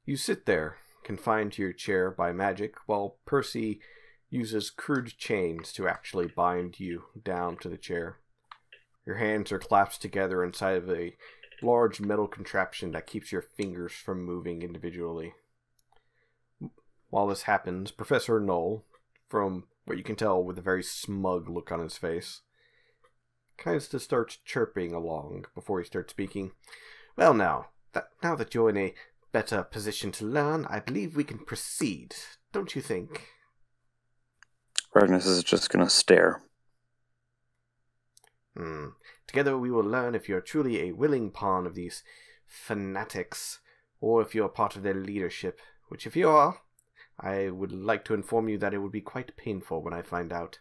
You sit there, confined to your chair by magic, while Percy uses crude chains to actually bind you down to the chair. Your hands are clasped together inside of a large metal contraption that keeps your fingers from moving individually. While this happens, Professor Null, from what you can tell with a very smug look on his face, kind of just starts chirping along before he starts speaking. Well, now that you're in a better position to learn, I believe we can proceed, don't you think? Magnus is just going to stare. Together we will learn if you're truly a willing pawn of these fanatics, or if you're part of their leadership, which if you are, I would like to inform you that it would be quite painful when I find out.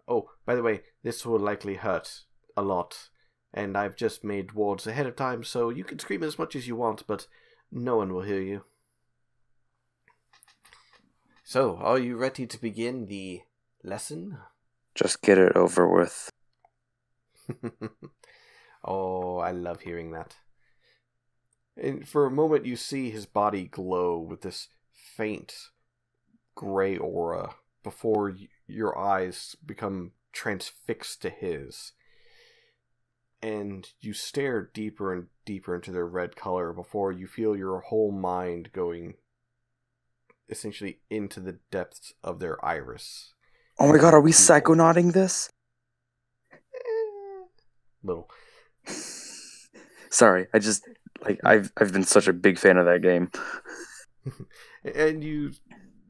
Oh, by the way, this will likely hurt a lot, and I've just made wards ahead of time, so you can scream as much as you want, but no one will hear you. So, are you ready to begin the lesson? Just get it over with. Oh, I love hearing that. And for a moment you see his body glow with this faint gray aura before your eyes become transfixed to his. And you stare deeper and deeper into their red color before you feel your whole mind going essentially into the depths of their iris. Oh my god, are we psychonauting this? Little. Sorry, I've been such a big fan of that game. And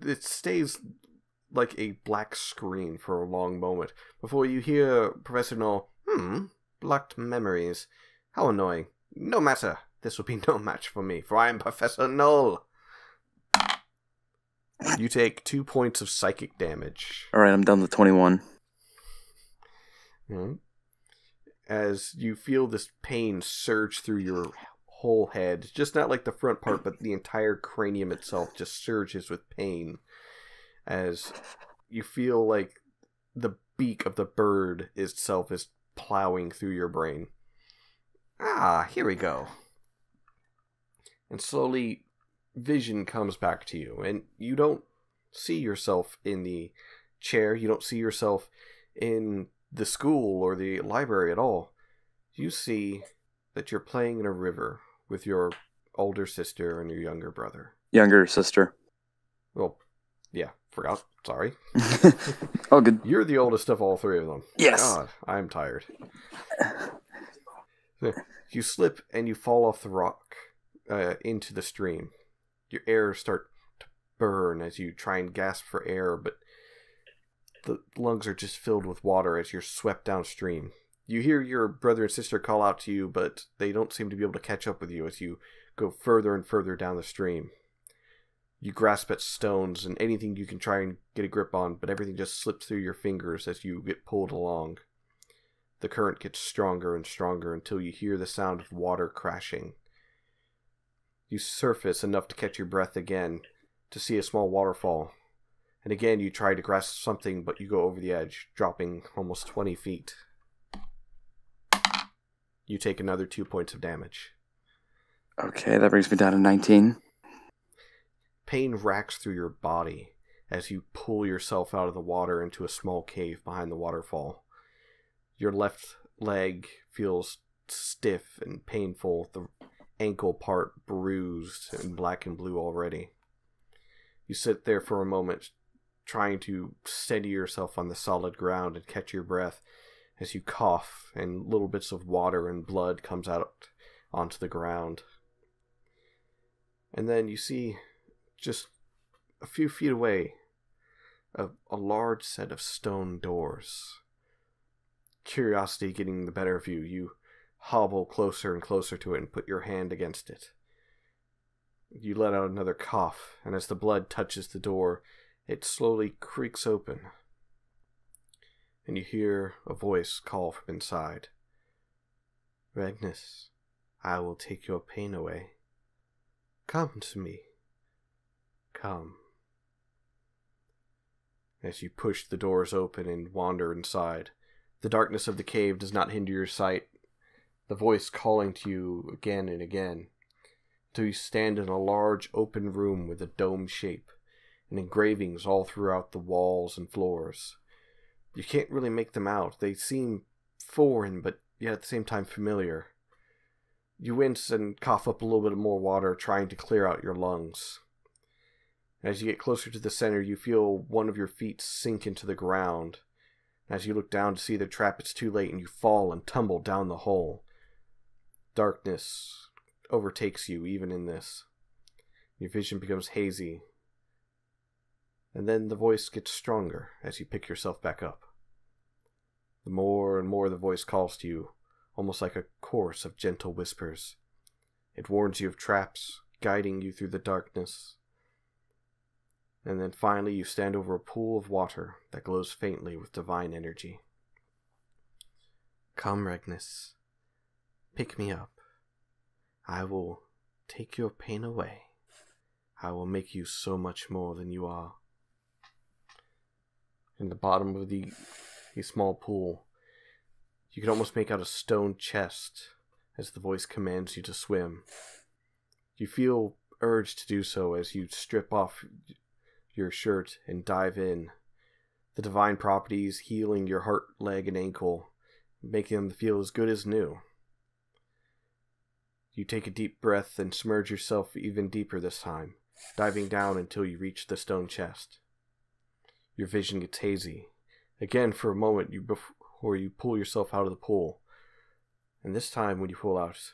it stays like a black screen for a long moment before you hear Professor Null, blocked memories. How annoying. No matter. This will be no match for me, for I am Professor Null. You take 2 points of psychic damage. Alright, I'm down to 21. As you feel this pain surge through your whole head, just not like the front part, but the entire cranium itself just surges with pain, as you feel like the beak of the bird itself is plowing through your brain. Here we go. And slowly, vision comes back to you, and you don't see yourself in the chair, you don't see yourself in the school or the library at all. You see that you're playing in a river with your older sister and your younger brother. Younger sister. Well, yeah, forgot. Sorry. Oh, good. You're the oldest of all three of them. Yes. God, I'm tired. You slip and you fall off the rock into the stream. Your ears start to burn as you try and gasp for air, but the lungs are just filled with water as you're swept downstream. You hear your brother and sister call out to you, but they don't seem to be able to catch up with you as you go further and further down the stream. You grasp at stones and anything you can try and get a grip on, but everything just slips through your fingers as you get pulled along. The current gets stronger and stronger until you hear the sound of water crashing. You surface enough to catch your breath again, to see a small waterfall. And again you try to grasp something, but you go over the edge, dropping almost 20 feet. You take another 2 points of damage. Okay, that brings me down to 19. Pain racks through your body as you pull yourself out of the water into a small cave behind the waterfall. Your left leg feels stiff and painful, the ankle part bruised and black and blue already. You sit there for a moment, trying to steady yourself on the solid ground and catch your breath as you cough and little bits of water and blood comes out onto the ground. And then you see, just a few feet away, a large set of stone doors. Curiosity getting the better of you, you hobble closer and closer to it and put your hand against it. You let out another cough, and as the blood touches the door, it slowly creaks open. And you hear a voice call from inside. Magnus, I will take your pain away. Come to me. Come. As you push the doors open and wander inside, the darkness of the cave does not hinder your sight. The voice calling to you again and again. until you stand in a large open room with a dome shape and engravings all throughout the walls and floors. You can't really make them out. They seem foreign, but yet at the same time familiar. You wince and cough up a little bit more water, trying to clear out your lungs. As you get closer to the center, you feel one of your feet sink into the ground. As you look down to see the trap, it's too late, and you fall and tumble down the hole. Darkness overtakes you, even in this. Your vision becomes hazy. And then the voice gets stronger as you pick yourself back up. The more and more the voice calls to you, almost like a chorus of gentle whispers. It warns you of traps, guiding you through the darkness. And then finally you stand over a pool of water that glows faintly with divine energy. Come, Regnus. Pick me up. I will take your pain away. I will make you so much more than you are. In the bottom of the small pool, you can almost make out a stone chest as the voice commands you to swim. You feel urged to do so as you strip off your shirt and dive in. The divine properties healing your heart, leg, and ankle, making them feel as good as new. You take a deep breath and submerge yourself even deeper this time, diving down until you reach the stone chest. Your vision gets hazy. Again, for a moment, before you pull yourself out of the pool. And this time, when you pull out,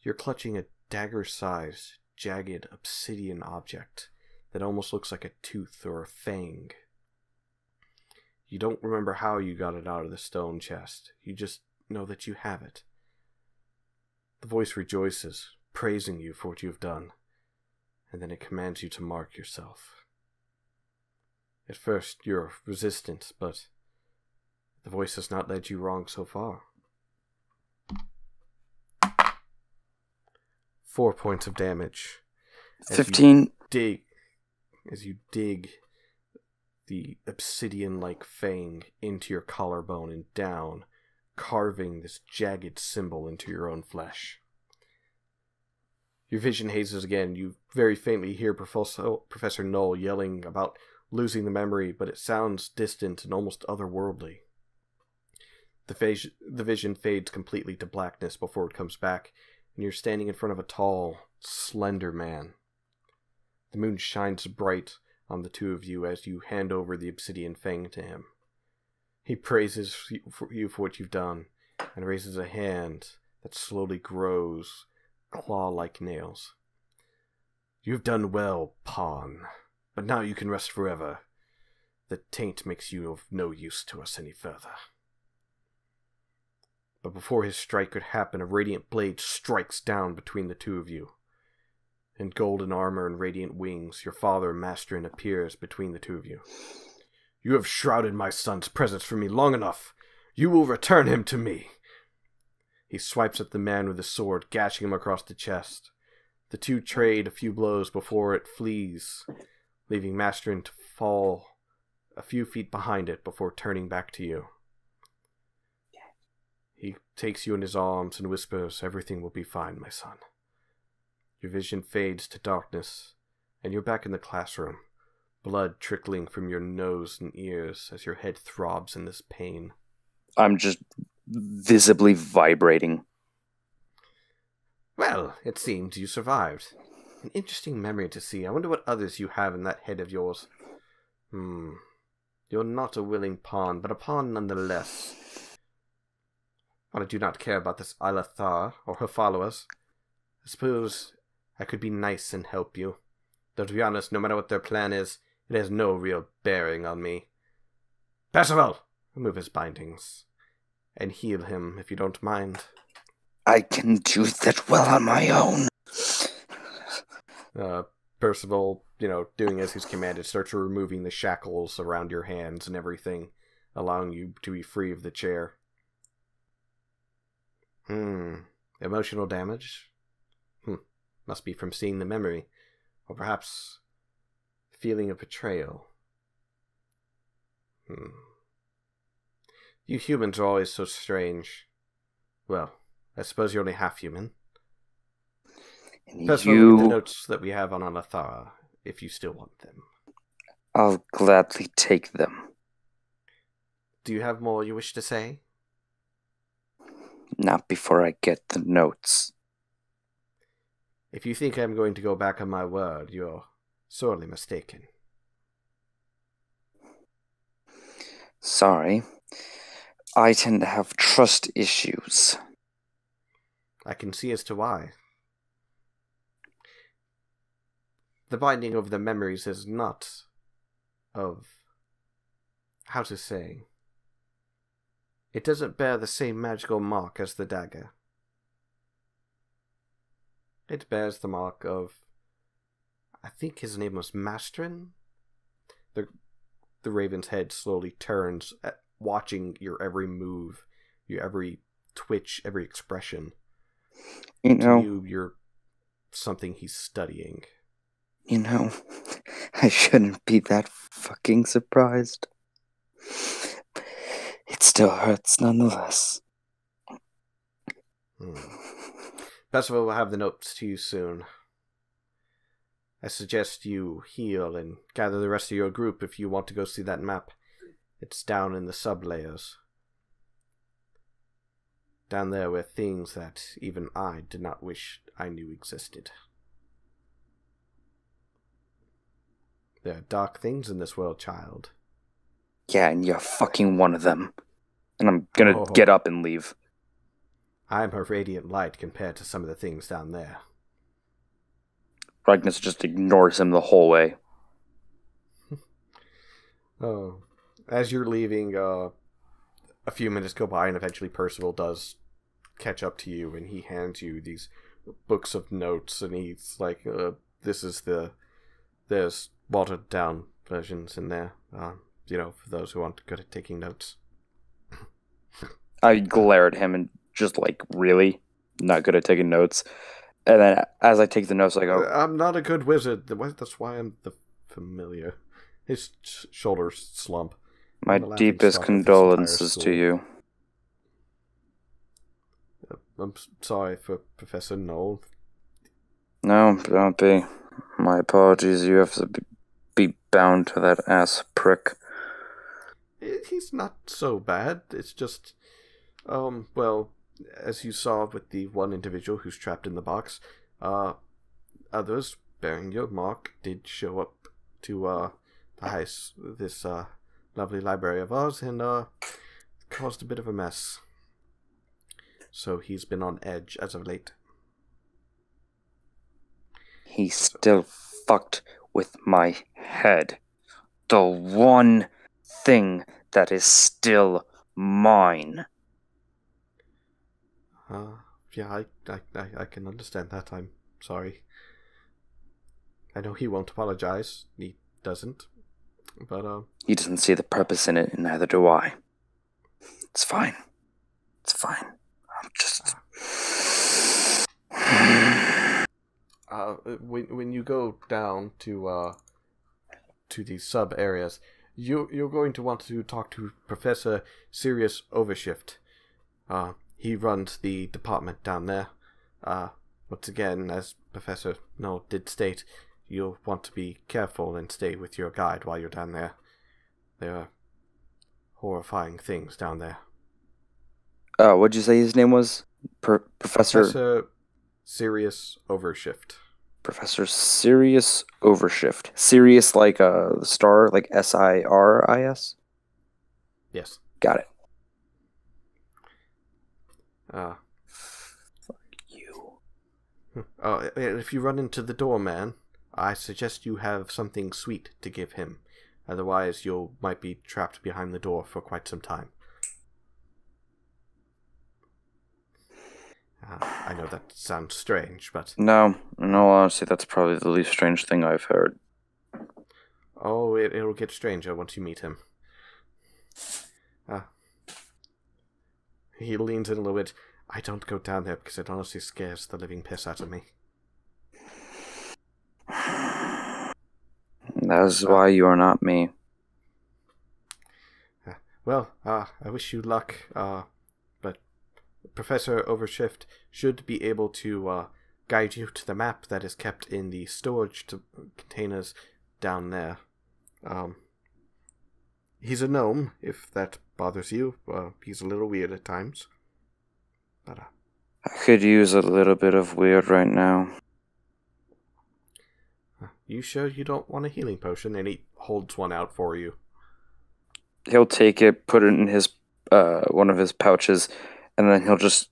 you're clutching a dagger-sized, jagged obsidian object that almost looks like a tooth or a fang. You don't remember how you got it out of the stone chest. You just know that you have it. The voice rejoices, praising you for what you have done, and then it commands you to mark yourself. At first, you're resistant, but the voice has not led you wrong so far. 4 points of damage. 15. As you dig the obsidian-like fang into your collarbone and down, carving this jagged symbol into your own flesh. Your vision hazes again. You very faintly hear Professor Null yelling about losing the memory, but it sounds distant and almost otherworldly. The vision fades completely to blackness before it comes back, and you're standing in front of a tall, slender man. The moon shines bright on the two of you as you hand over the obsidian fang to him. He praises you for what you've done, and raises a hand that slowly grows claw-like nails. You've done well, pawn, but now you can rest forever. The taint makes you of no use to us any further. But before his strike could happen, a radiant blade strikes down between the two of you. In golden armor and radiant wings, your father, Masterin, appears between the two of you. You have shrouded my son's presence from me long enough. You will return him to me. He swipes at the man with his sword, gashing him across the chest. The two trade a few blows before it flees, leaving Masterin to fall a few feet behind it before turning back to you. He takes you in his arms and whispers, "Everything will be fine, my son." Your vision fades to darkness, and you're back in the classroom, blood trickling from your nose and ears as your head throbs in this pain. I'm just visibly vibrating. Well, it seems you survived. An interesting memory to see. I wonder what others you have in that head of yours. You're not a willing pawn, but a pawn nonetheless. While I do not care about this Ilathar or her followers, I suppose I could be nice and help you. Though to be honest, no matter what their plan is, it has no real bearing on me. Percival! Remove his bindings. And heal him, if you don't mind. I can do that well on my own. Percival, doing as he's commanded, starts removing the shackles around your hands and everything, allowing you to be free of the chair. Emotional damage? Must be from seeing the memory. Or perhaps feeling of betrayal. You humans are always so strange. Well, I suppose you're only half human. And Percival, read the notes that we have on Alathara, if you still want them. I'll gladly take them. Do you have more you wish to say? Not before I get the notes. If you think I'm going to go back on my word, you're sorely mistaken. Sorry. I tend to have trust issues. I can see as to why. The binding of the memories is not of... how to say... It doesn't bear the same magical mark as the dagger. It bears the mark of... I think his name was Mastrin? The raven's head slowly turns, watching your every move, your every twitch, every expression. You know... To you, you're something he's studying. You know, I shouldn't be that fucking surprised. It still hurts nonetheless. Percival will have the notes to you soon. I suggest you heal and gather the rest of your group if you want to go see that map. It's down in the sub-layers. Down there were things that even I did not wish I knew existed. There are dark things in this world, child. Yeah, and you're fucking one of them. And I'm gonna get up and leave. I'm a radiant light compared to some of the things down there. Ragnus just ignores him the whole way. Oh. As you're leaving, a few minutes go by, and eventually Percival does catch up to you, and he hands you these books of notes, and he's like, there's watered down versions in there, for those who aren't good at taking notes. I glare at him and just like, really? Not good at taking notes? And then as I take the notes, I go... I'm not a good wizard. That's why I'm the familiar. His shoulders slump. My deepest condolences to you. I'm sorry for Professor Knoll. No, don't be. My apologies. You have to be bound to that ass prick. He's not so bad. It's just... well, as you saw with the one individual who's trapped in the box, others bearing your mark did show up to this lovely library of ours and caused a bit of a mess. So he's been on edge as of late. He still fucked with my head. The one thing that is still mine. Yeah, I can understand that. I'm sorry. I know he won't apologize. He doesn't. But, He doesn't see the purpose in it, and neither do I. It's fine. It's fine. I'm just... when you go down to these sub areas, you're going to want to talk to Professor Sirius Overshift. He runs the department down there. Once again, as Professor Null did state, you'll want to be careful and stay with your guide while you're down there. There are horrifying things down there. What'd you say his name was? Professor Sirius Overshift. Professor Sirius Overshift. Sirius like a star, like Siris? Yes. Got it. Fuck you. If you run into the doorman, I suggest you have something sweet to give him. Otherwise, you might be trapped behind the door for quite some time. I know that sounds strange, but... No, in all honesty, that's probably the least strange thing I've heard. Oh, it'll get stranger once you meet him. He leans in a little bit. I don't go down there because it honestly scares the living piss out of me. That's why you are not me. Well, I wish you luck, but Professor Overshift should be able to guide you to the map that is kept in the storage containers down there. He's a gnome, if that bothers you. He's a little weird at times. But I could use a little bit of weird right now. You sure you don't want a healing potion? And he holds one out for you. He'll take it, put it in his one of his pouches, and then he'll just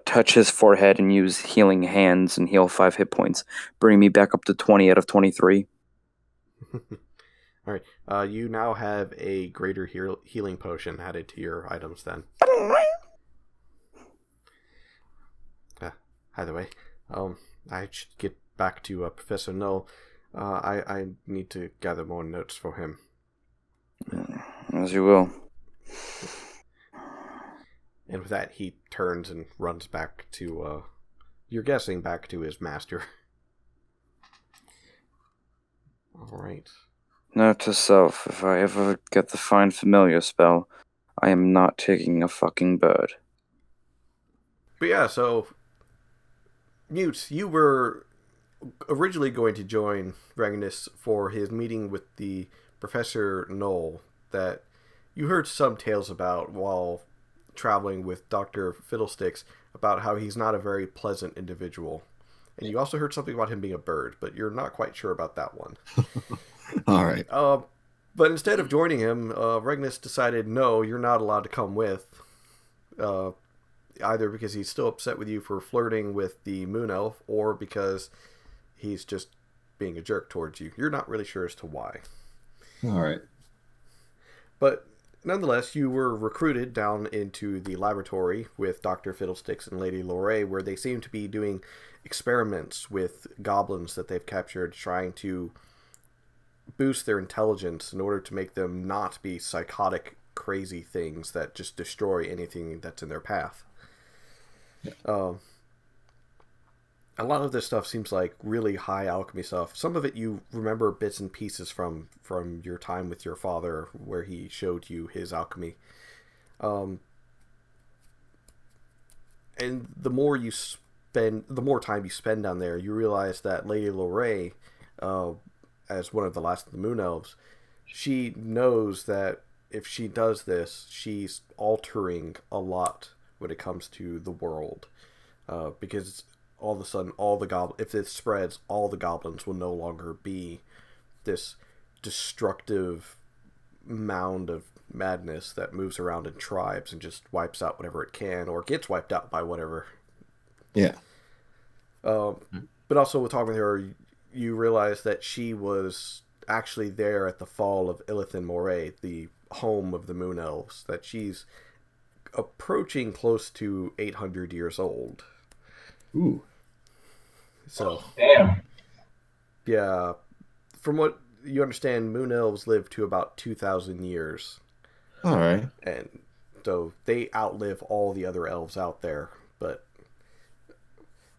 touch his forehead and use healing hands and heal 5 hit points, bring me back up to 20 out of 23. All right. You now have a greater healing potion added to your items then. Either way, I should get back to Professor Null. I need to gather more notes for him. As you will. And with that, he turns and runs back to, you're guessing, back to his master. Alright. Note to self, if I ever get the Find Familiar spell, I am not taking a fucking bird. But yeah, so, Newt, you were originally going to join Ragnus for his meeting with the Professor Knoll that you heard some tales about while traveling with Dr. Fiddlesticks about how he's not a very pleasant individual. And you also heard something about him being a bird, but you're not quite sure about that one. All right. But instead of joining him, Ragnus decided, no, you're not allowed to come with. Either because he's still upset with you for flirting with the moon elf, or because he's just being a jerk towards you. You're not really sure as to why. All right. But nonetheless, you were recruited down into the laboratory with Dr. Fiddlesticks and Lady Larae, where they seem to be doing experiments with goblins that they've captured, trying to boost their intelligence in order to make them not be psychotic, crazy things that just destroy anything that's in their path. Yeah. A lot of this stuff seems like really high alchemy stuff. Some of it you remember bits and pieces from your time with your father, where he showed you his alchemy. And the more time you spend down there, you realize that Lady Larae, as one of the last of the Moon Elves, she knows that if she does this, she's altering a lot when it comes to the world, because all of a sudden, if it spreads, all the goblins will no longer be this destructive mound of madness that moves around in tribes and just wipes out whatever it can, or gets wiped out by whatever. Yeah. But also, with talking with her, you realize that she was actually there at the fall of Illithin Moray, the home of the Moon Elves, that she's approaching close to 800 years old. Ooh. So, damn. Yeah, from what you understand, Moon Elves live to about 2,000 years. All right. And so they outlive all the other elves out there, but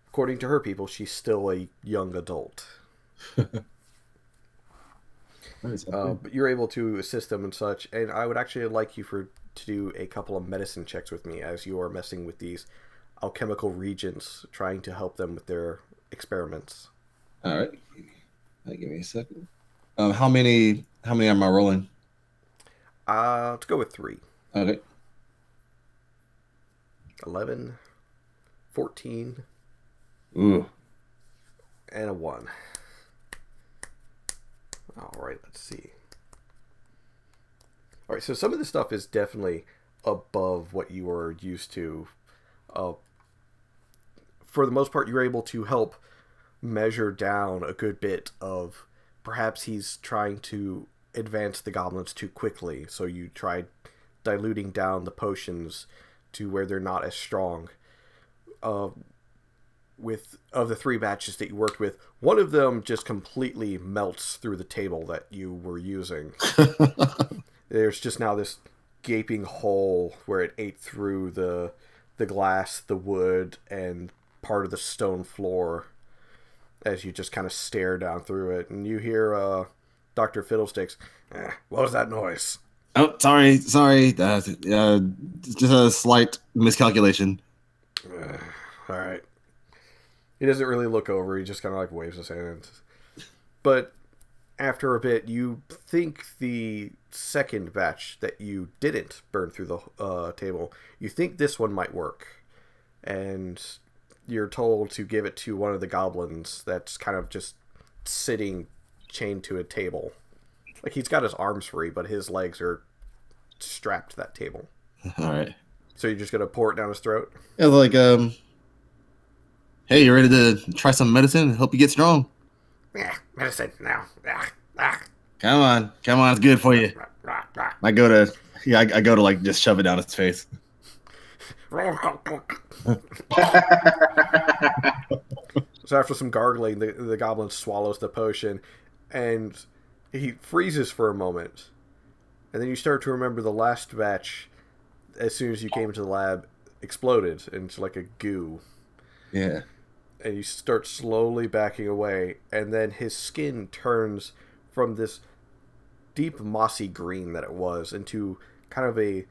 according to her people, she's still a young adult. But you're able to assist them and such, and I would actually like you to do a couple of medicine checks with me as you are messing with these alchemical regents, trying to help them with their experiments. All right. Give me a second. How many am I rolling? Let's go with 3. Okay. 11, 14, Ooh. and a 1. Alright, let's see. Alright, so some of this stuff is definitely above what you are used to. For the most part, you're able to help measure down a good bit of, perhaps he's trying to advance the goblins too quickly, so you tried diluting down the potions to where they're not as strong. Of the 3 batches that you worked with, one of them just completely melts through the table that you were using. There's just now this gaping hole where it ate through the glass, the wood, and part of the stone floor as you just kind of stare down through it. And you hear Dr. Fiddlesticks, what was that noise? Oh, sorry. Just a slight miscalculation. All right. He doesn't really look over. He just kind of like waves his hand. But after a bit, you think the second batch that you didn't burn through the table, you think this one might work. And you're told to give it to one of the goblins that's kind of just sitting chained to a table. Like, he's got his arms free, but his legs are strapped to that table. All right. So you're just going to pour it down his throat? Yeah, like, hey, you ready to try some medicine and help you get strong? Yeah, medicine now. Come on, it's good for you. I go to like just shove it down his face. So after some gargling, the goblin swallows the potion, and he freezes for a moment. And then you start to remember the last batch, as soon as you came into the lab, exploded into like a goo. Yeah. And you start slowly backing away, and then his skin turns from this deep mossy green that it was into kind of a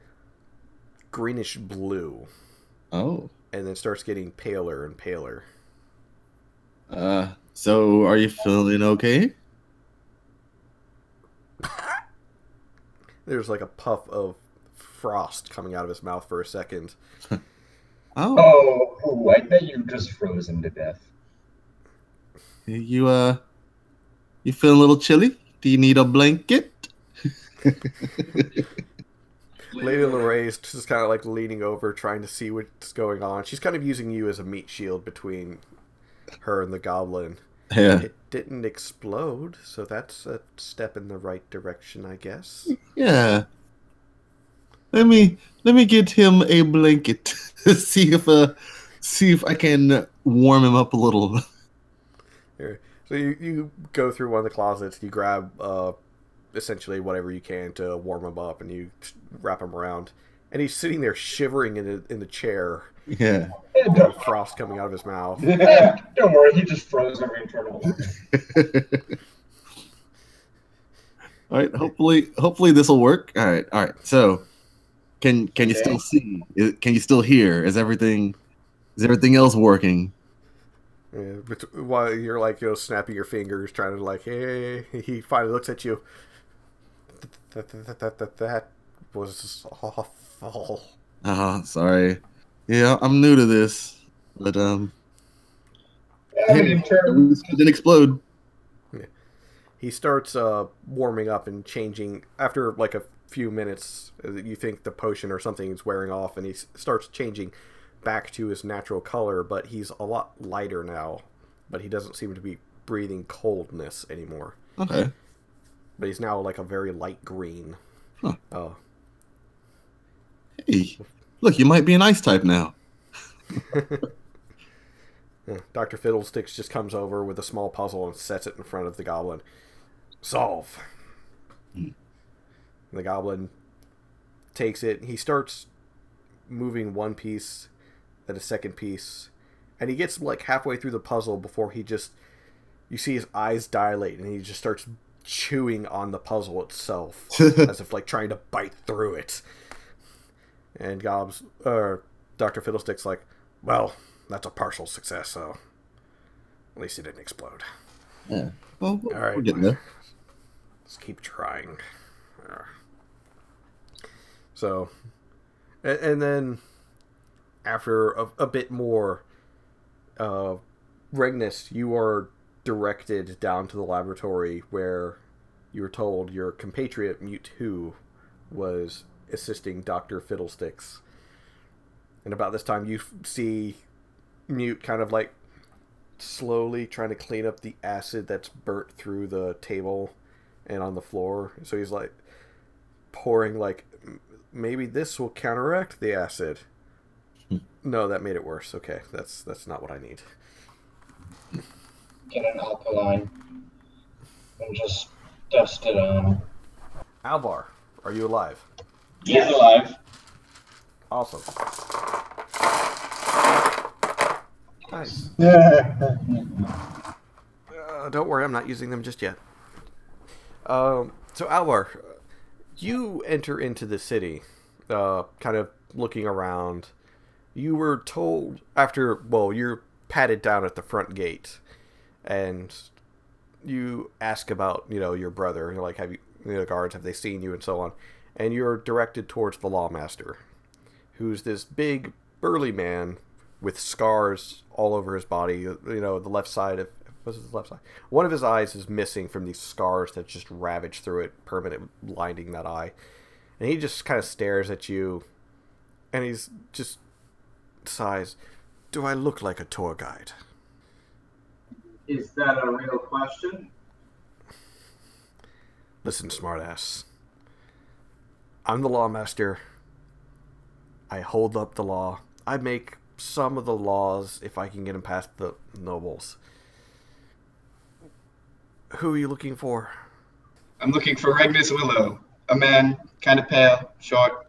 greenish blue. Oh. And then starts getting paler and paler. So are you feeling okay? There's like a puff of frost coming out of his mouth for a second. Oh, I bet you just frozen to death. You feeling a little chilly? Do you need a blanket? Lady Larae is just kind of like leaning over, trying to see what's going on. She's kind of using you as a meat shield between her and the goblin. Yeah. It didn't explode, so that's a step in the right direction, I guess. Yeah. Let me get him a blanket. see if I can warm him up a little. Here. So you go through one of the closets, you grab essentially whatever you can to warm him up, and you wrap him around. And he's sitting there shivering in the chair. Yeah. With frost coming out of his mouth. Don't worry, he just froze over internal. All right. Hopefully this will work. All right. So, can you still see? Can you still hear? Is everything else working? Yeah, while you're like, snapping your fingers, trying to like, hey, he finally looks at you. That was awful. Sorry. Yeah, I'm new to this, but it didn't explode. Yeah. He starts warming up and changing after like a few minutes. You think the potion or something is wearing off, and he starts changing back to his natural color, but he's a lot lighter now. But he doesn't seem to be breathing coldness anymore. Okay. But he's now like a very light green. Huh. Hey, look, you might be an ice type now. Dr. Fiddlesticks just comes over with a small puzzle and sets it in front of the goblin. Solve. The goblin takes it. He starts moving one piece, then a second piece, and he gets like halfway through the puzzle before you see his eyes dilate, and he just starts chewing on the puzzle itself as if like trying to bite through it. And Dr. Fiddlestick's like, well, that's a partial success, so at least it didn't explode. Yeah. Well, all right, we're getting there. Let's keep trying. So, and then after a bit more, Regnus, you are directed down to the laboratory where you were told your compatriot Mewtwo was assisting Dr. Fiddlesticks. And about this time you see Mute kind of like slowly trying to clean up the acid that's burnt through the table and on the floor. So he's like pouring like, maybe this will counteract the acid. No, that made it worse. Okay, that's not what I need. Get an alkaline and just dust it on. Albar, are you alive? He's alive. Awesome. Nice. Don't worry, I'm not using them just yet. So Albar, you enter into the city, kind of looking around. You were told after, well, you're patted down at the front gate, and you ask about, your brother. You're like, have you, the guards, have they seen you, and so on. And you're directed towards the lawmaster, who's this big, burly man with scars all over his body. The left side of... What's his left side? One of his eyes is missing from these scars that just ravaged through it, permanent blinding that eye. And he just kind of stares at you, and he's just sighs. Do I look like a tour guide? Is that a real question? Listen, smartass. I'm the lawmaster. I hold up the law. I make some of the laws if I can get them past the nobles. Who are you looking for? I'm looking for Regnus Willow. A man, kind of pale, short.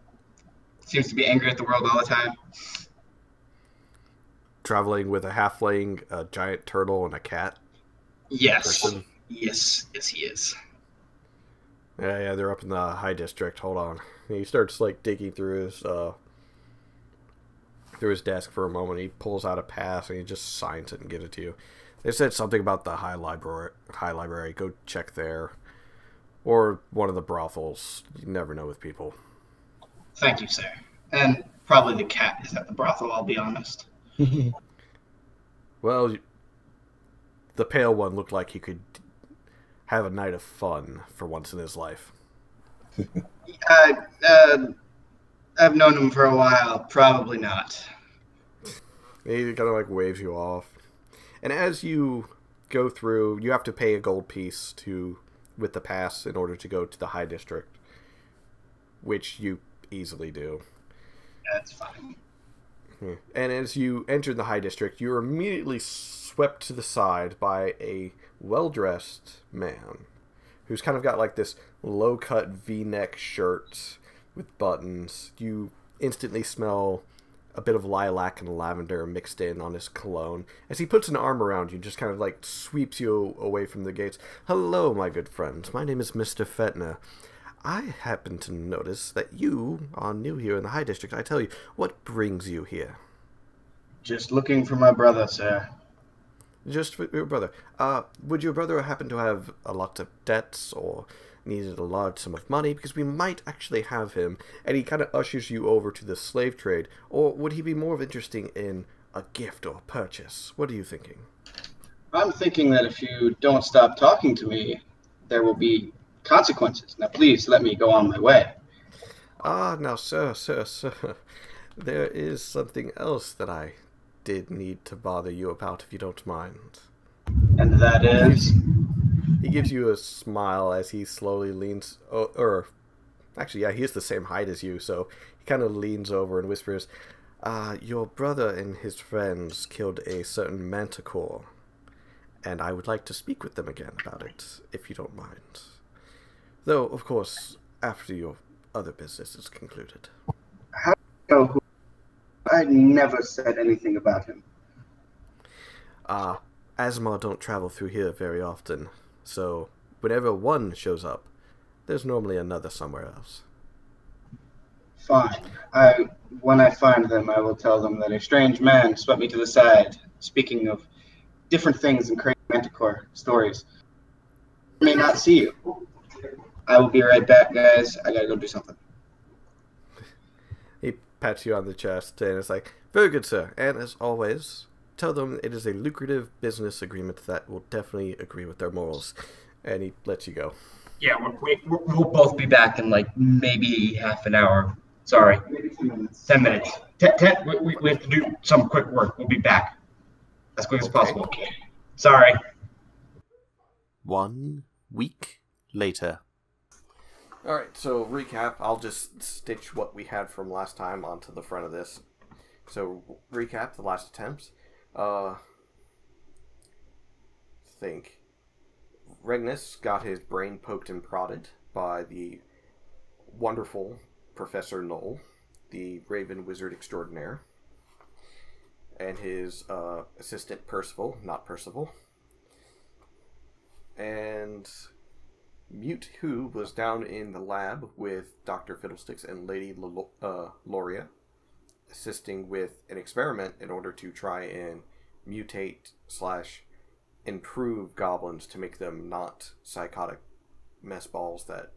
Seems to be angry at the world all the time. Traveling with a halfling, a giant turtle, and a cat? Yes. Person? Yes, he is. Yeah, they're up in the high district. Hold on. And he starts digging through his desk for a moment. He pulls out a pass and he just signs it and gives it to you. They said something about the high library. Go check there, or one of the brothels. You never know with people. Thank you, sir. And probably the cat is at the brothel. I'll be honest. Well, the pale one looked like he could have a night of fun for once in his life. I've known him for a while. Probably not. He kind of waves you off. And as you go through, you have to pay a gold piece with the pass in order to go to the high district, which you easily do. That's fine. And as you enter the high district, you're immediately swept to the side by a well-dressed man who's kind of got this low-cut V-neck shirt with buttons. You instantly smell a bit of lilac and lavender mixed in on his cologne as he puts an arm around you, just kind of sweeps you away from the gates. Hello, my good friend. My name is Mr. Fetner. I happen to notice that you are new here in the High District. I tell you, what brings you here? Just looking for my brother, sir. Just for your brother. Would your brother happen to have a lot of debts or needed a large sum of money? Because we might actually have him. And he kind of ushers you over to the slave trade. Or would he be more of interesting in a gift or a purchase? What are you thinking? I'm thinking that if you don't stop talking to me, there will be consequences. Now, please let me go on my way. Now, sir. There is something else that I did need to bother you about, if you don't mind. And that is? He gives you a smile as he slowly leans... Actually, yeah, he is the same height as you, so he kind of leans over and whispers, your brother and his friends killed a certain manticore, and I would like to speak with them again about it, if you don't mind. Though, of course, after your other business is concluded. How do you know who? I never said anything about him. Asmar don't travel through here very often, so whenever one shows up, there's normally another somewhere else. Fine. When I find them, I will tell them that a strange man swept me to the side, speaking of different things and crazy manticore stories. I may not see you. I will be right back, guys. I gotta go do something. He pats you on the chest and is like, very good, sir. And as always, tell them it is a lucrative business agreement that will definitely agree with their morals. And he lets you go. Yeah, we'll both be back in maybe half an hour. Sorry. Maybe 10 minutes. 10 minutes. 10, we have to do some quick work. We'll be back as quick as possible. Sorry. 1 week later. Alright, so recap. I'll just stitch what we had from last time onto the front of this. So, recap the last attempts. Think. Regnus got his brain poked and prodded by the wonderful Professor Knoll, the Raven Wizard Extraordinaire, and his assistant Percival, not Percival. And Mewtwo was down in the lab with Dr. Fiddlesticks and Lady Loria, assisting with an experiment in order to try and mutate slash improve goblins to make them not psychotic mess balls that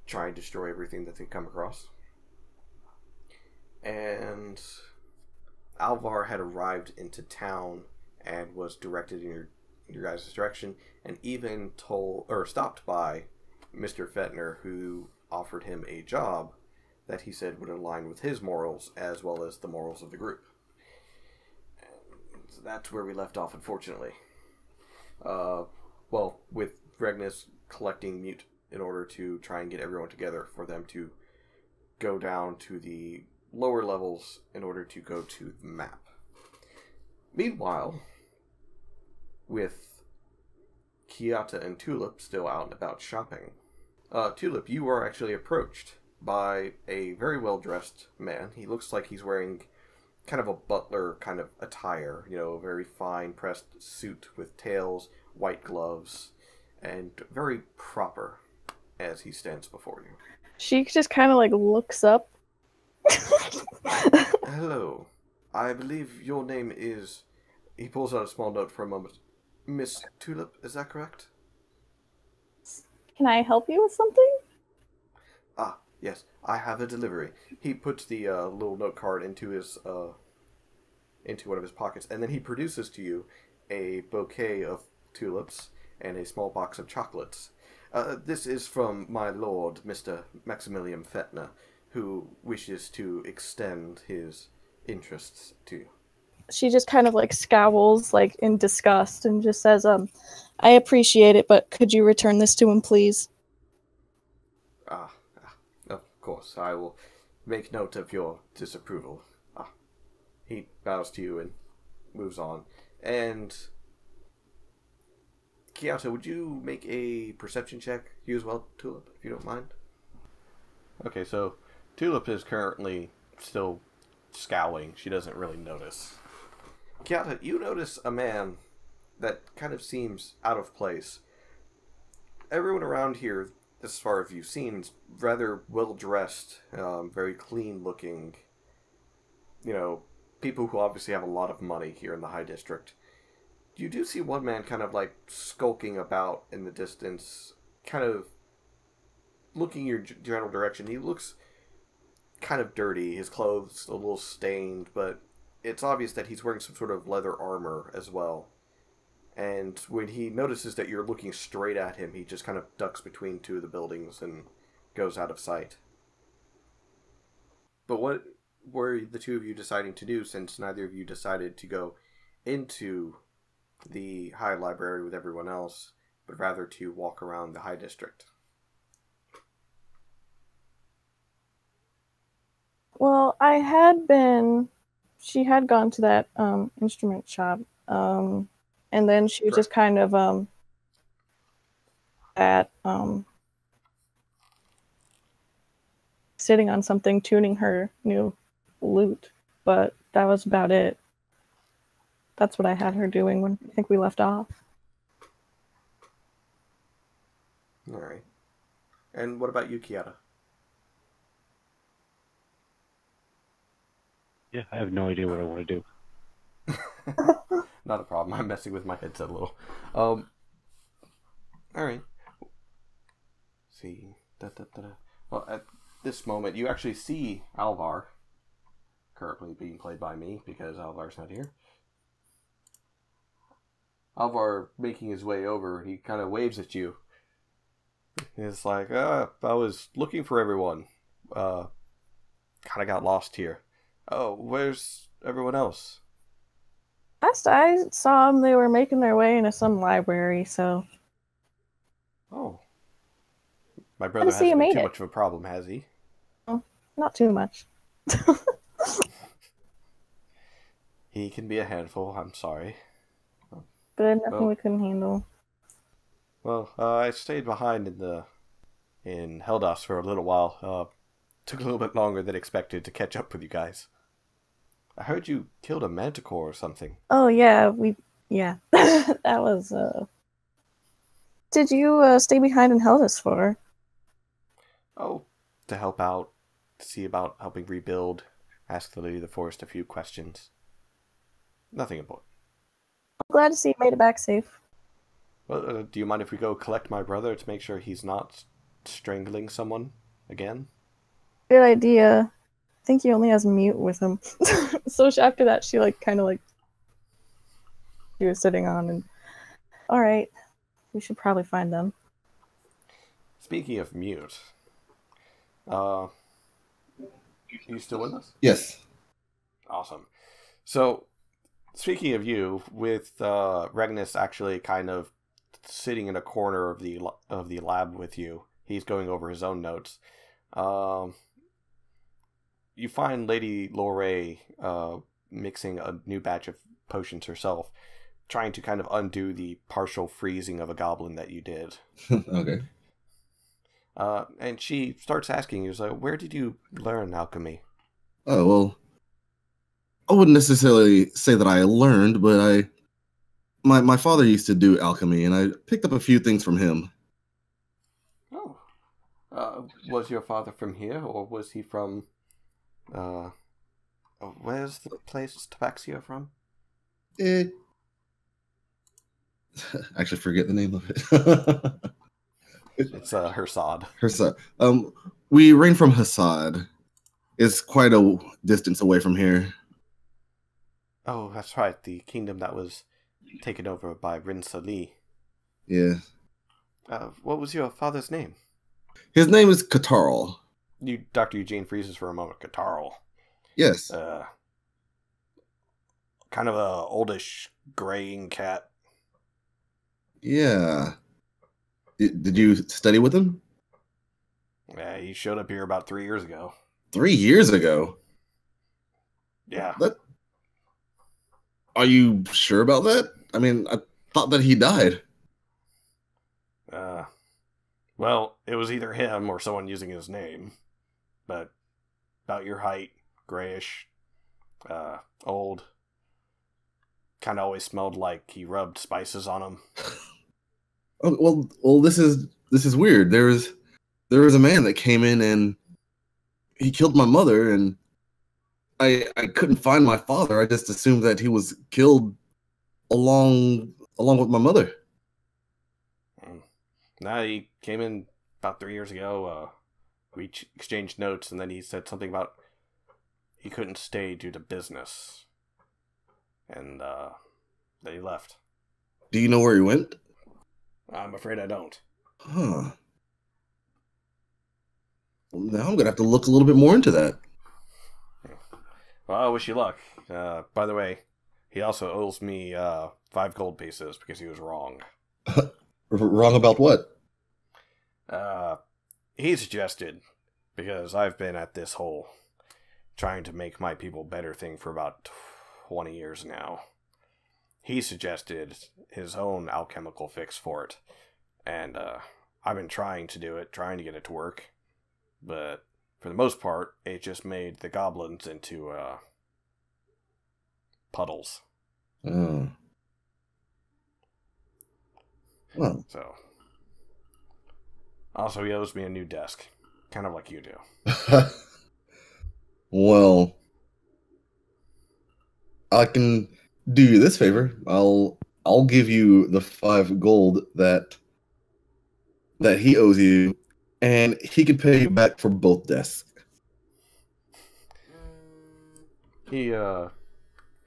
try and destroy everything that they come across. And Alvar had arrived into town and was directed in your guys' direction, and even stopped by Mr. Fetner, who offered him a job that he said would align with his morals as well as the morals of the group. And that's where we left off, unfortunately. With Regnus collecting Mute in order to try and get everyone together for them to go down to the lower levels in order to go to the map. Meanwhile, with Kiata and Tulip still out and about shopping, Tulip, you are actually approached by a very well-dressed man. He looks like he's wearing kind of a butler kind of attire, a very fine pressed suit with tails, white gloves, and very proper as he stands before you. She just kind of looks up. Hello. I believe your name is... He pulls out a small note for a moment. Miss Tulip, is that correct? Can I help you with something? Ah, yes. I have a delivery. He puts the little note card into his into one of his pockets, and then he produces to you a bouquet of tulips and a small box of chocolates. This is from my lord, Mr. Maximilian Fetner, who wishes to extend his interests to you. She just kind of scowls in disgust and just says, I appreciate it, but could you return this to him, please? Of course, I will make note of your disapproval. He bows to you and moves on. And Kiata, would you make a perception check? You as well, Tulip, if you don't mind. Okay, so Tulip is currently still scowling. She doesn't really notice. Kiata, you notice a man that kind of seems out of place. Everyone around here, as far as you've seen, is rather well-dressed, very clean-looking, people who obviously have a lot of money here in the High District. You do see one man kind of skulking about in the distance, kind of looking your general direction. He looks kind of dirty, his clothes a little stained, but it's obvious that he's wearing some sort of leather armor as well. And when he notices that you're looking straight at him, he just kind of ducks between two of the buildings and goes out of sight. But what were the two of you deciding to do, since neither of you decided to go into the High Library with everyone else, but rather to walk around the High District? Well, she had gone to that instrument shop, and then she was just kind of sitting on something, tuning her new lute, but that was about it. That's what I had her doing when I think we left off. Alright. And what about you, Kiata? Yeah, I have no idea what I want to do. Not a problem. I'm messing with my headset a little. Alright. See. Well, at this moment, you actually see Alvar, currently being played by me because Alvar's not here. Alvar making his way over, he kind of waves at you. He's like, I was looking for everyone. Kind of got lost here. Oh, where's everyone else? Last I saw them, they were making their way into some library, so... Oh. My brother hasn't been too much of a problem, has he? Oh, not too much. He can be a handful, I'm sorry. But nothing we couldn't handle. Well, I stayed behind in Heldas for a little while. Took a little bit longer than expected to catch up with you guys. I heard you killed a manticore or something. Oh, yeah, that was, Did you, stay behind in Heldas for? Oh, to help out, to see about helping rebuild, ask the Lady of the Forest a few questions. Nothing important. glad to see you made it back safe. Well, do you mind if we go collect my brother to make sure he's not strangling someone again? Good idea. I think he only has mute with him. So after that, she kind of she was sitting on and. All right, we should probably find them. Speaking of mute, you still with us? Yes. Awesome. So, speaking of you, with Regnus actually kind of sitting in a corner of the lab with you, he's going over his own notes. You find Lady Larae mixing a new batch of potions herself, trying to kind of undo the partial freezing of a goblin that you did. Okay. And she starts asking you, where did you learn alchemy? Oh, well, I wouldn't necessarily say that I learned, but my father used to do alchemy, and I picked up a few things from him. Oh. Was your father from here, or was he from... where's the place Tabaxia from? I actually forget the name of it. It's Hersad. Hersad. We reign from Hassad. It's quite a distance away from here. Oh, that's right. The kingdom that was taken over by Rinsali. Yeah. What was your father's name? His name is Katarl. Dr. Eugene freezes for a moment. Katarl. Yes. Kind of a oldish graying cat. Yeah. Did you study with him? Yeah, he showed up here about 3 years ago. 3 years ago? Yeah. Are you sure about that? I mean, I thought that he died. Well, it was either him or someone using his name. But about your height, grayish, old. Kind of always smelled like he rubbed spices on him. Oh, well, this is weird. There was a man that came in and he killed my mother, and I couldn't find my father. I just assumed that he was killed along with my mother. Nah, he came in about 3 years ago. We exchanged notes, and then he said something about he couldn't stay due to business, and then he left. Do you know where he went? I'm afraid I don't. Huh. Well, now I'm gonna have to look a little bit more into that. Well, I wish you luck. By the way, he also owes me 5 gold pieces because he was wrong. Wrong about what? He suggested, because I've been at this whole trying to make my people better thing for about 20 years now. He suggested his own alchemical fix for it, and I've been trying to do it, trying to get it to work, but for the most part, it just made the goblins into puddles. Oh. Well. So, also he owes me a new desk, kind of like you do. Well, I can do you this favor. I'll give you the 5 gold that he owes you, and he can pay you back for both desks. He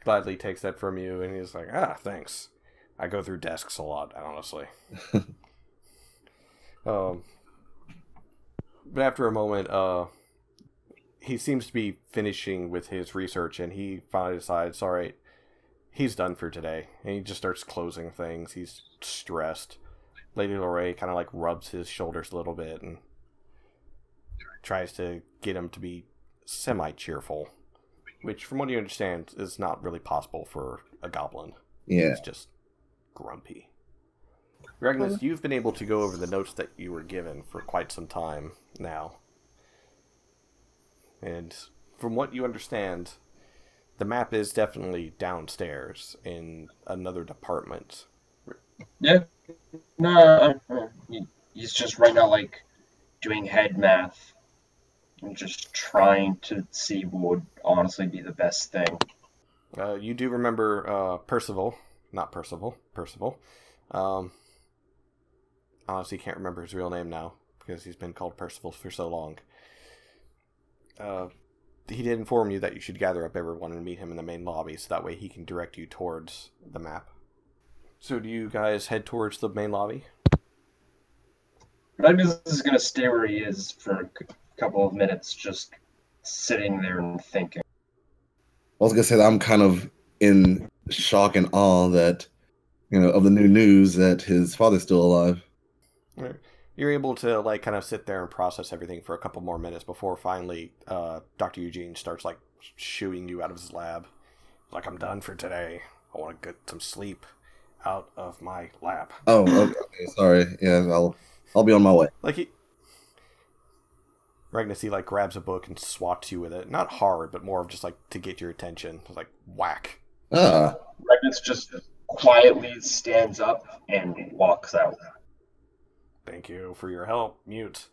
gladly takes that from you, and he's like, thanks. I go through desks a lot, honestly. But after a moment, he seems to be finishing with his research, and he finally decides, all right, he's done for today. And he just starts closing things. He's stressed. Lady Larae kind of rubs his shoulders a little bit and tries to get him to be semi-cheerful, which, from what you understand, is not really possible for a goblin. Yeah. He's just grumpy. Regnus, you've been able to go over the notes that you were given for quite some time now. And from what you understand, the map is definitely downstairs in another department. Yeah. No, he's just right now doing head math and just trying to see what would honestly be the best thing. You do remember Percival, not Percival. Percival. Honestly, can't remember his real name now because he's been called Percival for so long. He did inform you that you should gather up everyone and meet him in the main lobby, so that way he can direct you towards the map. So do you guys head towards the main lobby? Magnus is going to stay where he is for a couple of minutes, just sitting there and thinking. I was gonna say that I'm kind of in shock and awe that, of the new news that his father's still alive. You're able to kind of sit there and process everything for a couple more minutes before finally Dr. Eugene starts shooing you out of his lab. I'm done for today. I want to get some sleep out of my lab. Oh, okay, sorry. Yeah, I'll be on my way. Magnus, he grabs a book and swats you with it. Not hard, but more of just to get your attention. Whack. Magnus just quietly stands up and walks out. Thank you for your help, Mute.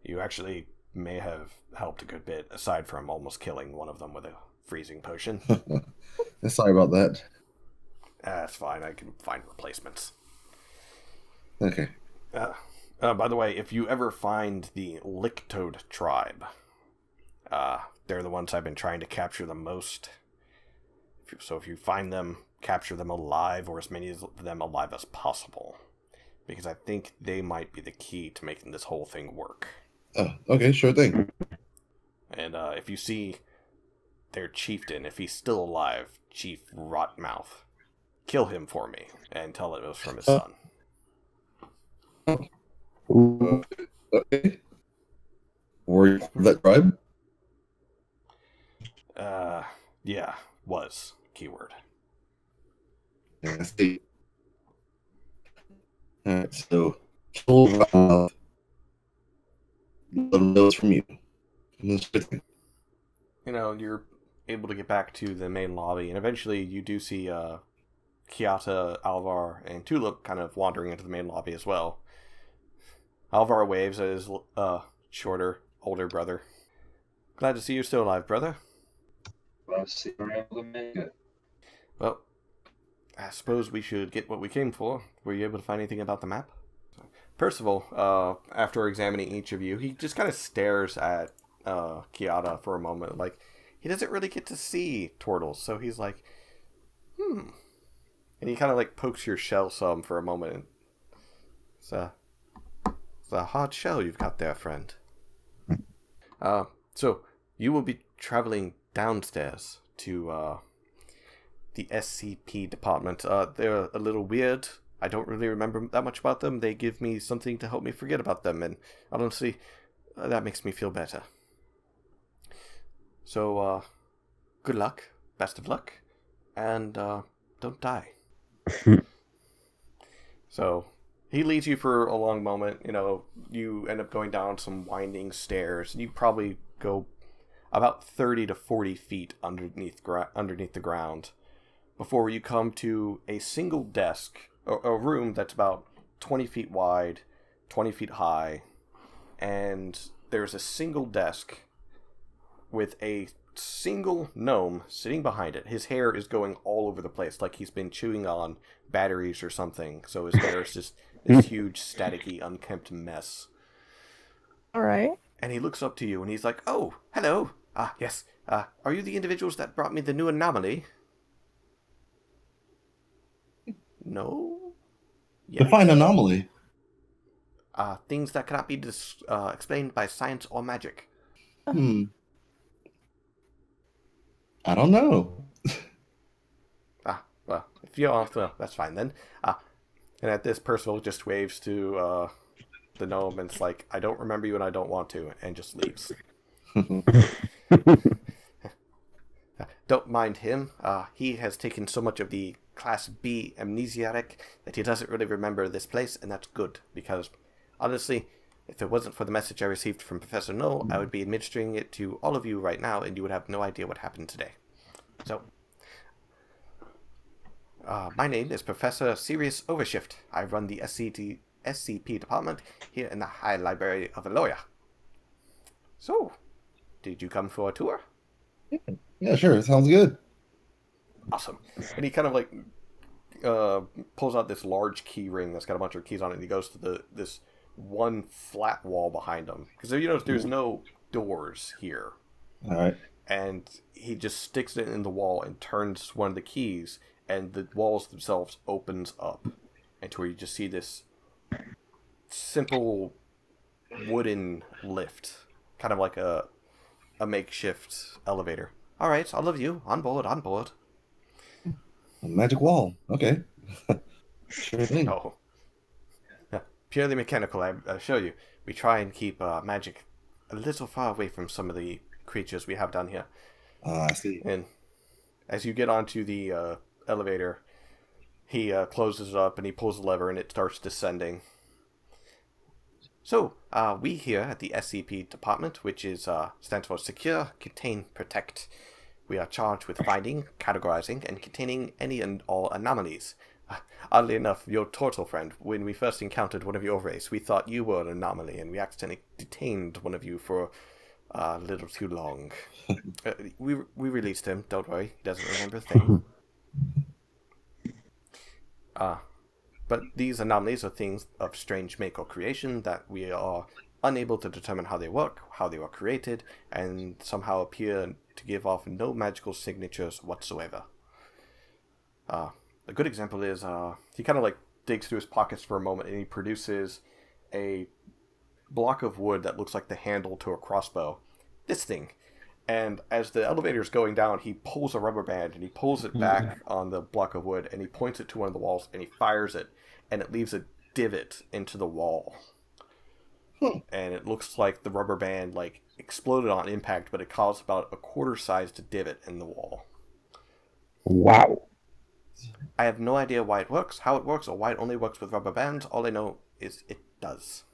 You actually may have helped a good bit, aside from almost killing one of them with a freezing potion. Sorry about that. That's fine. I can find replacements. Okay. By the way, if you ever find the Licktoad tribe, they're the ones I've been trying to capture the most. So if you find them, capture them alive, or as many of them alive as possible. Because I think they might be the key to making this whole thing work. Oh, okay, sure thing. And if you see their chieftain, if he's still alive, Chief Rotmouth, kill him for me and tell it was from his son. Okay. Were you from that tribe? Yeah, was keyword. Yeah, I see. Alright, so kill Rotmouth. Let him know it's from you. You're able to get back to the main lobby, and eventually you do see Kiata, Alvar, and Tulip kind of wandering into the main lobby as well. Alvar waves at his shorter, older brother. Glad to see you're still alive, brother. Well, see, we're able to make it. Well, I suppose we should get what we came for. Were you able to find anything about the map? Percival, after examining each of you, he just kind of stares at Kiata for a moment. He doesn't really get to see turtles, so he's like, And he kind of pokes your shell some for a moment. It's a hard shell you've got there, friend. So you will be traveling downstairs to the SCP department. They're a little weird. I don't really remember that much about them. They give me something to help me forget about them, and honestly, that makes me feel better. So, good luck, best of luck, and don't die. So, he leads you for a long moment. You end up going down some winding stairs, and you probably go about 30 to 40 feet underneath the ground before you come to a single desk, a room that's about 20 feet wide, 20 feet high, and there's a single desk with a single gnome sitting behind it. His hair is going all over the place, like he's been chewing on batteries or something, so his hair is just this huge, staticky, unkempt mess. Alright. And he looks up to you, and he's like, "Oh, hello. Yes. Are you the individuals that brought me the new anomaly?" No? Yes. Define anomaly. Things that cannot be explained by science or magic. I don't know. Well, if you are, well, that's fine then. And at this, Percival just waves to the gnome, and it's like, "I don't remember you and I don't want to," and just leaves. Don't mind him. He has taken so much of the Class B amnesiac that he doesn't really remember this place, and that's good, because honestly, if it wasn't for the message I received from Professor Null, I would be administering it to all of you right now, and you would have no idea what happened today. So, my name is Professor Sirius Overshift. I run the SCP department here in the High Library of Aloya. So, did you come for a tour? Yeah, sure. Sounds good. Awesome. And he kind of pulls out this large key ring that's got a bunch of keys on it, and he goes to this one flat wall behind him. Because there's no doors here. All right. And he just sticks it in the wall and turns one of the keys, and the walls themselves opens up into where you just see this simple wooden lift, kind of like a makeshift elevator. All right, all of you on board. A magic wall. Okay. Sure thing. Oh, yeah, purely mechanical. I assure you. We try and keep magic a little far away from some of the creatures we have down here. I see. And as you get onto the elevator, he closes it up and he pulls the lever and it starts descending. So, we here at the SCP department, which is stands for Secure, Contain, Protect. We are charged with finding, categorizing, and containing any and all anomalies. Oddly enough, your turtle friend, when we first encountered one of your race, we thought you were an anomaly, and we accidentally detained one of you for a little too long. We released him, don't worry, he doesn't remember a thing. But these anomalies are things of strange make or creation that we are unable to determine how they work, how they were created, and somehow appear to give off no magical signatures whatsoever. A good example is, he kind of like digs through his pockets for a moment and he produces a block of wood that looks like the handle to a crossbow. This thing. And as the elevator is going down, he pulls a rubber band and he pulls it back on the block of wood and he points it to one of the walls and he fires it and it leaves a divot into the wall. And it looks like the rubber band like exploded on impact, but it caused about a quarter-sized divot in the wall. Wow. I have no idea why it works, how it works, or why it only works with rubber bands. All I know is it does.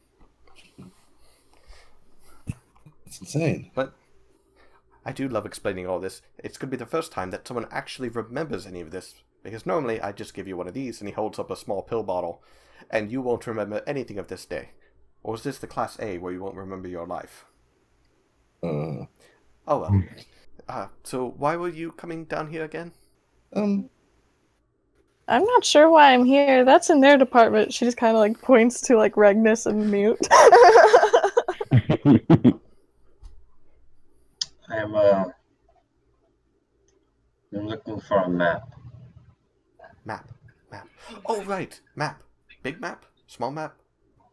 It's insane. But I do love explaining all this. It's going to be the first time that someone actually remembers any of this, because normally I just give you one of these, and he holds up a small pill bottle, and you won't remember anything of this day. Or is this the Class A, where you won't remember your life? Oh well. So why were you coming down here again? I'm not sure why I'm here. That's in their department. She just kind of like points to like Regnus and Mute. I'm looking for a map. Map. Oh, right. Map. Big map? Small map?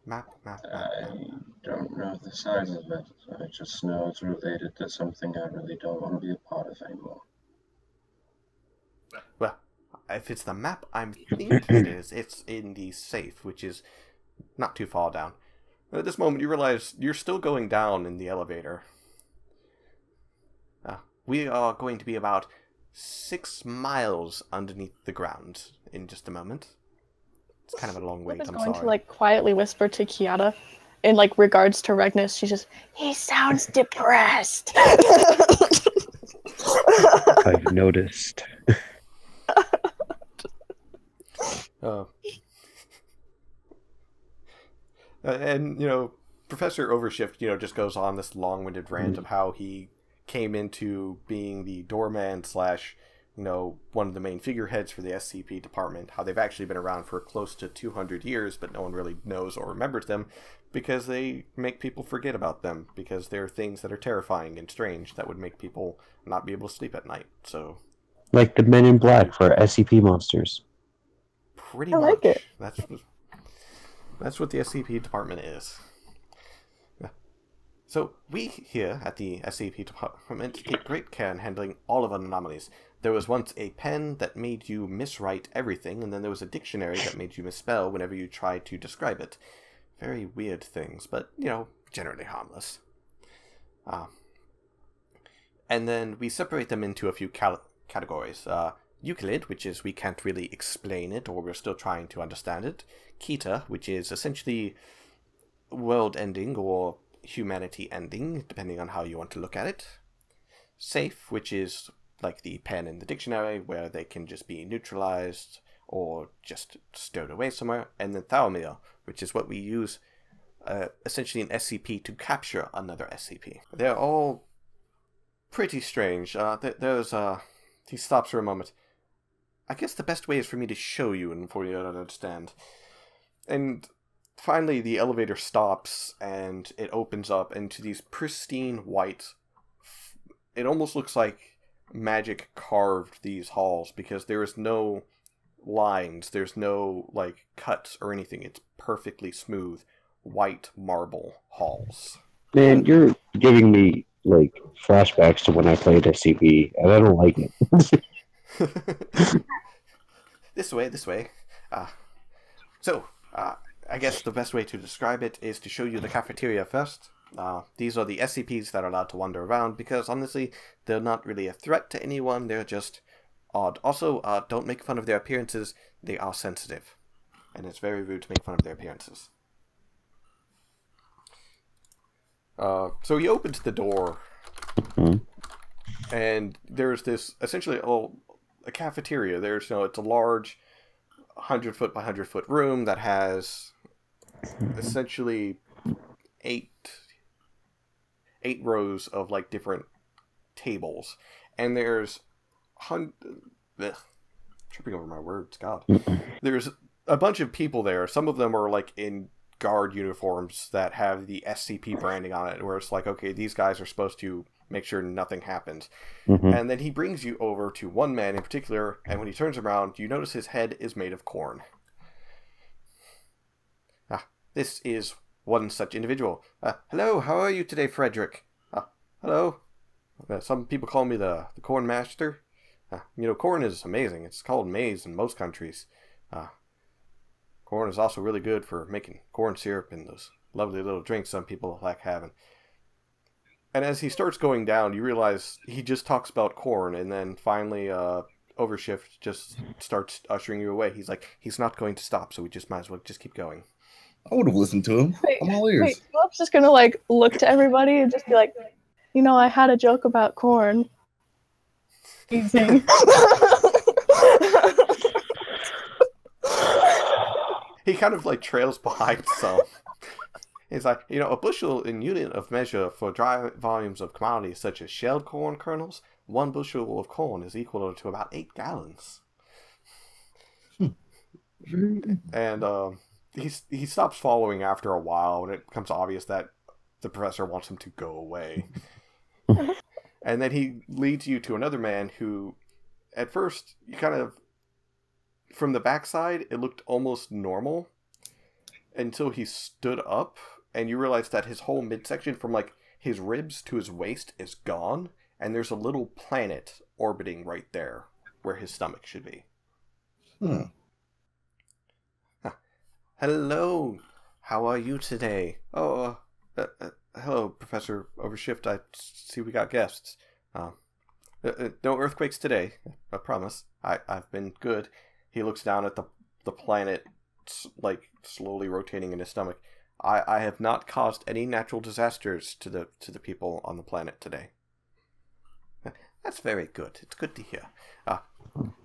Map. I don't know the size of it. I just know it's related to something I really don't want to be a part of anymore. Well, if it's the map I'm thinking it is, it's in the safe, which is not too far down. At this moment, you realize you're still going down in the elevator. We are going to be about 6 miles underneath the ground in just a moment. It's kind of a long wait, I'm going sorry. to like quietly whisper to Kiata in like regards to Regnus. She's just, he sounds depressed. I've noticed. And, Professor Overshift, just goes on this long-winded rant of how he came into being the doorman / one of the main figureheads for the SCP department, how they've actually been around for close to 200 years, but no one really knows or remembers them because they make people forget about them, because they're things that are terrifying and strange that would make people not be able to sleep at night. So, Like the Men in Black for SCP monsters. pretty I much. like it. That's what the SCP department is. So, we here at the SCP department take great care in handling all of anomalies. There was once a pen that made you miswrite everything, and then there was a dictionary that made you misspell whenever you tried to describe it. Very weird things, but, generally harmless. And then we separate them into a few categories. Euclid, which is we can't really explain it, or we're still trying to understand it. Kita, which is essentially world-ending, or humanity-ending, depending on how you want to look at it. Safe, which is like the pen in the dictionary, where they can just be neutralized or just stowed away somewhere. And then Thaumir, which is what we use essentially an SCP to capture another SCP. They're all pretty strange. He stops for a moment. I guess the best way is for me to show you and for you to understand. And finally, the elevator stops, and it opens up into these pristine white... It almost looks like magic carved these halls, because there is no lines, there's no, like, cuts or anything. It's perfectly smooth, white marble halls. Man, you're giving me, like, flashbacks to when I played SCP, and I don't like it. This way. I guess the best way to describe it is to show you the cafeteria first. These are the SCPs that are allowed to wander around, because honestly, they're not really a threat to anyone, they're just odd. Also, don't make fun of their appearances, they are sensitive. And it's very rude to make fun of their appearances. So he opens the door, and there's this, essentially, a cafeteria. There's, it's a large 100-foot by 100-foot room that has essentially eight rows of, like, different tables. And there's tripping over my words, God. There's a bunch of people there. Some of them are, like, in guard uniforms that have the SCP branding on it, where it's like, okay, these guys are supposed to make sure nothing happens. And then he brings you over to one man in particular, and when he turns around, you notice his head is made of corn. This is one such individual. Hello, how are you today, Frederick? Hello. Some people call me the corn master. Corn is amazing. It's called maize in most countries. Corn is also really good for making corn syrup and those lovely little drinks some people like having. And as he starts going down, you realize he just talks about corn, and then finally Overshift just starts ushering you away. He's like, he's not going to stop, so we just might as well just keep going. I would have listened to him. I'm all ears. Wait, Philip's just gonna, like, look to everybody and just be like, I had a joke about corn. Amazing. He kind of, like, trails behind some. He's like, a bushel in unit of measure for dry volumes of commodities such as shelled corn kernels, 1 bushel of corn is equal to about 8 gallons. And he stops following after a while, and it becomes obvious that the professor wants him to go away. And then he leads you to another man who, at first, you kind of, from the backside, it looked almost normal until he stood up, and you realize that his whole midsection, from, like, his ribs to his waist, is gone, and there's a little planet orbiting right there, where his stomach should be. Hello, how are you today? Oh, hello, Professor Overshift. I see we got guests. No earthquakes today, I promise. I've been good. He looks down at the planet, like, slowly rotating in his stomach. I have not caused any natural disasters to the people on the planet today. That's very good. It's good to hear.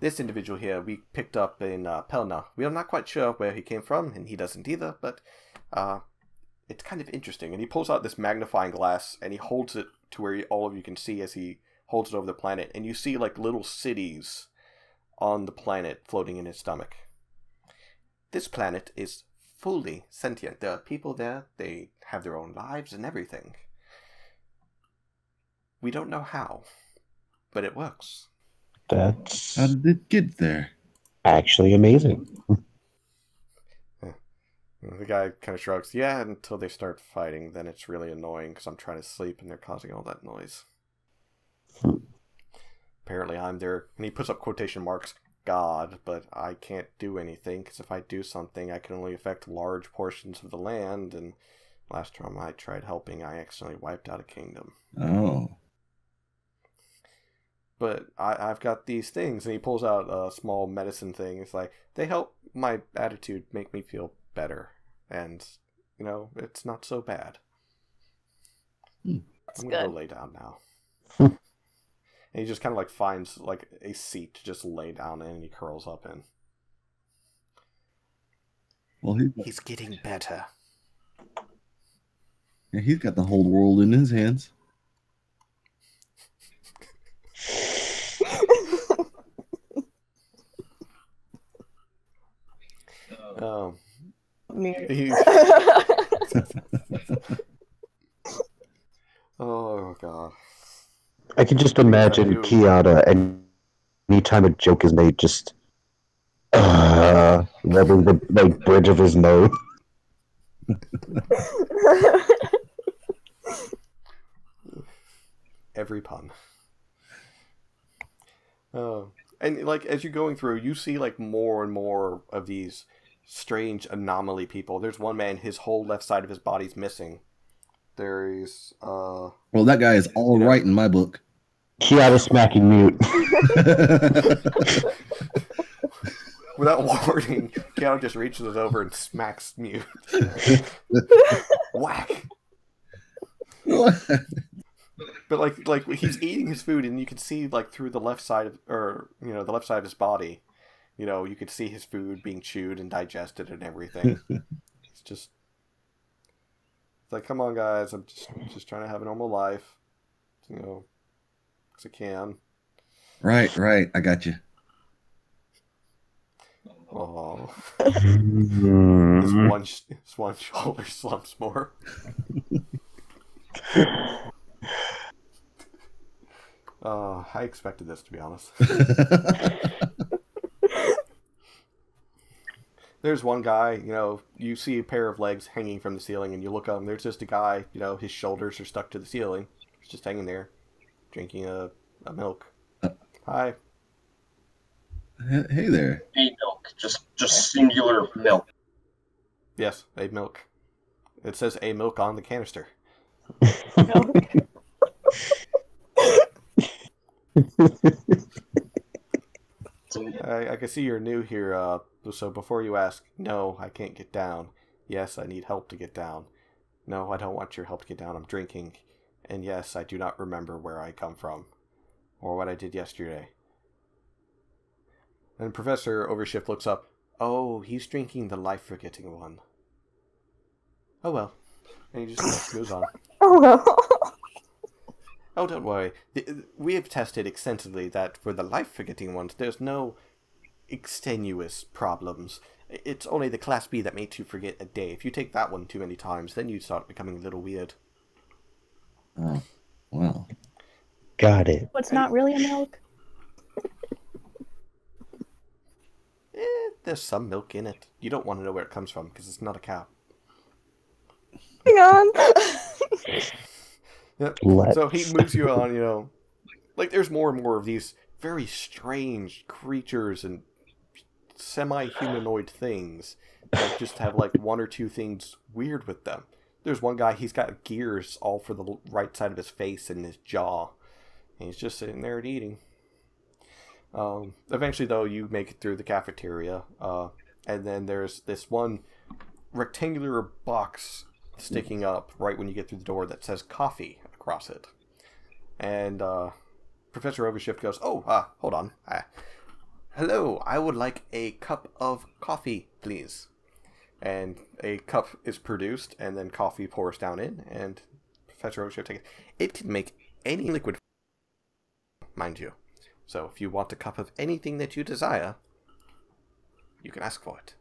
This individual here we picked up in Pelna. We are not quite sure where he came from, and he doesn't either, but it's kind of interesting. And he pulls out this magnifying glass, and he holds it to where all of you can see as he holds it over the planet. And you see, like, little cities on the planet floating in his stomach. This planet is fully sentient. There are people there. They have their own lives and everything. We don't know how, but it works. That's How did it get there? actually amazing. The guy kind of shrugs. Yeah, until they start fighting, then it's really annoying because I'm trying to sleep and they're causing all that noise. Apparently I'm their, and he puts up quotation marks, God, but I can't do anything because if I do something, I can only affect large portions of the land, and last time I tried helping, I accidentally wiped out a kingdom. Oh. But I've got these things, and he pulls out a small medicine thing. It's like, they help my attitude make me feel better, and, it's not so bad. That's I'm gonna good. go lay down now. And he just kind of, like, finds, like, a seat to just lay down in, and he curls up in. Well, He's getting better. he's got the whole world in his hands. Me. Oh god. I can just imagine Kiata, and anytime a joke is made, just rubbing the like bridge of his nose. Every pun. And like as you're going through, you see like more and more of these strange anomaly people. There's one man, his whole left side of his body's missing. There's well, that guy is all right in my book. Kiata smacking Mute. Without warning, Kiata just reaches over and smacks Mute. Whack. But like he's eating his food, and you can see like through the left side of, or the left side of his body, you could see his food being chewed and digested and everything. It's like, come on, guys, I'm just trying to have a normal life, because I can. Right, I got you. Oh, this one shoulder slumps more. I expected this, to be honest. There's one guy, you see a pair of legs hanging from the ceiling, and you look up, and there's just a guy, his shoulders are stuck to the ceiling. He's just hanging there, drinking a milk. Hi. Hey there. A milk, just singular milk. Yes, a milk. It says a milk on the canister. I can see you're new here, so before you ask, no, I can't get down. Yes, I need help to get down. No, I don't want your help to get down, I'm drinking. And yes, I do not remember where I come from, or what I did yesterday. And Professor Overshift looks up. Oh, he's drinking the life-forgetting one. Oh well. And he just moves on. Oh well. Oh, don't worry. We have tested extensively that for the life-forgetting ones, there's no extenuous problems. It's only the Class B that makes you forget a day. If you take that one too many times, then you start becoming a little weird. Oh, wow. Got it. It's not really a milk. There's some milk in it. You don't want to know where it comes from, because it's not a cow. Hang on. Yep. So he moves you on, like there's more and more of these very strange creatures and semi-humanoid things that just have like one or two things weird with them. There's one guy, he's got gears all for the right side of his face and his jaw. And he's just sitting there and eating. Eventually, though, you make it through the cafeteria. And then there's this one rectangular box sticking up right when you get through the door that says coffee across it. And Professor Overshift goes, oh, hold on. Hello, I would like a cup of coffee, please. And a cup is produced, and then coffee pours down in, and Professor Overshift takes it. It can make any liquid, mind you. So if you want a cup of anything that you desire, you can ask for it.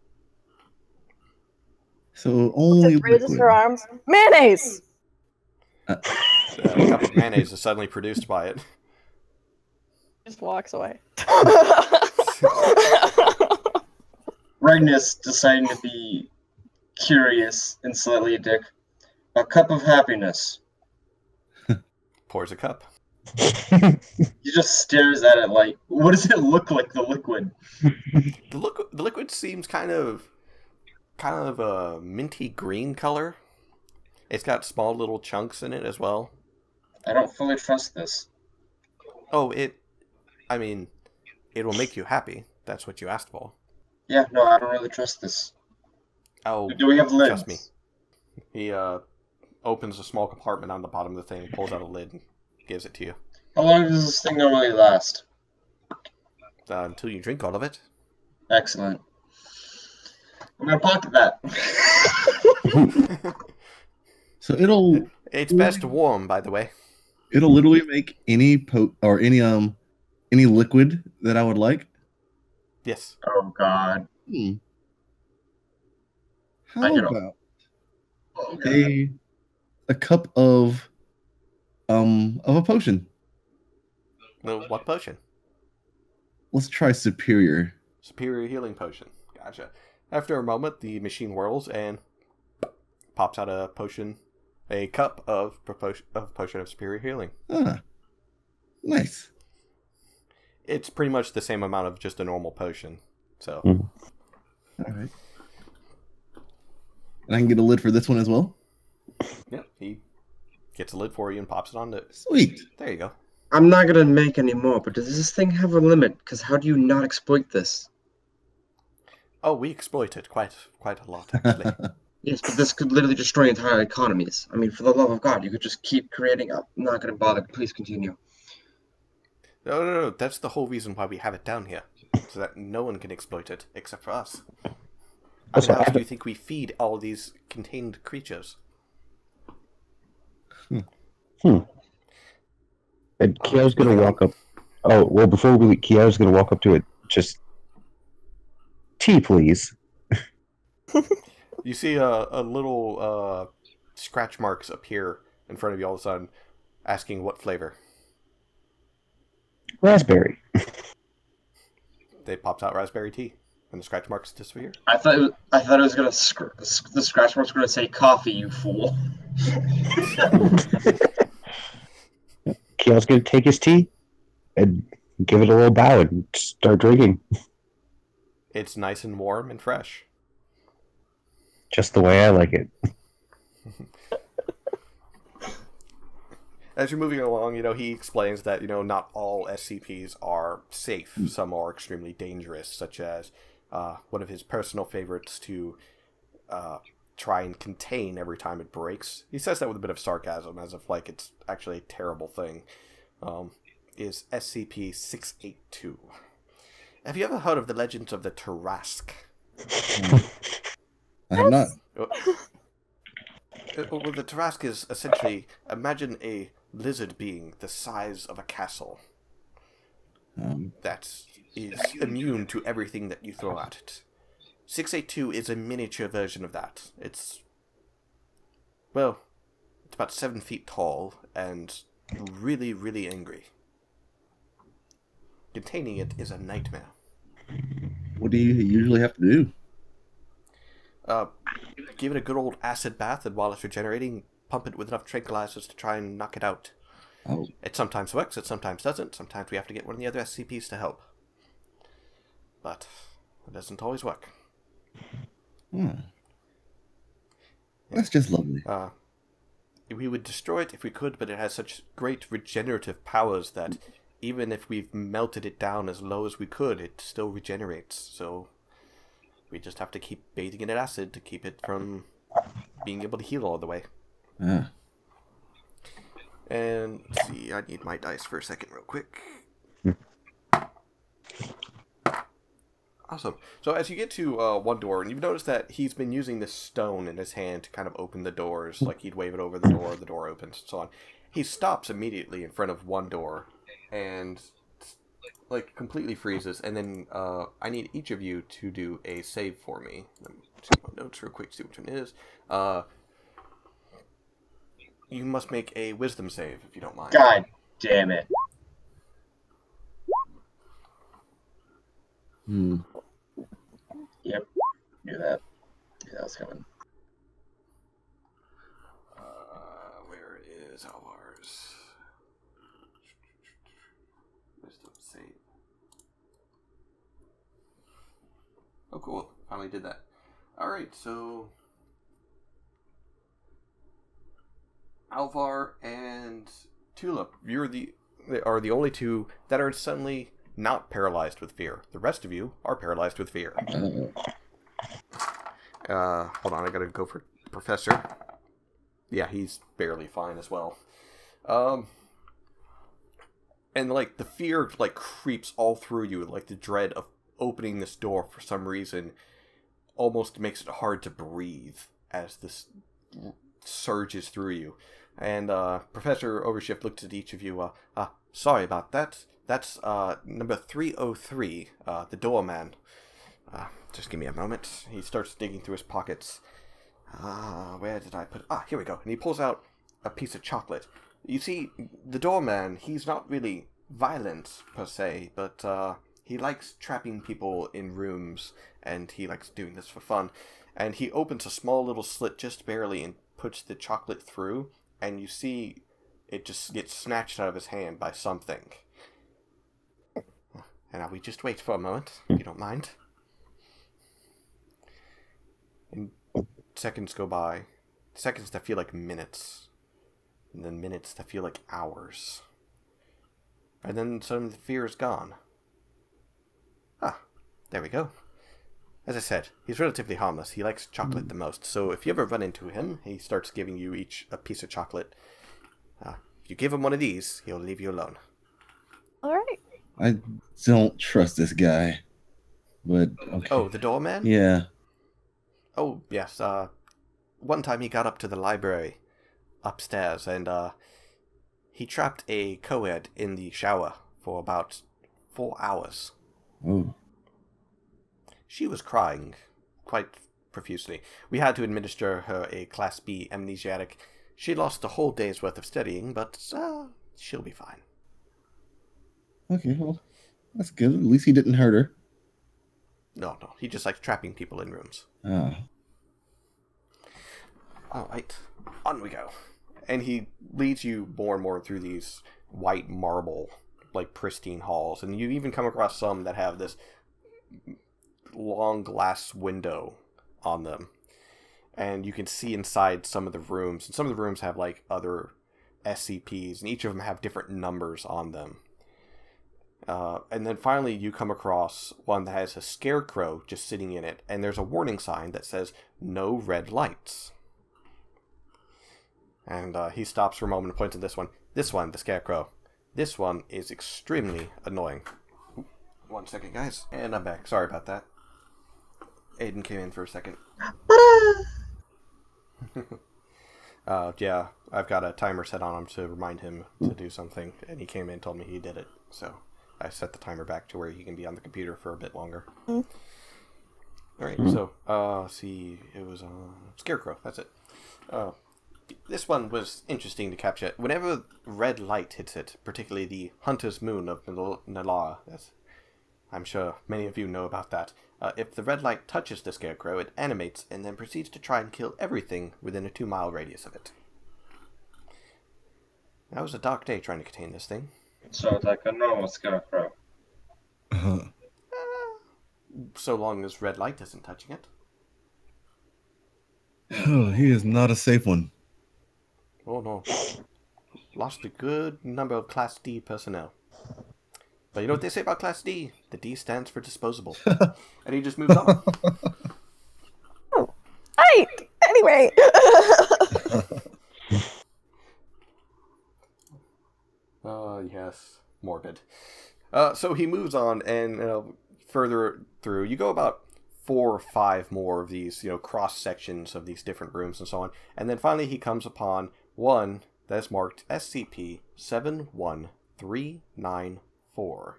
So only Raises liquid. her arms. Mayonnaise! A cup of mayonnaise is suddenly produced by it. Just walks away. Ragnus deciding to be curious and slightly a dick. A cup of happiness. Pours a cup. He just stares at it like, what does it look like, the liquid? The liquid seems kind of a minty green color. It's got small little chunks in it as well. I don't fully trust this. Oh, it will make you happy. That's what you asked for. Yeah, no, I don't really trust this. Oh, Do we have lids? trust me. He opens a small compartment on the bottom of the thing, pulls out a lid, and gives it to you. How long does this thing normally last? Until you drink all of it. Excellent. I'm gonna pocket that. So It's best warm, by the way. it'll literally make any any liquid that I would like. Yes. Oh god. How get about Okay. a cup of a potion? No, what potion? Let's try superior. Superior healing potion. Gotcha. After a moment, the machine whirls and pops out a potion, a cup of potion of superior healing. Ah, nice. It's pretty much the same amount of just a normal potion. So. All right. And I can get a lid for this one as well? Yeah, he gets a lid for you and pops it on it. Sweet. There you go. I'm not gonna make any more, but does this thing have a limit? Because how do you not exploit this? Oh, we exploit it quite a lot, actually. Yes, but this could literally destroy entire economies. I mean, for the love of God, you could just keep creating. I'm not gonna bother. Please continue. No. That's the whole reason why we have it down here. So that no one can exploit it except for us. Also, How else do you think we feed all these contained creatures? And Kia's gonna walk up. Oh, well, before we leave, Kia's gonna walk up to it. Just tea, please. You see a little scratch marks appear in front of you all of a sudden, asking what flavor. Raspberry. They pops out raspberry tea, and the scratch marks disappear. I thought it was gonna the scratch marks were gonna say coffee, you fool. Kia's gonna take his tea and give it a little bow and start drinking. It's nice and warm and fresh. Just the way I like it. As you're moving along, he explains that, not all SCPs are safe. Some are extremely dangerous, such as one of his personal favorites to try and contain every time it breaks. He says that with a bit of sarcasm, as if, like, it's actually a terrible thing. Is SCP-682. Have you ever heard of the legends of the Tarrasque? I have not. Well, the Tarrasque is essentially, imagine a lizard being the size of a castle that is immune to everything that you throw at it. 682 is a miniature version of that. It's about 7 feet tall and really, really angry. Containing it is a nightmare. What do you usually have to do? Give it a good old acid bath, and while it's regenerating, pump it with enough tranquilizers to try and knock it out. Oh. It sometimes works, it sometimes doesn't. Sometimes we have to get one of the other SCPs to help. But it doesn't always work. That's just lovely. We would destroy it if we could, but it has such great regenerative powers that even if we've melted it down as low as we could, it still regenerates. So we just have to keep bathing it in acid to keep it from being able to heal all the way. Ah. And let's see, I need my dice for a second real quick. Awesome. So as you get to one door, and you've noticed that he's been using this stone in his hand to kind of open the doors, like he'd wave it over the door opens, and so on. He stops immediately in front of one door, and like completely freezes, and then I need each of you to do a save for me. Let me check my notes real quick, see which one it is. You must make a wisdom save, if you don't mind. God damn it. Yep. Knew that. Knew that was coming. Where is Albar's wisdom save? Oh, cool. Finally did that. Alright, so Alvar and Tulip, are the only two that are suddenly not paralyzed with fear. The rest of you are paralyzed with fear. Hold on, I gotta go for Professor. Yeah, he's barely fine as well. And like the fear like creeps all through you, like the dread of opening this door for some reason almost makes it hard to breathe as this surges through you. And Professor Overshift looks at each of you. Sorry about that. That's number 303, the doorman. Just give me a moment. He starts digging through his pockets. Where did I put... here we go. And he pulls out a piece of chocolate. You see, the doorman, he's not really violent, per se, but he likes trapping people in rooms, and he likes doing this for fun. And he opens a small little slit just barely and puts the chocolate through, and you see it just gets snatched out of his hand by something. And now we just wait for a moment, if you don't mind. And seconds go by. Seconds that feel like minutes. And then minutes that feel like hours. And then suddenly the fear is gone. There we go. As I said, he's relatively harmless. He likes chocolate the most. So if you ever run into him, he starts giving you each a piece of chocolate. If you give him one of these, he'll leave you alone. Alright. I don't trust this guy. But, okay. Oh, the doorman? Yeah. Oh, yes. One time he got up to the library upstairs, and he trapped a co-ed in the shower for about 4 hours. Oh. She was crying quite profusely. We had to administer her a Class B amnesiac. She lost a whole day's worth of studying, but she'll be fine. Okay, well, that's good. At least he didn't hurt her. No, he just likes trapping people in rooms. Alright, on we go. And he leads you more and more through these white marble, like pristine halls. And you even come across some that have this long glass window on them. And you can see inside some of the rooms. And some of the rooms have like other SCPs, and each of them have different numbers on them. And then finally you come across one that has a scarecrow just sitting in it, and there's a warning sign that says, "No red lights." And he stops for a moment and points at this one. This one, the scarecrow. This one is extremely annoying. Oop, 1 second, guys. And I'm back. Sorry about that. Aiden came in for a second. Yeah, I've got a timer set on him to remind him to do something, and he came in and told me he did it. So I set the timer back to where he can be on the computer for a bit longer. Alright, so, see, it was Scarecrow, that's it. This one was interesting to capture. Whenever red light hits it, particularly the Hunter's Moon of Nalaar, I'm sure many of you know about that. If the red light touches the Scarecrow, it animates and then proceeds to try and kill everything within a 2-mile radius of it. That was a dark day trying to contain this thing. So like a normal scarecrow. So long as red light isn't touching it. Oh, he is not a safe one. Oh no. Lost a good number of Class D personnel. But you know what they say about Class D? The D stands for disposable. And he just moves on. Oh, hi! Anyway! Yes. Morbid. So he moves on, and further through, you go about 4 or 5 more of these, cross sections of these different rooms and so on. And then finally he comes upon one that's marked SCP-71394.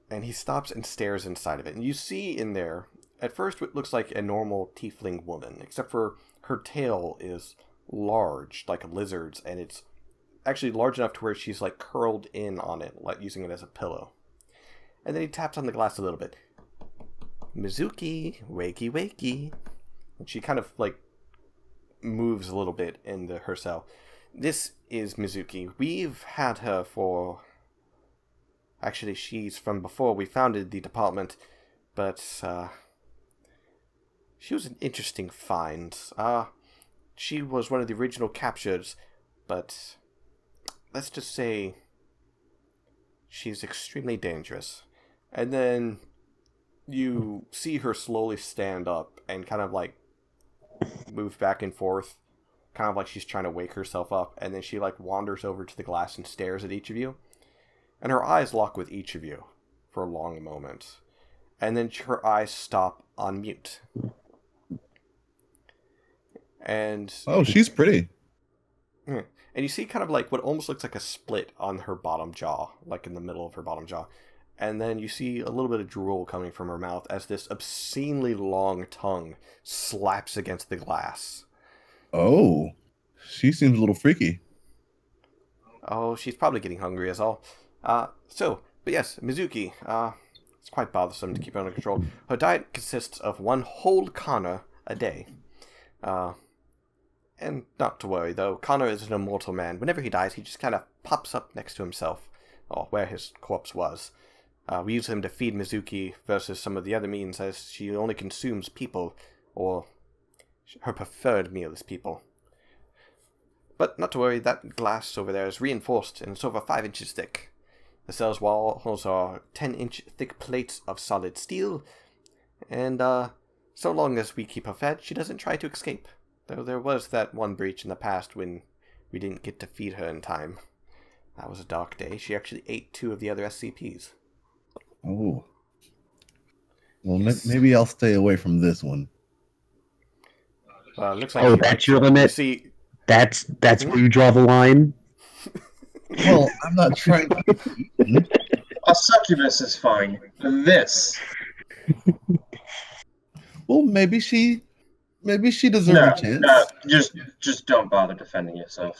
And he stops and stares inside of it. And you see in there, at first it looks like a normal tiefling woman, except for her tail is large, like a lizard's, and it's actually large enough to where she's like curled in on it, like using it as a pillow. And then he taps on the glass a little bit. Mizuki, wakey wakey. And she kind of like moves a little bit in her cell. This is Mizuki. We've had her for... Actually, she's from before we founded the department, but she was an interesting find. She was one of the original captures, but let's just say she's extremely dangerous. And then you see her slowly stand up and kind of like move back and forth, kind of like she's trying to wake herself up, and then she like wanders over to the glass and stares at each of you. And her eyes lock with each of you for a long moment. And then her eyes stop on mute. And... Oh, she's pretty. And you see kind of like what almost looks like a split on her bottom jaw, like in the middle of her bottom jaw. and then you see a little bit of drool coming from her mouth as this obscenely long tongue slaps against the glass. Oh, she seems a little freaky. Oh, she's probably getting hungry as all. But yes, Mizuki, it's quite bothersome to keep under control. Her diet consists of 1 whole kana a day. And not to worry, though. Connor is an immortal man. Whenever he dies, he just kind of pops up next to himself, or where his corpse was. We use him to feed Mizuki versus some of the other means, as she only consumes people, or her preferred meal is people. But not to worry, that glass over there is reinforced, and it's over 5 inches thick. The cell's walls are 10-inch thick plates of solid steel, and so long as we keep her fed, she doesn't try to escape. Though there was that one breach in the past when we didn't get to feed her in time. That was a dark day. She actually ate 2 of the other SCPs. Oh. Well, maybe I'll stay away from this one. Looks like that's your limit? See, That's where you draw the line? Well, I'm not trying to... A succubus is fine. This. Well, maybe she deserves a chance. No, just don't bother defending yourself.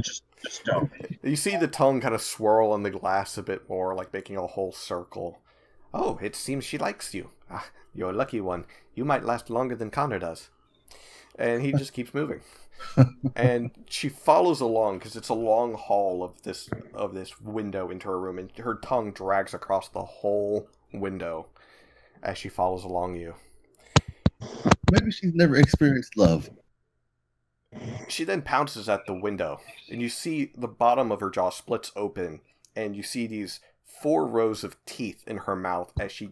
just don't. You see the tongue kind of swirl on the glass a bit more, like making a whole circle. Oh, it seems she likes you. You're a lucky one. You might last longer than Connor does. And he just keeps moving. And she follows along because it's a long hall of this window into her room, and her tongue drags across the whole window as she follows along you. Maybe she's never experienced love. She then pounces at the window, and you see the bottom of her jaw splits open, and you see these 4 rows of teeth in her mouth as she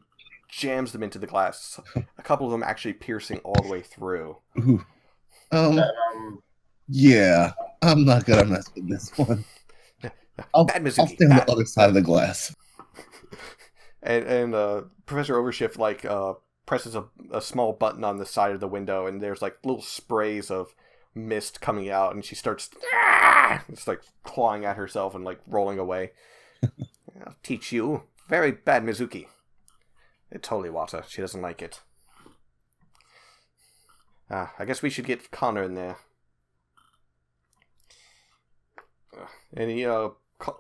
jams them into the glass. A couple of them actually piercing all the way through. Ooh. Yeah, I'm not gonna mess with this one. I'll stay on the other side of the glass. And Professor Overshift presses a small button on the side of the window, and there's like little sprays of mist coming out, and she starts it's like clawing at herself and like rolling away. I'll teach you. Very bad, Mizuki. It's holy water. She doesn't like it. I guess we should get Connor in there. And he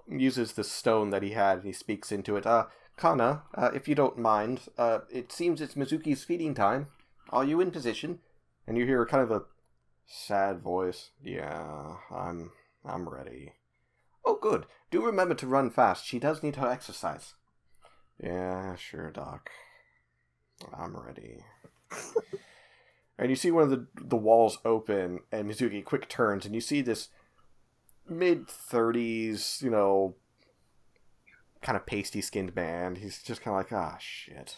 uses the stone that he had, and he speaks into it. Connor, if you don't mind, it seems it's Mizuki's feeding time. Are you in position? And you hear kind of a sad voice. Yeah, I'm ready. Oh, good. Do remember to run fast. She does need her exercise. Yeah, sure, Doc. I'm ready. And you see one of the walls open, and Mizuki quick turns, and you see this mid-30s, kind of pasty-skinned man. He's just kind of like, shit.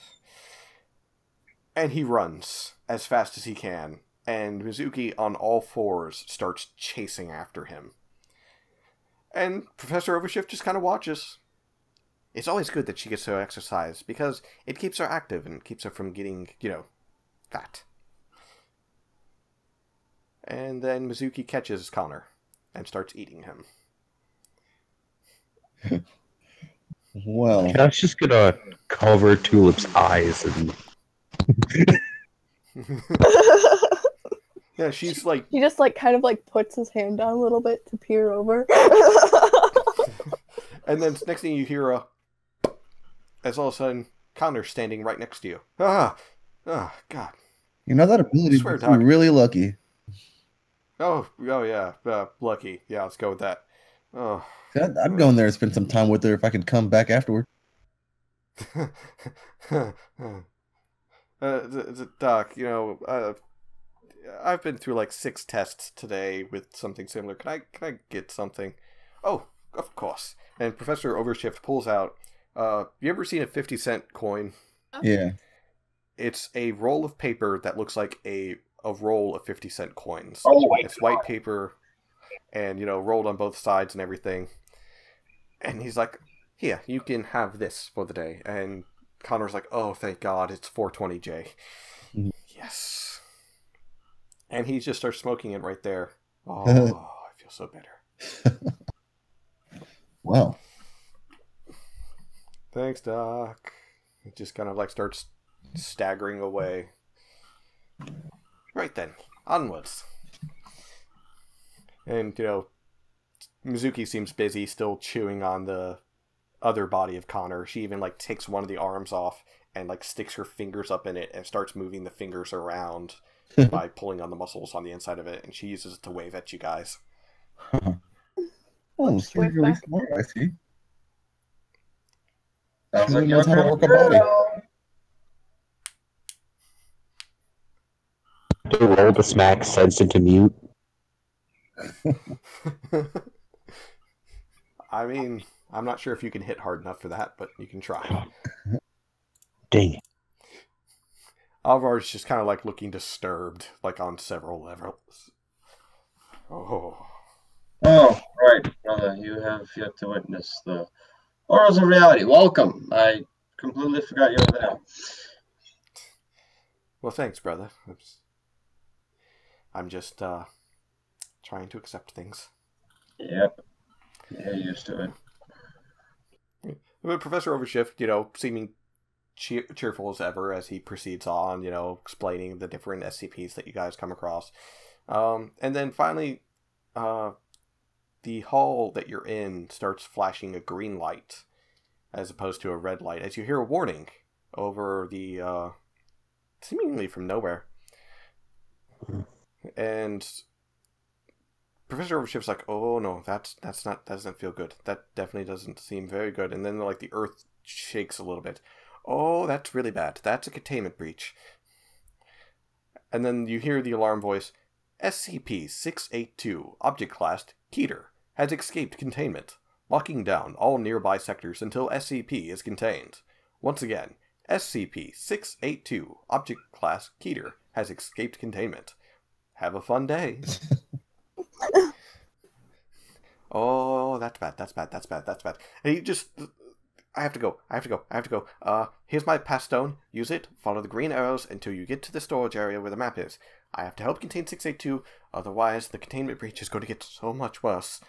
And he runs as fast as he can, and Mizuki on all 4s starts chasing after him. And Professor Overshift just kind of watches. It's always good that she gets her exercise, because it keeps her active and keeps her from getting, fat. And then Mizuki catches Connor and starts eating him. Well, I was just gonna cover Tulip's eyes and... Yeah, she's like... He just kind of puts his hand down a little bit to peer over. And then next thing you hear as all of a sudden, Connor's standing right next to you. God. that ability is really lucky. Oh yeah, lucky. Yeah, let's go with that. Oh, I'd go in there and spend some time with her if I could come back afterward. Doc, I've been through 6 tests today with something similar. Can I get something? Oh, of course. And Professor Overshift pulls out. You ever seen a 50-cent coin? Yeah. It's a roll of paper that looks like a roll of 50-cent coins. Oh my It's white paper, and rolled on both sides and everything. And he's like, "Here, you can have this for the day." And Connor's like, "Oh, thank God, it's 420J." Mm-hmm. Yes. And he just starts smoking it right there. Oh, I feel so better. Well. Thanks, Doc. It just kind of like starts staggering away. Right then, onwards. And, Mizuki seems busy still chewing on the other body of Connor. She even like takes one of the arms off and like sticks her fingers up in it and starts moving the fingers around by pulling on the muscles on the inside of it, and she uses it to wave at you guys. Oh, she's Wave really back. smart, I see. Sounds She like knows how to you're work a body. To roll the smack sense into mute. I mean, I'm not sure if you can hit hard enough for that, but you can try. Dang it. Alvar's just kind of like looking disturbed, like on several levels. Oh. Oh, right, brother. You have yet to witness the horrors of reality. Welcome. I completely forgot you were there. Well, thanks, brother. I'm just trying to accept things. Yep. You're used to it. But Professor Overshift, seeming cheerful as ever as he proceeds on, explaining the different SCPs that you guys come across. And then finally, the hall that you're in starts flashing a green light as opposed to a red light as you hear a warning over the, seemingly from nowhere. And Professor Overshift's like, oh no, that doesn't feel good. That definitely doesn't seem very good. And then like the earth shakes a little bit. Oh, that's really bad. That's a containment breach. And then you hear the alarm voice, SCP-682, object class Keter, has escaped containment, locking down all nearby sectors until SCP is contained. Once again, SCP-682, object class Keter, has escaped containment. Have a fun day. Oh, that's bad. And he just... I have to go. Here's my pass stone. Use it. Follow the green arrows until you get to the storage area where the map is. I have to help contain 682, otherwise the containment breach is going to get so much worse.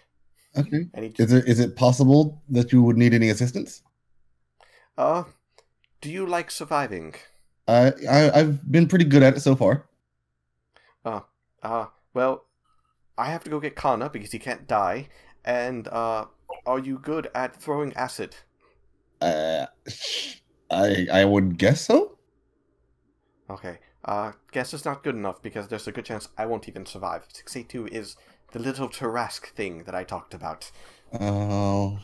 Okay. And he just, Is it possible that you would need any assistance? do you like surviving? I've been pretty good at it so far. Well, I have to go get Kana because he can't die. And, are you good at throwing acid? I would guess so. Okay. Guess is not good enough because there's a good chance I won't even survive. 682 is the little Tarask thing that I talked about. Oh.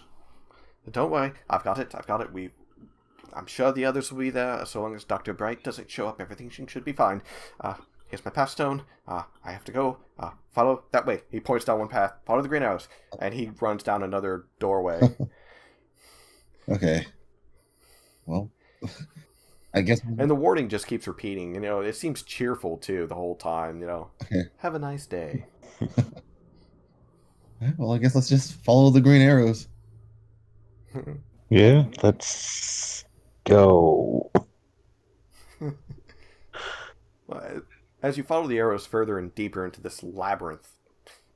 Don't worry, I've got it. I'm sure the others will be there. So long as Dr. Bright doesn't show up, everything should be fine. Here's my pass stone. I have to go. Follow that way. He points down one path. Follow the green arrows. And he runs down another doorway. Okay. Well, I guess. And the warning just keeps repeating. It seems cheerful, too, the whole time. Okay. Have a nice day. Well, I guess let's just follow the green arrows. Yeah, let's go. As you follow the arrows further and deeper into this labyrinth,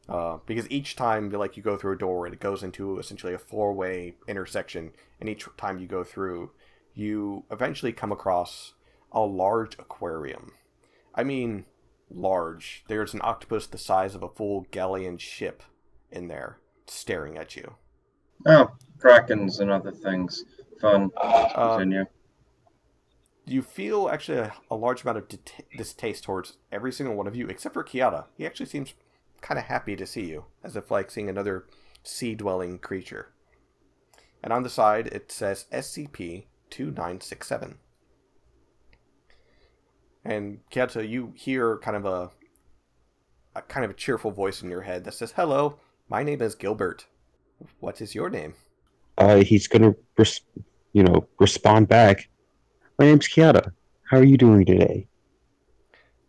because each time you go through a door, it goes into essentially a four-way intersection, and each time you go through, you eventually come across a large aquarium. I mean, large. There's an octopus the size of a full galleon ship in there, staring at you. Oh, krakens and other things. Fun. Continue. You feel actually a large amount of distaste towards every single one of you, except for Kiata. He actually seems kind of happy to see you, as if seeing another sea-dwelling creature. And on the side, it says SCP-2967. And Kiata, you hear kind of a cheerful voice in your head that says, "Hello, my name is Gilbert. What is your name?" He's gonna, respond back. My name's Kiata. How are you doing today?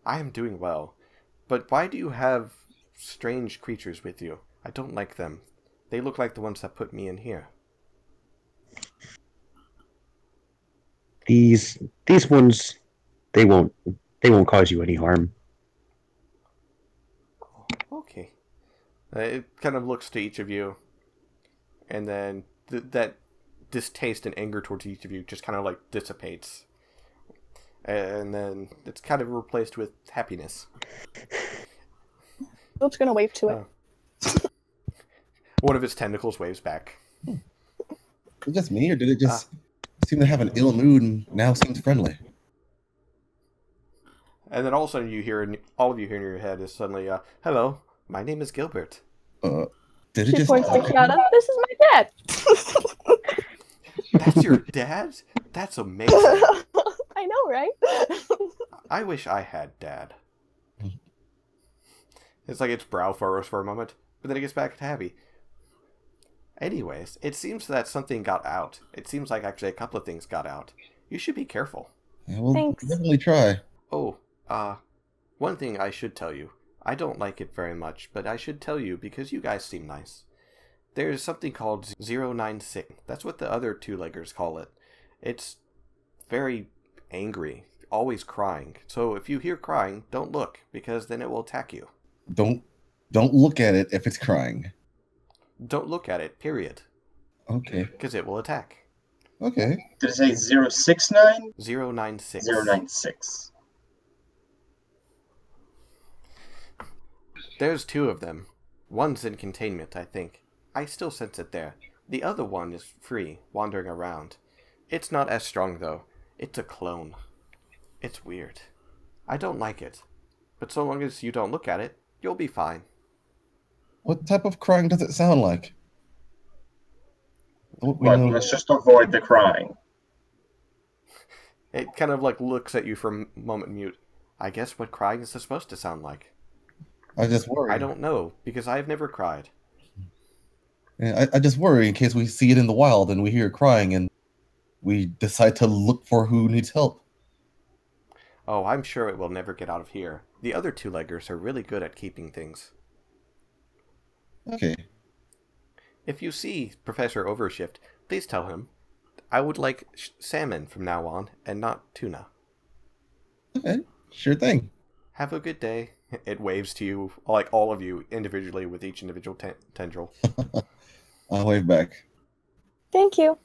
I am doing well. But why do you have strange creatures with you? I don't like them. They look like the ones that put me in here. These ones, they won't cause you any harm. Okay. It kind of looks to each of you, and then that distaste and anger towards each of you just kind of like dissipates. And then it's kind of replaced with happiness. Tulip's gonna wave to it. One of its tentacles waves back. Was it just me, or did it just seem to have an ill mood and now seems friendly? And then all of a sudden you hear, all of you hear in your head is suddenly, hello, my name is Gilbert. Did it She just... points to Kiana. This is my dad. That's your dad? That's amazing. I know, right? I wish I had dad. It's like its brow furrows for a moment, but then it gets back to happy. Anyways, it seems that something got out. It seems like actually a couple of things got out. You should be careful. Yeah, we'll Thanks. definitely try. Oh, one thing I should tell you. I don't like it very much, but I should tell you because you guys seem nice. There's something called 096. That's what the other two-leggers call it. It's very angry, always crying. So if you hear crying, don't look, because then it will attack you. Don't look at it if it's crying. Don't look at it, period. Okay. Because it will attack. Okay. Did it say 069? 096. 096. There's two of them. One's in containment, I think. I still sense it there. The other one is free, wandering around. It's not as strong, though. It's a clone. It's weird. I don't like it. But so long as you don't look at it, you'll be fine. What type of crying does it sound like? We Well, know- let's just avoid the crying. It kind of like looks at you for a moment mute. I guess what crying is supposed to sound like. I just worry. I don't know, because I've never cried. Yeah, I just worry in case we see it in the wild and we hear it crying and we decide to look for who needs help. Oh, I'm sure it will never get out of here. The other two-leggers are really good at keeping things. Okay. If you see Professor Overshift, please tell him I would like salmon from now on, and not tuna. Okay. Sure thing. Have a good day. It waves to you, like all of you, individually with each individual tendril. I'll wave back. Thank you.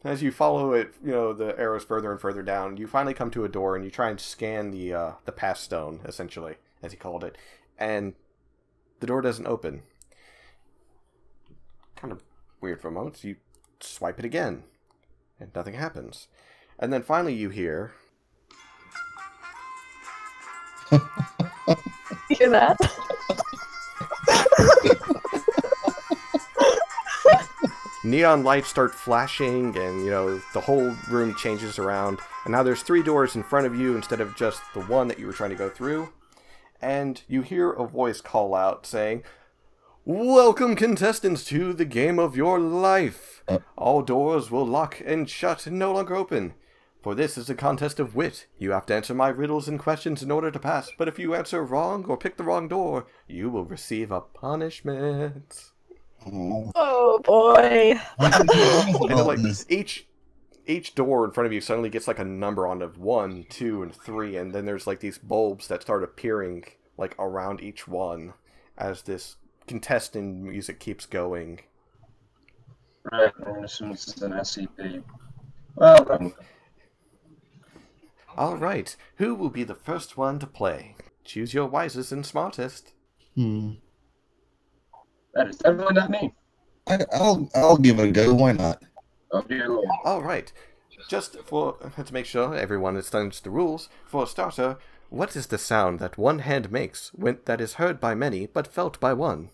As you follow it, the arrows further and further down, you finally come to a door and you try and scan the pass stone, essentially, as he called it, and the door doesn't open. Kind of weird for a moment, so you swipe it again, and nothing happens. And then finally you hear... You hear that? Neon lights start flashing, and, the whole room changes around. And now there's 3 doors in front of you instead of just the one that you were trying to go through. And you hear a voice call out saying, "Welcome, contestants, to the game of your life. All doors will lock and shut and no longer open. For this is a contest of wit. You have to answer my riddles and questions in order to pass. But if you answer wrong or pick the wrong door, you will receive a punishment." Oh boy. And then, like, each door in front of you suddenly gets like a number on it, 1, 2, and 3, and then there's like these bulbs that start appearing like around each one as this contestant music keeps going. Right, I'm going to assume this is an SCP. Well, then. Alright, who will be the first one to play? Choose your wisest and smartest. That is definitely not me. I'll give it a go. Why not? Oh, dear Lord. Alright, just to make sure everyone understands the rules, for a starter, what is the sound that one hand makes that is heard by many but felt by one?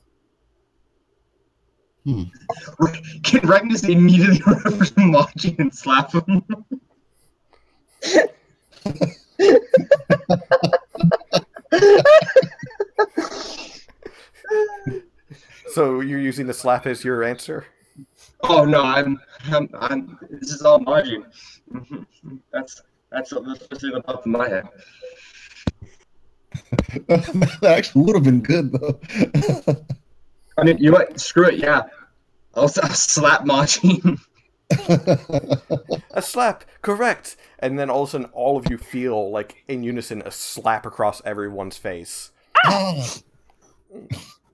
Can Regnus immediately run up to Machi and slap him? So you're using the slap as your answer? Oh no, I'm this is all Machi. That's the first thing that popped in my head. That actually would have been good though. I mean, you know what? Screw it. Yeah, I'll slap Machi. A slap, correct. And then all of a sudden, all of you feel like in unison a slap across everyone's face.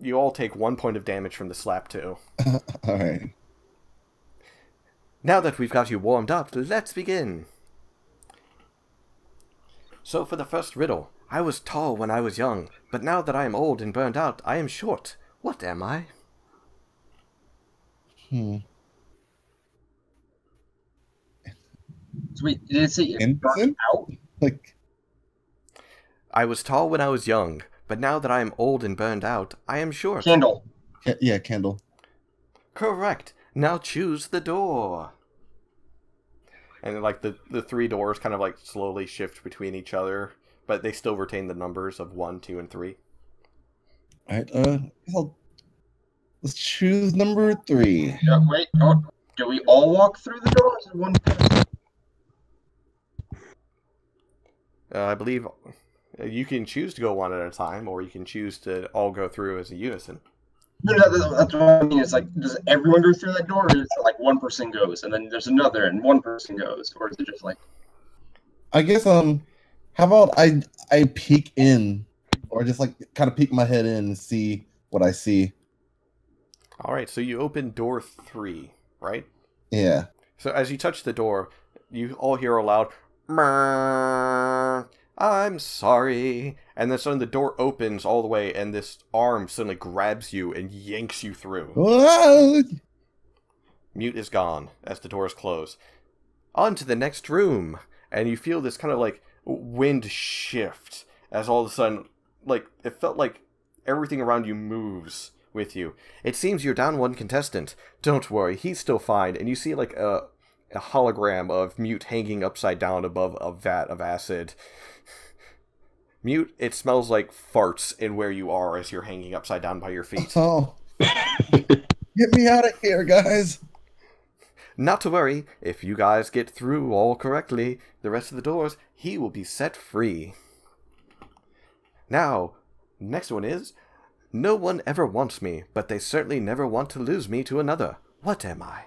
You all take 1 point of damage from the slap too. Alright. Now that we've got you warmed up, let's begin. So for the first riddle, I was tall when I was young, but now that I am old and burned out, I am short. What am I? Sweet. Did it say it Innocent? burnt out? Like, I was tall when I was young, but now that I am old and burned out, I am short. Candle. yeah, candle. Correct. Now choose the door. And like the 3 doors kind of like slowly shift between each other, but they still retain the numbers of 1, 2, and 3. Alright, let's choose number 3. Yeah, wait. Oh, do we all walk through the door? Or is it one person? I believe you can choose to go one at a time, or you can choose to all go through as a unison. No, that's what I mean. It's like, does everyone go through that door, or is it like one person goes, and then there's another, and one person goes, or is it just like? I guess how about I peek in, or just like kind of peek my head in and see what I see. All right, so you open door 3, right? Yeah. So as you touch the door, you all hear a loud, "Mrrr, I'm sorry." And then suddenly the door opens all the way, and this arm suddenly grabs you and yanks you through. What? Mute is gone as the doors close. On to the next room. And you feel this kind of like wind shift as all of a sudden, like, it felt like everything around you moves with you. It seems you're down 1 contestant. Don't worry, he's still fine. And you see like a hologram of Mute hanging upside down above a vat of acid. Mute, it smells like farts in where you are as you're hanging upside down by your feet. Oh. Get me out of here, guys. Not to worry, if you guys get through all correctly, the rest of the doors, he will be set free. Now, next one is, no one ever wants me, but they certainly never want to lose me to another. What am I?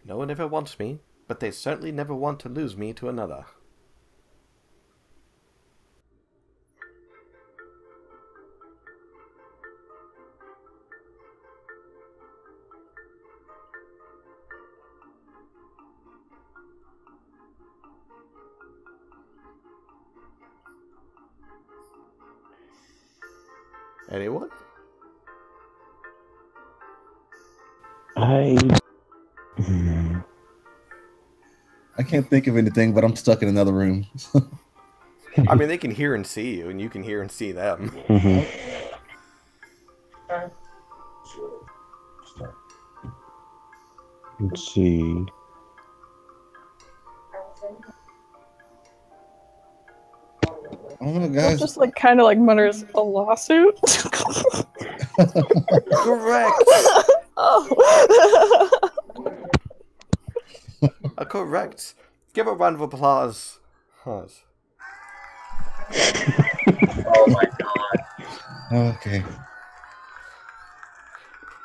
No one ever wants me, but they certainly never want to lose me to another. Anyone? I can't think of anything, but I'm stuck in another room. I mean, they can hear and see you, and you can hear and see them. Let's see. I don't know, It guys. just like kind of like mutters a lawsuit. Correct! Oh. Correct. Give a round of applause. Pause. Oh my god. Okay.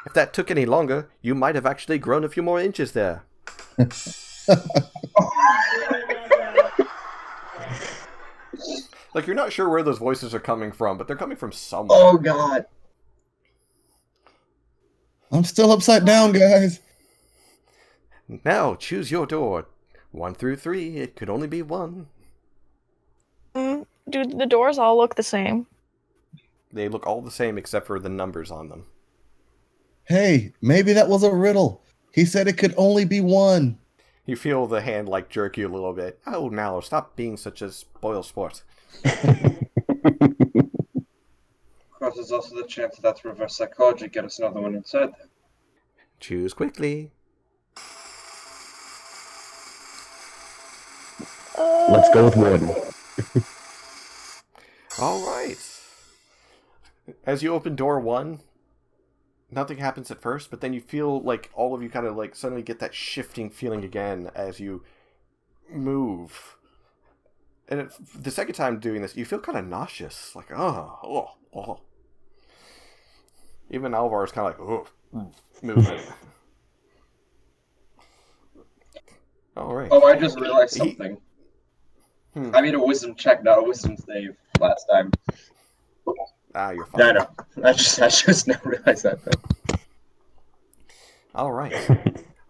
If that took any longer, you might have actually grown a few more inches there. Like, you're not sure where those voices are coming from, but they're coming from somewhere. Oh god. I'm still upside down, guys. Now, choose your door. 1 through 3, it could only be 1. Do the doors all look the same? They look all the same except for the numbers on them. Hey, maybe that was a riddle. He said it could only be 1. You feel the hand, like, jerk you a little bit. Oh, now, stop being such a spoil sport. Of course, there's also the chance that that's reverse psychology, get us another one inside there. Choose quickly. Let's go with 1. All right. As you open door 1, nothing happens at first, but then you feel like all of you kind of like suddenly get that shifting feeling again as you move. And the second time doing this, you feel kind of nauseous. Like, oh. Even Alvar is kind of like, oh, movement. All right. Oh, I just realized something. I made a wisdom check, not a wisdom save, last time. You're fine. Yeah, I know. I just now realized that, though. All right.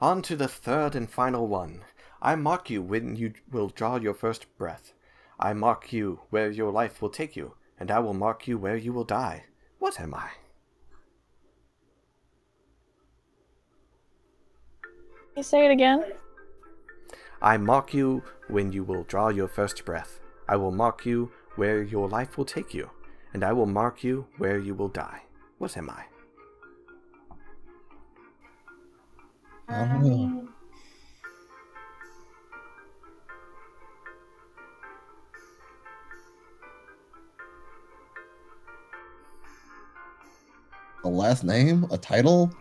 On to the third and final one. I mark you when you will draw your first breath. I mark you where your life will take you, and I will mark you where you will die. What am I? Can you say it again? I mark you when you will draw your first breath. I will mark you where your life will take you, and I will mark you where you will die. What am I? I don't know. A last name? A title?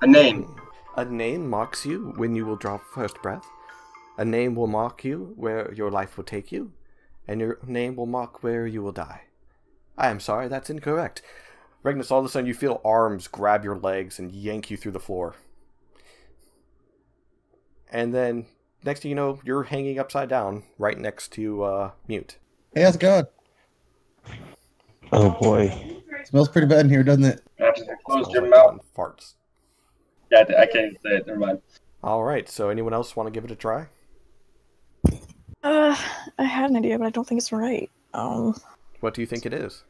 A name. A name marks you when you will draw first breath. A name will mark you where your life will take you, and your name will mark where you will die. I am sorry, that's incorrect. Regnus, all of a sudden you feel arms grab your legs and yank you through the floor. And then, next thing you know, you're hanging upside down right next to Mute. Hey, how's it going? Oh boy. Smells pretty bad in here, doesn't it? After you closed your Smells mouth. like farts. Yeah, I can't even say it. Never mind. Alright, so anyone else want to give it a try? I had an idea, but I don't think it's right. What do you think it is?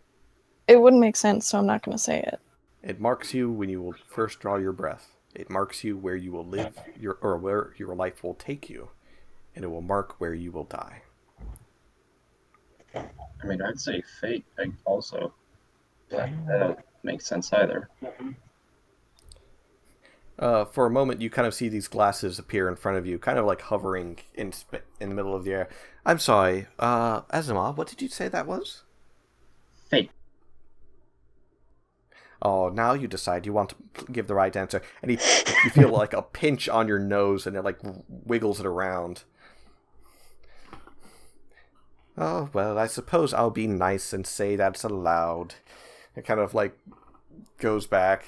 It wouldn't make sense, so I'm not going to say it. It marks you when you will first draw your breath. It marks you where you will live, or where your life will take you, and it will mark where you will die. I mean, I'd say fate also. But that don't make sense either. For a moment, you kind of see these glasses appear in front of you, kind of like hovering in the middle of the air. I'm sorry, Azuma, what did you say that was? Fate. Oh, now you decide you want to give the right answer, and you feel like a pinch on your nose, and it like wiggles it around. Oh, well, I suppose I'll be nice and say that's allowed. It kind of like goes back.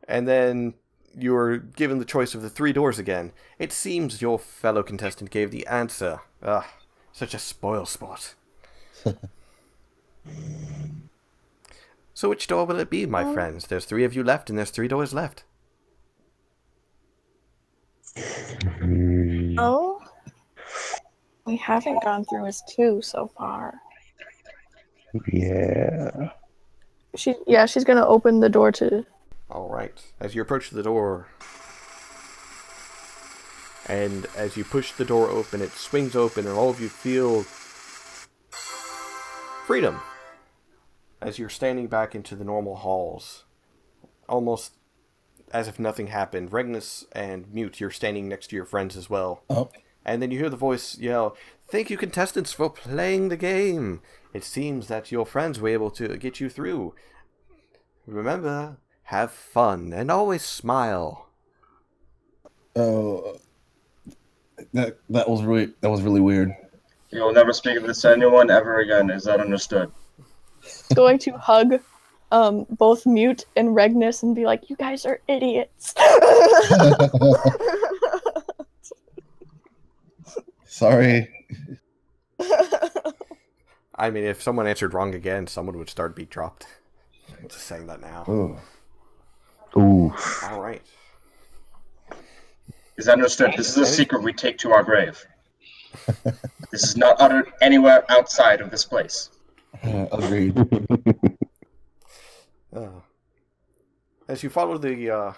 And then you're given the choice of the 3 doors again. It seems your fellow contestant gave the answer. Such a spoil sport. So which door will it be, my friends? There's 3 of you left, and there's 3 doors left. Oh? We haven't gone through his 2 so far. Yeah. She's going to open the door to... Alright, as you approach the door, and as you push the door open, it swings open, and all of you feel freedom as you're standing back into the normal halls, almost as if nothing happened. Regnus and Mute, you're standing next to your friends as well. Oh. And then you hear the voice yell, "Thank you, contestants, for playing the game. It seems that your friends were able to get you through. Remember, have fun and always smile." Oh, that was really weird. You'll never speak of this to anyone ever again. Is that understood? going to hug both Mute and Regnus and be like, "You guys are idiots." Sorry. I mean, if someone answered wrong again, someone would start beat dropped. I'm just saying that now. Ooh. Ooh. All right. Is understood. This is a secret we take to our grave. This is not uttered anywhere outside of this place. Agreed. As you follow the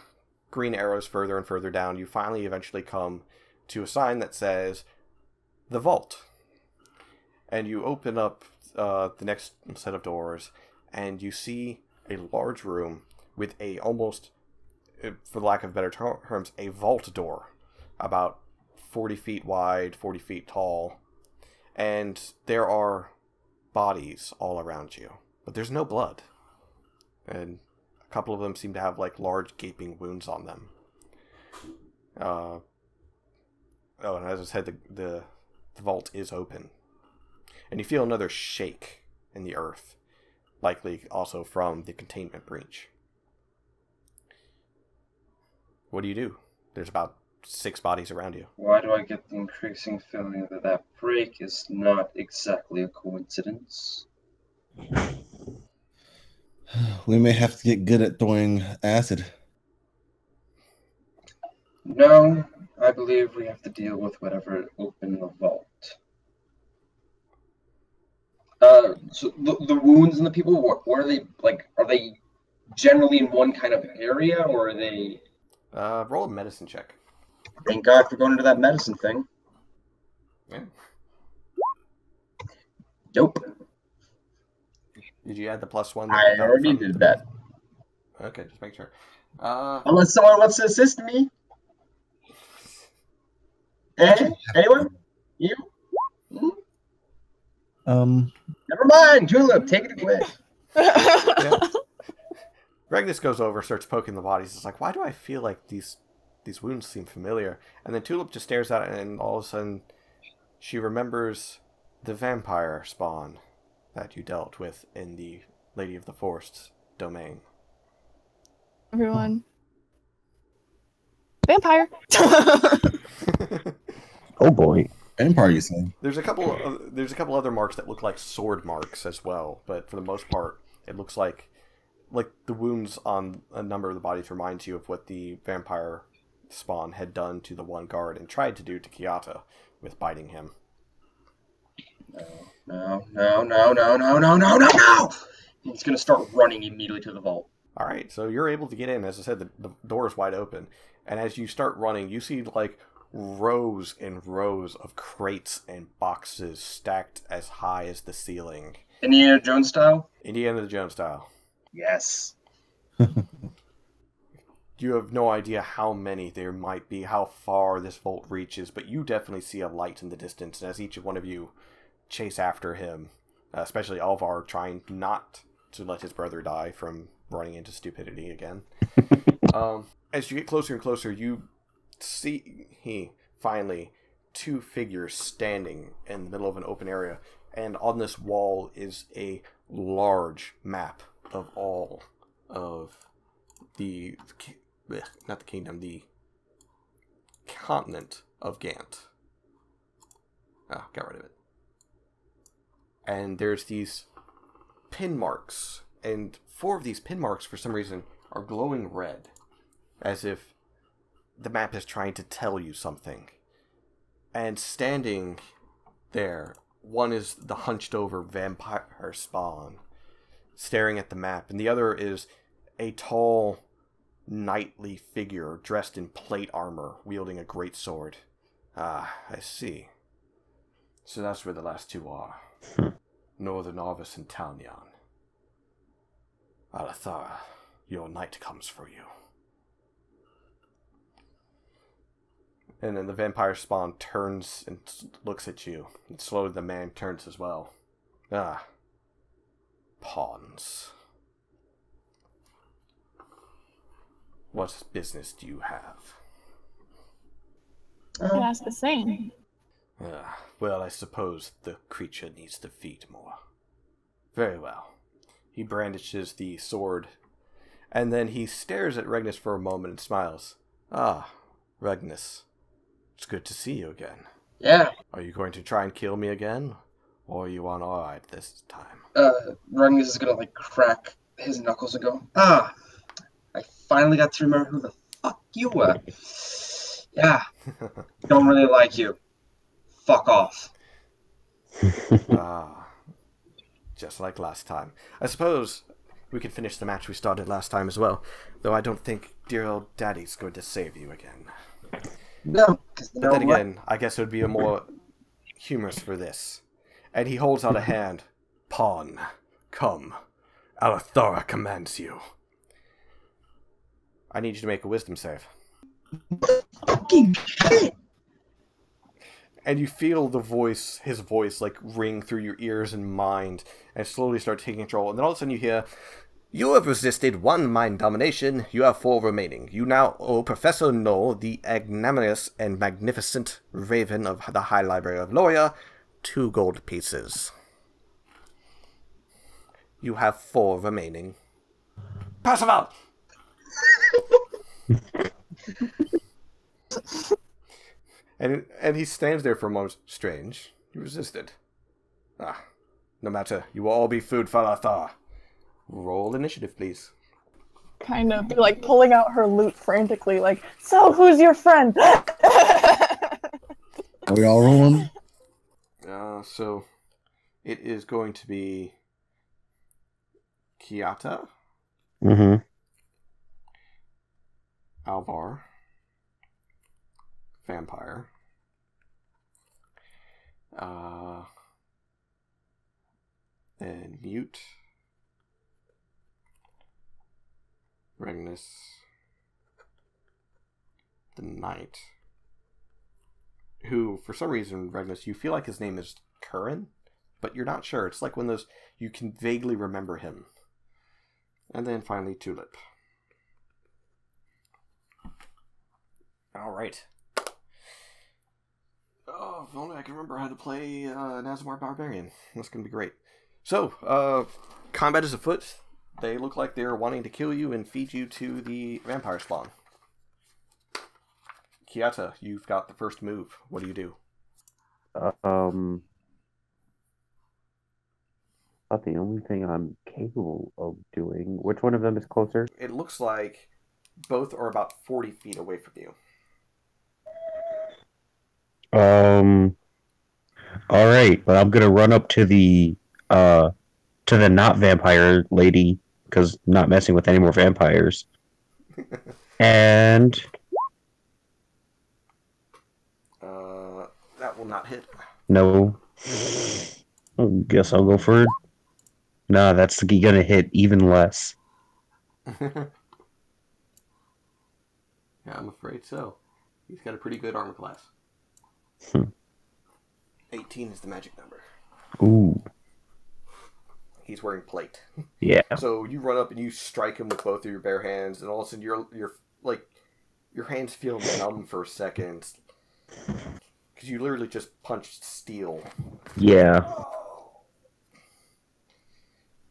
green arrows further and further down, you finally eventually come to a sign that says, "The Vault." And you open up the next set of doors, and you see a large room with a almost, for lack of better terms, a vault door, about 40 feet wide, 40 feet tall. And there are bodies all around you, but there's no blood. And a couple of them seem to have like large gaping wounds on them. And as I said, the vault is open. And you feel another shake in the earth, likely also from the containment breach. What do? There's about 6 bodies around you. Why do I get the increasing feeling that that break is not exactly a coincidence? We may have to get good at throwing acid. No, I believe we have to deal with whatever opened the vault. So the wounds in the people, what are they like? Are they generally in one kind of area, or are they? Roll a medicine check. Thank God for going into that medicine thing. Yeah. Nope. Did you add the +1? I already did that. Okay, just make sure. Unless someone wants to assist me. Anyone? You? Never mind, Tulip, take it away. Yeah. Regnus goes over, starts poking the bodies. It's like, why do I feel like these wounds seem familiar? And then Tulip just stares at it, and all of a sudden, she remembers the vampire spawn that you dealt with in the Lady of the Forest's domain. Everyone. Vampire! Oh boy. Vampire, you say? There's a couple other marks that look like sword marks as well, but for the most part, it looks like the wounds on a number of the bodies reminds you of what the vampire spawn had done to the one guard and tried to do to Kiata with biting him. No. He's going to start running immediately to the vault. All right, so you're able to get in. As I said, the door is wide open. And as you start running, you see like rows and rows of crates and boxes stacked as high as the ceiling. Indiana Jones style? Indiana Jones style. Yes. You have no idea how many there might be, how far this vault reaches, but you definitely see a light in the distance. And as each one of you chase after him, especially Alvar trying not to let his brother die from running into stupidity again. As you get closer and closer, you see finally 2 figures standing in the middle of an open area, and on this wall is a large map of all of the not the kingdom, the continent of Gant. Got rid of it. And there's these pin marks, and 4 of these pin marks for some reason are glowing red, as if the map is trying to tell you something. And standing there, one is the hunched over vampire spawn, staring at the map, and the other is a tall, knightly figure dressed in plate armor, wielding a great sword. Ah, I see. So that's where the last 2 are. Northern Arvis and Talnion. Alathara, your knight comes for you. And then the vampire spawn turns and looks at you. And slowly the man turns as well. Ah. Pawns. What business do you have? I could ask the same. Well, I suppose the creature needs to feed more. Very well. He brandishes the sword, and then he stares at Regnus for a moment and smiles. Ah, Regnus. It's good to see you again. Yeah. Are you going to try and kill me again? Or are you on alright this time? Regnus is going to, crack his knuckles and go, I finally got to remember who the fuck you were. Yeah. Don't really like you. Fuck off. Just like last time. I suppose we could finish the match we started last time as well, though I don't think dear old Daddy's going to save you again. No. But then again, I guess it would be a more humorous for this. And he holds out a hand. Pawn, come. Alathara commands you. I need you to make a wisdom save. Fucking shit. And you feel his voice, ring through your ears and mind, and slowly start taking control. And then all of a sudden you hear, you have resisted 1 mind domination. You have 4 remaining. You now owe Professor Null, the agnanimous and magnificent raven of the High Library of Loria, 2 gold pieces. You have 4 remaining. Percival! and he stands there for a moment. Strange. You resisted. Ah. No matter. You will all be food for Arthur. Roll initiative, please. Kind of be like pulling out her loot frantically, like, so who's your friend? Are we all rolling? So it is going to be Kiata, Mm-hmm. Alvar, Vampire, and Mute, Regnus, the Knight, who, for some reason, Regnus, you feel like his name is Curran, but you're not sure. It's like one of those, you can vaguely remember him. And then finally, Tulip. Alright. Oh, if only I can remember how to play Nazamar Barbarian. That's going to be great. So, combat is afoot. They look like they're wanting to kill you and feed you to the vampire spawn. Kiata, you've got the first move. What do you do? Not the only thing I'm capable of doing. Which one of them is closer? It looks like both are about 40 feet away from you. All right, but I'm gonna run up to the not vampire lady because I'm not messing with any more vampires. And that will not hit. no, I guess I'll go for. Nah, that's gonna hit even less. Yeah, I'm afraid so. He's got a pretty good armor class. 18 is the magic number. Ooh. He's wearing plate. Yeah. So you run up and you strike him with both of your bare hands, and all of a sudden you're like your hands feel numb for a second because you literally just punched steel. Yeah.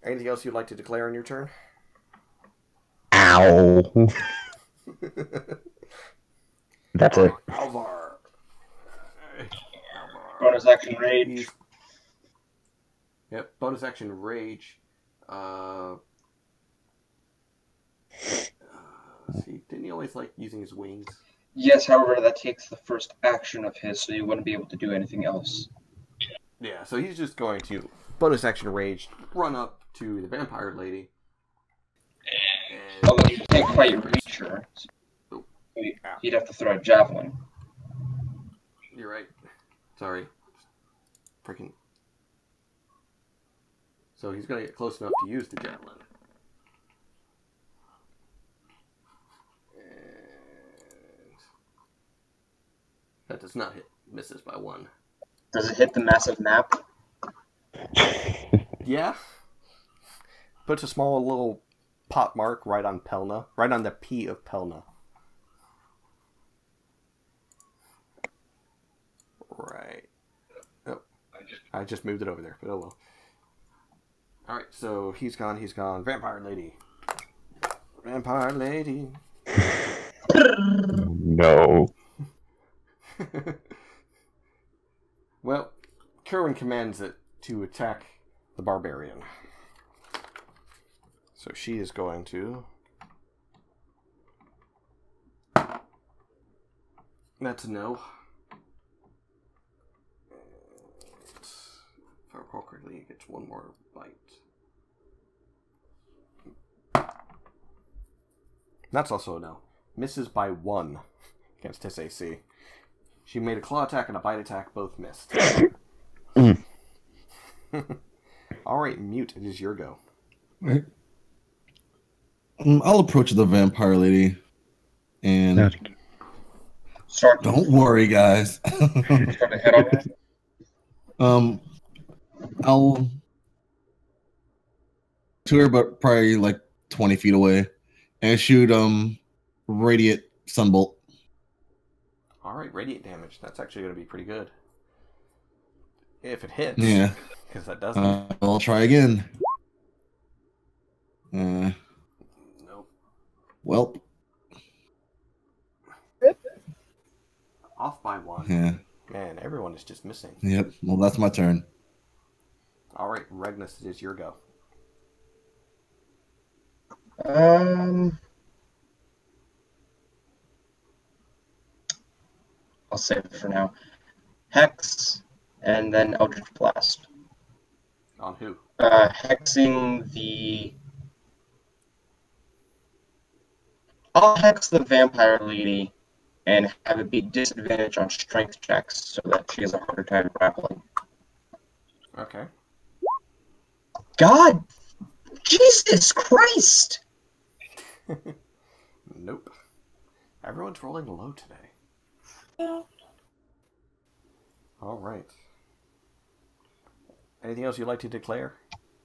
Anything else you'd like to declare on your turn? Ow. That's it. Alvar. Bonus action rage. Yep, bonus action rage. Let's see, didn't he always like using his wings? Yes, however, that takes the first action of his, so you wouldn't be able to do anything else. Yeah, so he's just going to bonus action rage, run up to the vampire lady. Although you can't quite reach her. So you'd have to throw a javelin. You're right. Sorry. Freaking. So he's going to get close enough to use the javelin. And that does not hit. Misses by 1. Does it hit the massive map? Yeah. Puts a small little pot mark right on Pelna. Right on the P of Pelna. Right. Oh. I just moved it over there, but oh well. Alright, so he's gone. Vampire lady. Vampire lady. No. Well, Curran commands it to attack the barbarian. So she is going to... That's a no. And if I recall correctly, it gets 1 more bite. That's also a no. Misses by 1 against his AC. She made a claw attack and a bite attack, both missed. Alright, Mute, it is your go. Right. I'll approach the vampire lady and don't worry, guys. I'll to her, but probably like 20 feet away, and shoot radiant sunbolt. Alright, radiant damage. That's actually going to be pretty good. If it hits. Yeah. Because that doesn't. I'll try again. Nope. Well. Off by 1. Yeah. Man, everyone is just missing. Yep. Well, that's my turn. Alright, Regnus, it is your go. I'll save it for now. Hex, and then Eldritch Blast. On who? Hexing the... I'll hex the vampire lady and have it be disadvantage on strength checks so that she has a harder time grappling. Okay. God! Jesus Christ! Nope. Everyone's rolling low today. Yeah. Alright. Anything else you'd like to declare?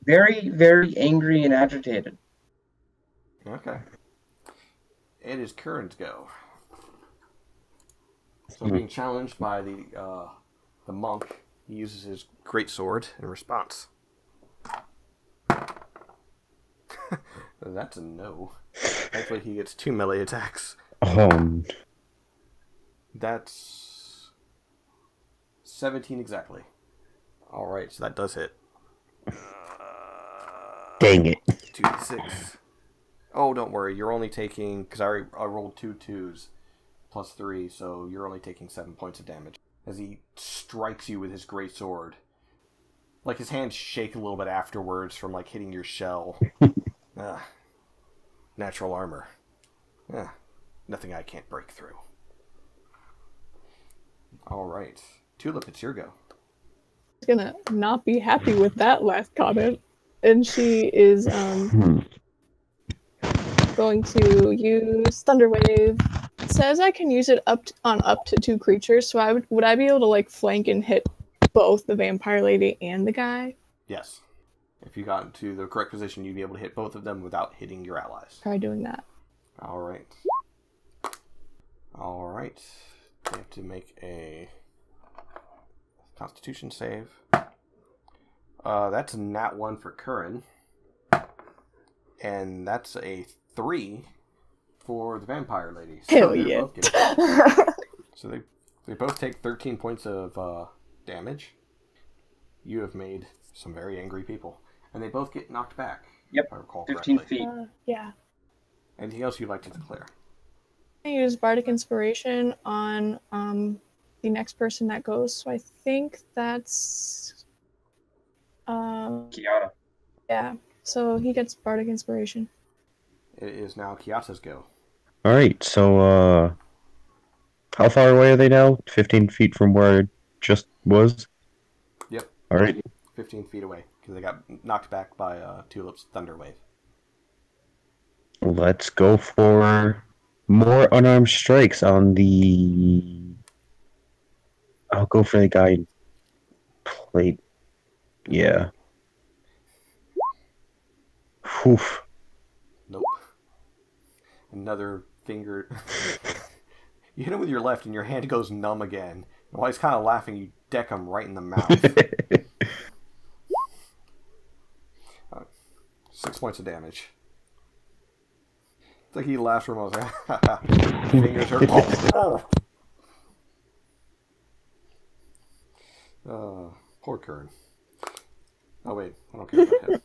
Very, very angry and agitated. Okay. It is Curran's go. So being challenged by the monk, he uses his greatsword in response. That's a no. Thankfully he gets 2 melee attacks. That's 17 exactly. Alright, so that does hit. Dang it. 2d6. Oh, don't worry, you're only taking... Because I rolled 2 2s plus 3, so you're only taking 7 points of damage. As he strikes you with his greatsword. Like, his hands shake a little bit afterwards from, like, hitting your shell. Natural armor. Nothing I can't break through. Alright. Tulip, it's your go. She's gonna not be happy with that last comment. And she is going to use Thunder Wave. It says I can use it up to 2 creatures, so would I be able to like flank and hit both the vampire lady and the guy? Yes. If you got into the correct position, you'd be able to hit both of them without hitting your allies. Try doing that. Alright. Alright. They have to make a Constitution save. That's a nat 1 for Curran. And that's a 3 for the vampire lady. So Hell yeah. So they both take 13 points of damage. You have made some very angry people. And they both get knocked back. Yep, if I recall 15 correctly. feet. Yeah. Anything else you'd like to declare? I use Bardic Inspiration on the next person that goes. So I think that's Kiara. yeah. So he gets Bardic Inspiration. It is now Kiata's go. Alright, so, how far away are they now? 15 feet from where it just was? Yep. Alright. 15 feet away, because they got knocked back by Tulip's Thunder Wave. Let's go for more unarmed strikes on the... I'll go for the guy in plate. Yeah. Whew. Nope. Another finger. You hit him with your left, and your hand goes numb again. And while he's kind of laughing, you deck him right in the mouth. 6 points of damage. It's like he laughs for a moment. Fingers hurt. Poor Curran. Oh wait, I don't care about him.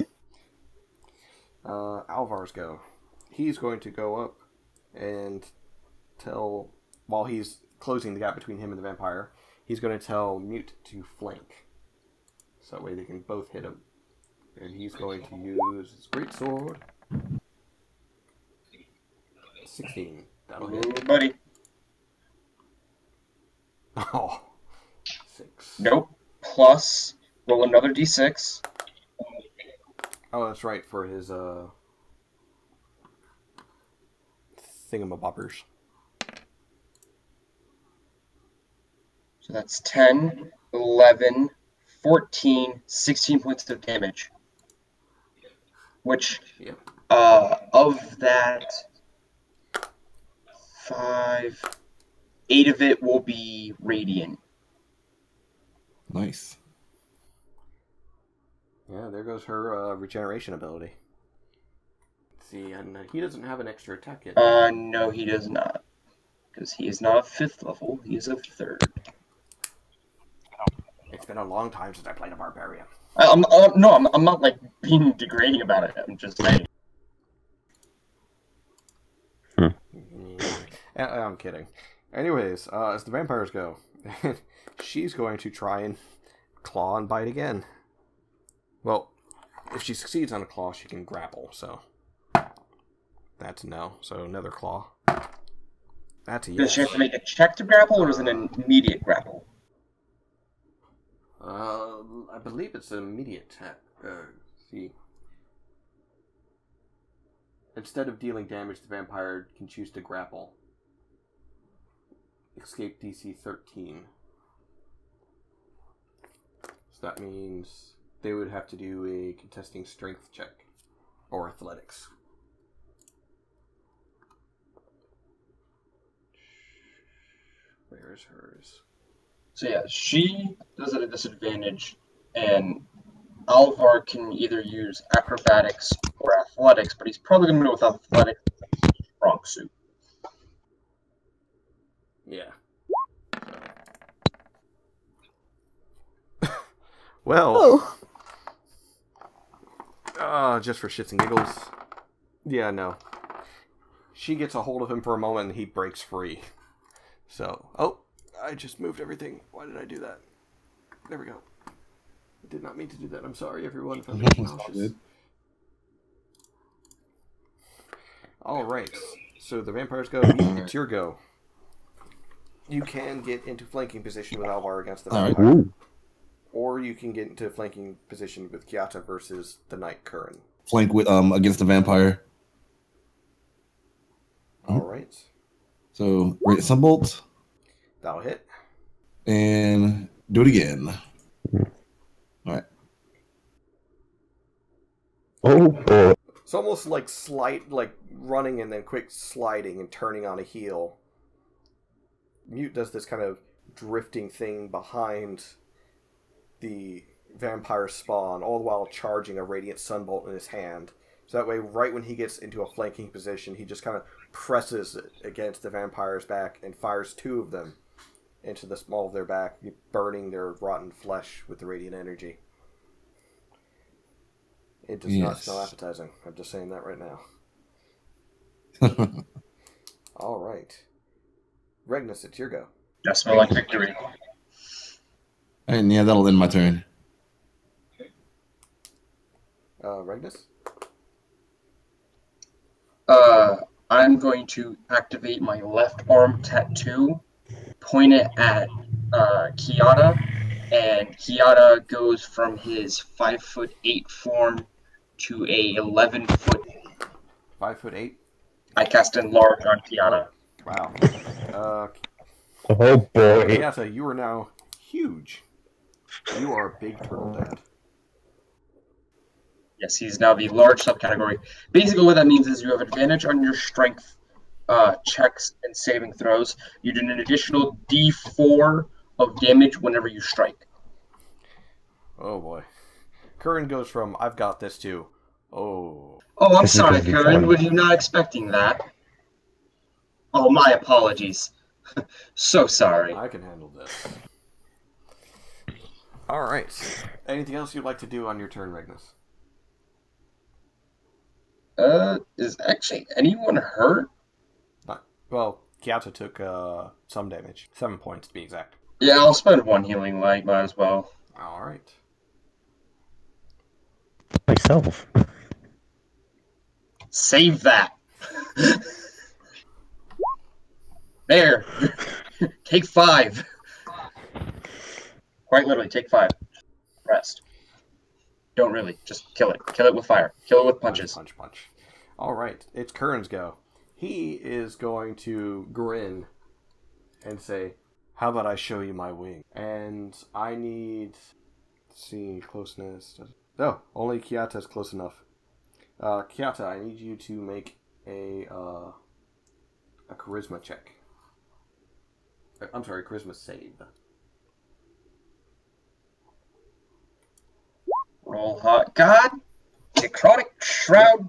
Alvar's go. He's going to go up and tell, while he's closing the gap between him and the vampire, he's going to tell Mute to flank. So that way they can both hit him. And he's going to use his greatsword. 16. That'll hit. Ooh, buddy. Oh. 6. Nope. Plus, roll another d6. Oh, that's right, for his, thingamabobbers. So that's 10, 11, 14, 16 points of damage. Which, Yep. of that, 5, 8 of it will be radiant. Nice. Yeah, there goes her regeneration ability. Let's see, and he doesn't have an extra attack yet. No, he does not. Because he is not a 5th level, he is a 3rd. It's been a long time since I played a barbarian. I'm not like being degrading about it. I'm just saying. I'm kidding. Anyways, as the vampires go, she's going to try and claw and bite again. Well, if she succeeds on a claw, she can grapple, so that's a no. So another claw. That's a yes. Does she have to make a check to grapple, or is it an immediate grapple? I believe it's an immediate attack. See. Instead of dealing damage, the vampire can choose to grapple. Escape DC 13. So that means they would have to do a contesting strength check. Or athletics. Where is hers? So yeah, she does it at a disadvantage, and Alvar can either use acrobatics or athletics, but he's probably going to go with athletics strong suit. Yeah. Well. Just for shits and giggles. Yeah, no. She gets a hold of him for a moment and he breaks free. So, I just moved everything. Why did I do that? There we go. I did not mean to do that. I'm sorry, everyone, if I'm being nauseous. Alright. So the vampires go. It's your go. You can get into flanking position with Alvar against the vampire. Right. Or you can get into flanking position with Kiata versus the Knight Curran. Flank with against the vampire. Alright. So Great Sunbolt. That'll hit. And do it again. Alright. Oh boy. It's almost like like running and then quick sliding and turning on a heel. Mute does this kind of drifting thing behind the vampire spawn, all the while charging a radiant sunbolt in his hand. So that way, right when he gets into a flanking position, he just kind of presses it against the vampire's back and fires 2 of them into the small of their back, burning their rotten flesh with the radiant energy. It does not smell appetizing. I'm just saying that right now. All right. Regnus, it's your go. That smell like victory. And yeah, that'll end my turn. Regnus? I'm going to activate my left arm tattoo, point it at Kiata, and Kiata goes from his 5'8" form to a 11-foot. 5'8"? I cast Enlarge on Kiata. Wow. Oh boy. Kiata, you are now huge. You are a big turtle dad. Yes, he's now the large subcategory. Basically, what that means is you have advantage on your strength checks and saving throws. You do an additional D4 of damage whenever you strike. Oh boy. Curran goes from I've got this to oh. Oh, I'm This is sorry, gonna be Curran. fun. Were you not expecting that? Oh, my apologies. So sorry. I can handle this. Alright. Anything else you'd like to do on your turn, Regnus? Is actually anyone hurt? Well, Kiata took some damage. 7 points to be exact. Yeah, I'll spend 1 healing light, might as well. Alright. Myself. Save that. There. Take 5. Quite literally, take 5. Rest. Don't really. Just kill it. Kill it with fire. Kill it with punches. Punch. Alright, it's Curran's go. He is going to grin and say, how about I show you my wing? And I need... Let's see, closeness. No, only Kiata's close enough. Kiata, I need you to make a charisma check. I'm sorry, charisma save. Roll hot. God! Necrotic Shroud,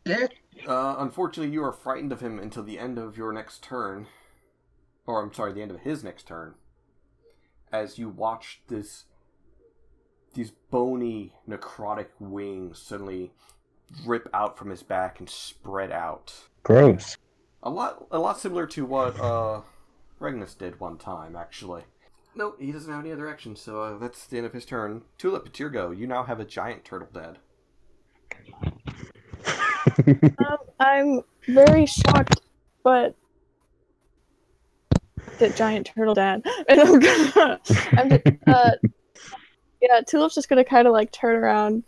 bitch! Unfortunately, you are frightened of him until the end of your next turn. Or, I'm sorry, the end of his next turn. As you watch these bony, necrotic wings suddenly rip out from his back and spread out. Gross. A lot similar to what Regnus did one time, actually. Nope, he doesn't have any other actions, so that's the end of his turn. Tulip, it's your go. You now have a giant turtle dead. I'm very shocked, but the giant turtle dad, and yeah, Tulip's just gonna kind of like turn around.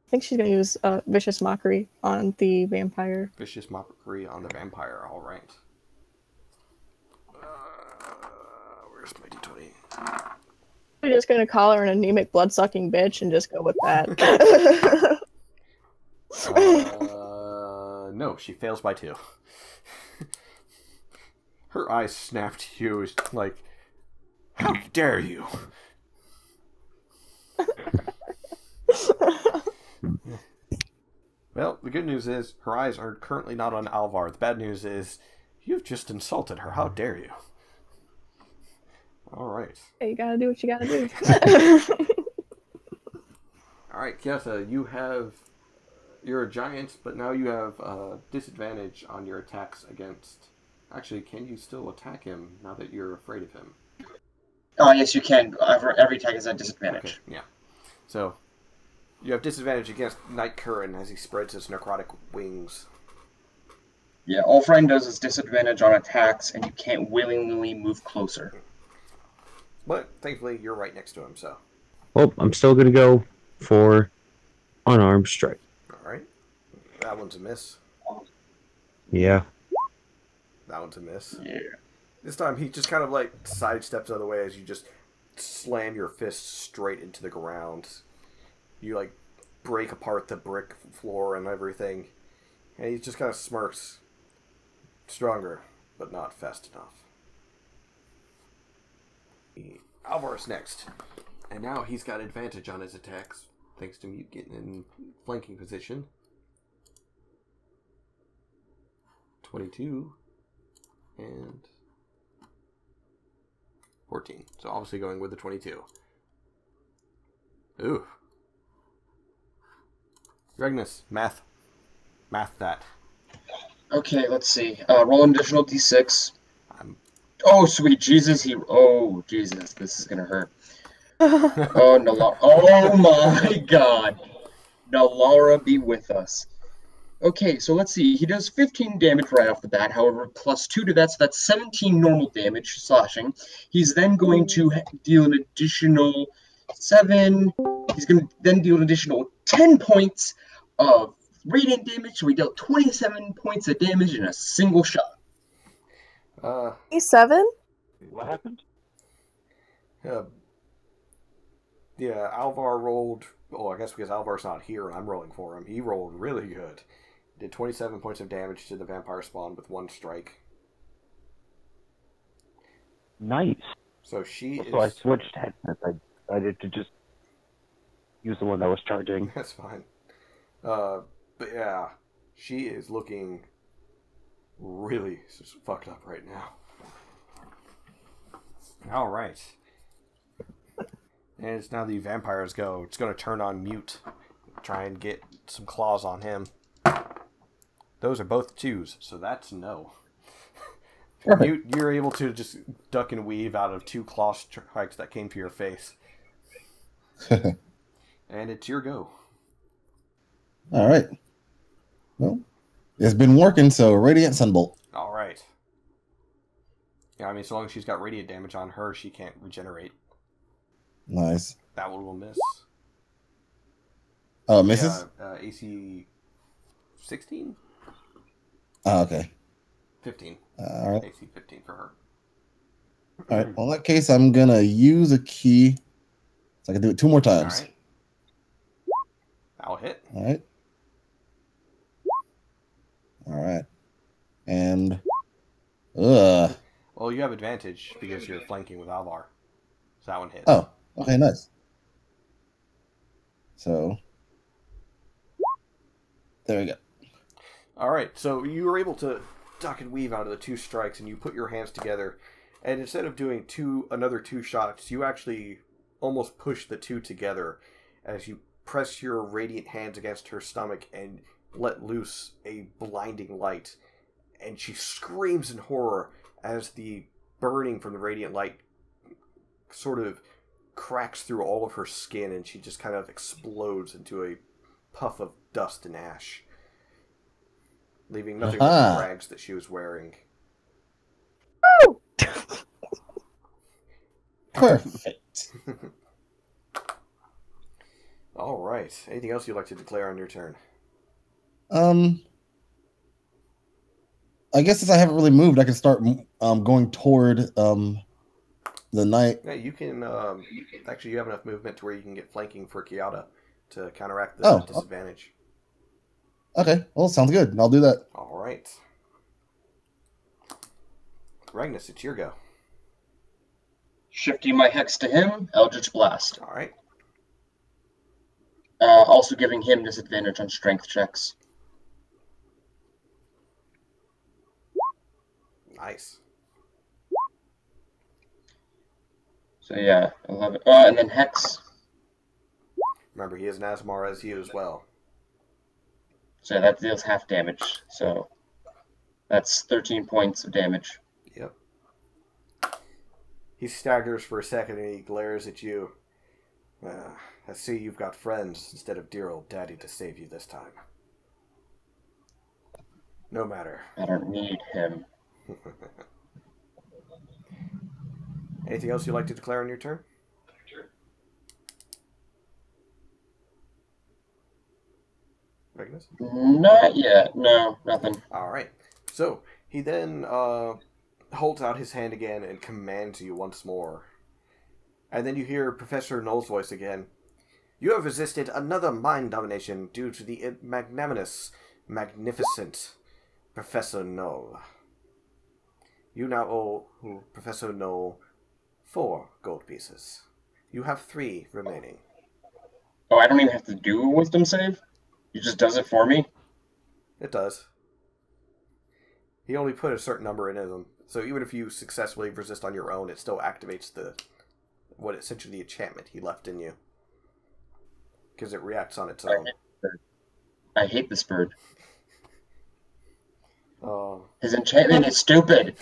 I think she's gonna use vicious mockery on the vampire. Vicious mockery on the vampire. All right. Where's my d20? I'm just gonna call her an anemic, blood-sucking bitch and just go with that. No, she fails by 2. Her eyes snap to you, like, how dare you? Well, the good news is her eyes are currently not on Alvar. The bad news is you've just insulted her. How dare you? All right. Hey, you gotta do what you gotta do. All right, Kieta, you're a giant, but now you have disadvantage on your attacks against... Actually, can you still attack him now that you're afraid of him? Oh, yes, you can. Every attack is at disadvantage. Okay, yeah. So, you have disadvantage against Night Curran as he spreads his necrotic wings. Yeah, all Friend does is disadvantage on attacks, and you can't willingly move closer. But, thankfully, you're right next to him, so... Well, I'm still going to go for unarmed strike. Alright. That one's a miss. Yeah. That one's a miss. Yeah. This time, he just kind of, like, sidesteps out of the way as you just slam your fist straight into the ground. You, like, break apart the brick floor and everything. And he just kind of smirks. Stronger, but not fast enough. Alvar's next. And now he's got advantage on his attacks, thanks to me getting in flanking position. 22 and 14. So obviously going with the 22. Ooh. Regnus, math that. Okay, let's see. Roll an additional d6. Oh, sweet Jesus, oh, Jesus, this is gonna hurt. Oh, oh my God. Nalara be with us. Okay, so let's see. He does 15 damage right off the bat. However, plus 2 to that, so that's 17 normal damage, slashing. He's then going to deal an additional 7. He's going to then deal an additional 10 points of radiant damage. So he dealt 27 points of damage in a single shot. 7? What happened? Yeah, Alvar rolled... Oh, I guess because Alvar's not here and I'm rolling for him. He rolled really good. Did 27 points of damage to the vampire spawn with 1 strike. Nice. So she So I is... switched heads. I decided to just use the one that was charging. That's fine. But yeah, she is looking really fucked up right now. Alright. And it's now the vampires go. It's going to turn on Mute. Try and get some claws on him. Those are both 2s, so that's no. Mute, you're able to just duck and weave out of 2 claw strikes that came to your face. And it's your go. All right. Well, it's been working, so Radiant Sunbolt. All right. Yeah, I mean, so long as she's got radiant damage on her, she can't regenerate. Nice. That one will miss. Oh, misses? AC 16? Oh, okay. 15. All right. AC 15 for her. All right. Well, in that case, I'm going to use a key so I can do it 2 more All times. right. That'll hit. All right. All right. And... Well, you have advantage because you're flanking with Alvar. So that one hit. Oh, okay, nice. So there we go. All right, so you were able to duck and weave out of the 2 strikes, and you put your hands together, and instead of doing another 2 shots, you actually almost push the 2 together as you press your radiant hands against her stomach and let loose a blinding light, and she screams in horror as the burning from the radiant light sort of cracks through all of her skin, and she just kind of explodes into a puff of dust and ash, leaving nothing but the rags that she was wearing. Woo! Perfect. All right. Anything else you'd like to declare on your turn? I guess since I haven't really moved, I can start going toward the knight. Yeah, you can. Actually, you have enough movement to where you can get flanking for Kiata to counteract the disadvantage. Okay, well, sounds good. I'll do that. All right. Ragnus, it's your go. Shifting my hex to him, Eldritch Blast. All right. Also giving him disadvantage on strength checks. Nice. So yeah, 11. And then Hex. Remember, he is an Asmar as you as well. So that deals half damage. So that's 13 points of damage. Yep. He staggers for a second and he glares at you. I see you've got friends instead of dear old daddy to save you this time. No matter. I don't need him. Anything else you'd like to declare on your turn? Magnus? Not yet. No, nothing. All right. So he then holds out his hand again and commands you once more. And then you hear Professor Knoll's voice again. You have resisted another mind domination due to the magnificent Professor Knoll. You now owe Professor Knoll 4 gold pieces. You have 3 remaining. Oh, I don't even have to do a wisdom save? He just does it for me? It does. He only put a certain number in them. So even if you successfully resist on your own, it still activates essentially the enchantment he left in you. Because it reacts on its own. I hate this bird. Oh. His enchantment is stupid.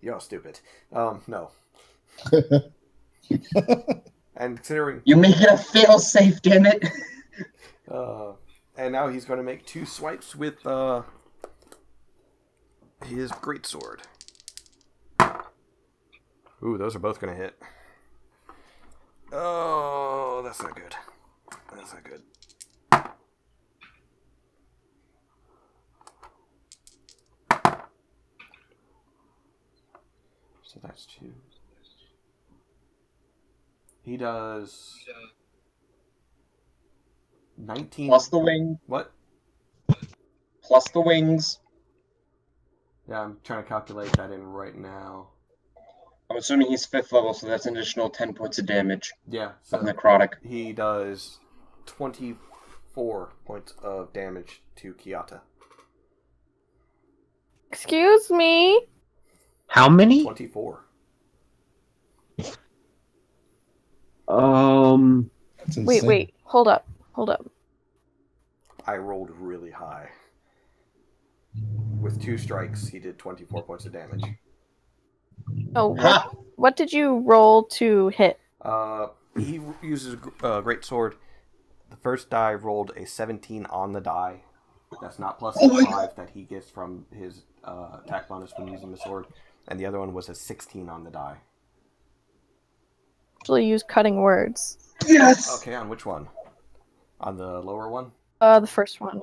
You're stupid. No. And considering... You make it a fail-safe, damn it! And now he's going to make 2 swipes with his greatsword. Ooh, those are both going to hit. Oh, that's not good. That's not good. So that's 2. He does 19 plus the wing. What? Plus the wings. Yeah, I'm trying to calculate that in right now. I'm assuming he's 5th level, so that's an additional 10 points of damage. Yeah, so necrotic. He does 24 points of damage to Kiata. Excuse me? How many? 24. That's insane. Wait. Hold up. I rolled really high. With 2 strikes, he did 24 points of damage. Oh, what did you roll to hit? He uses a great sword. The first die rolled a 17 on the die. That's not plus the 5 that he gets from his attack bonus when using the sword. And the other one was a 16 on the die. Actually use cutting words. Yes! Okay, on which one? On the lower one? The first one.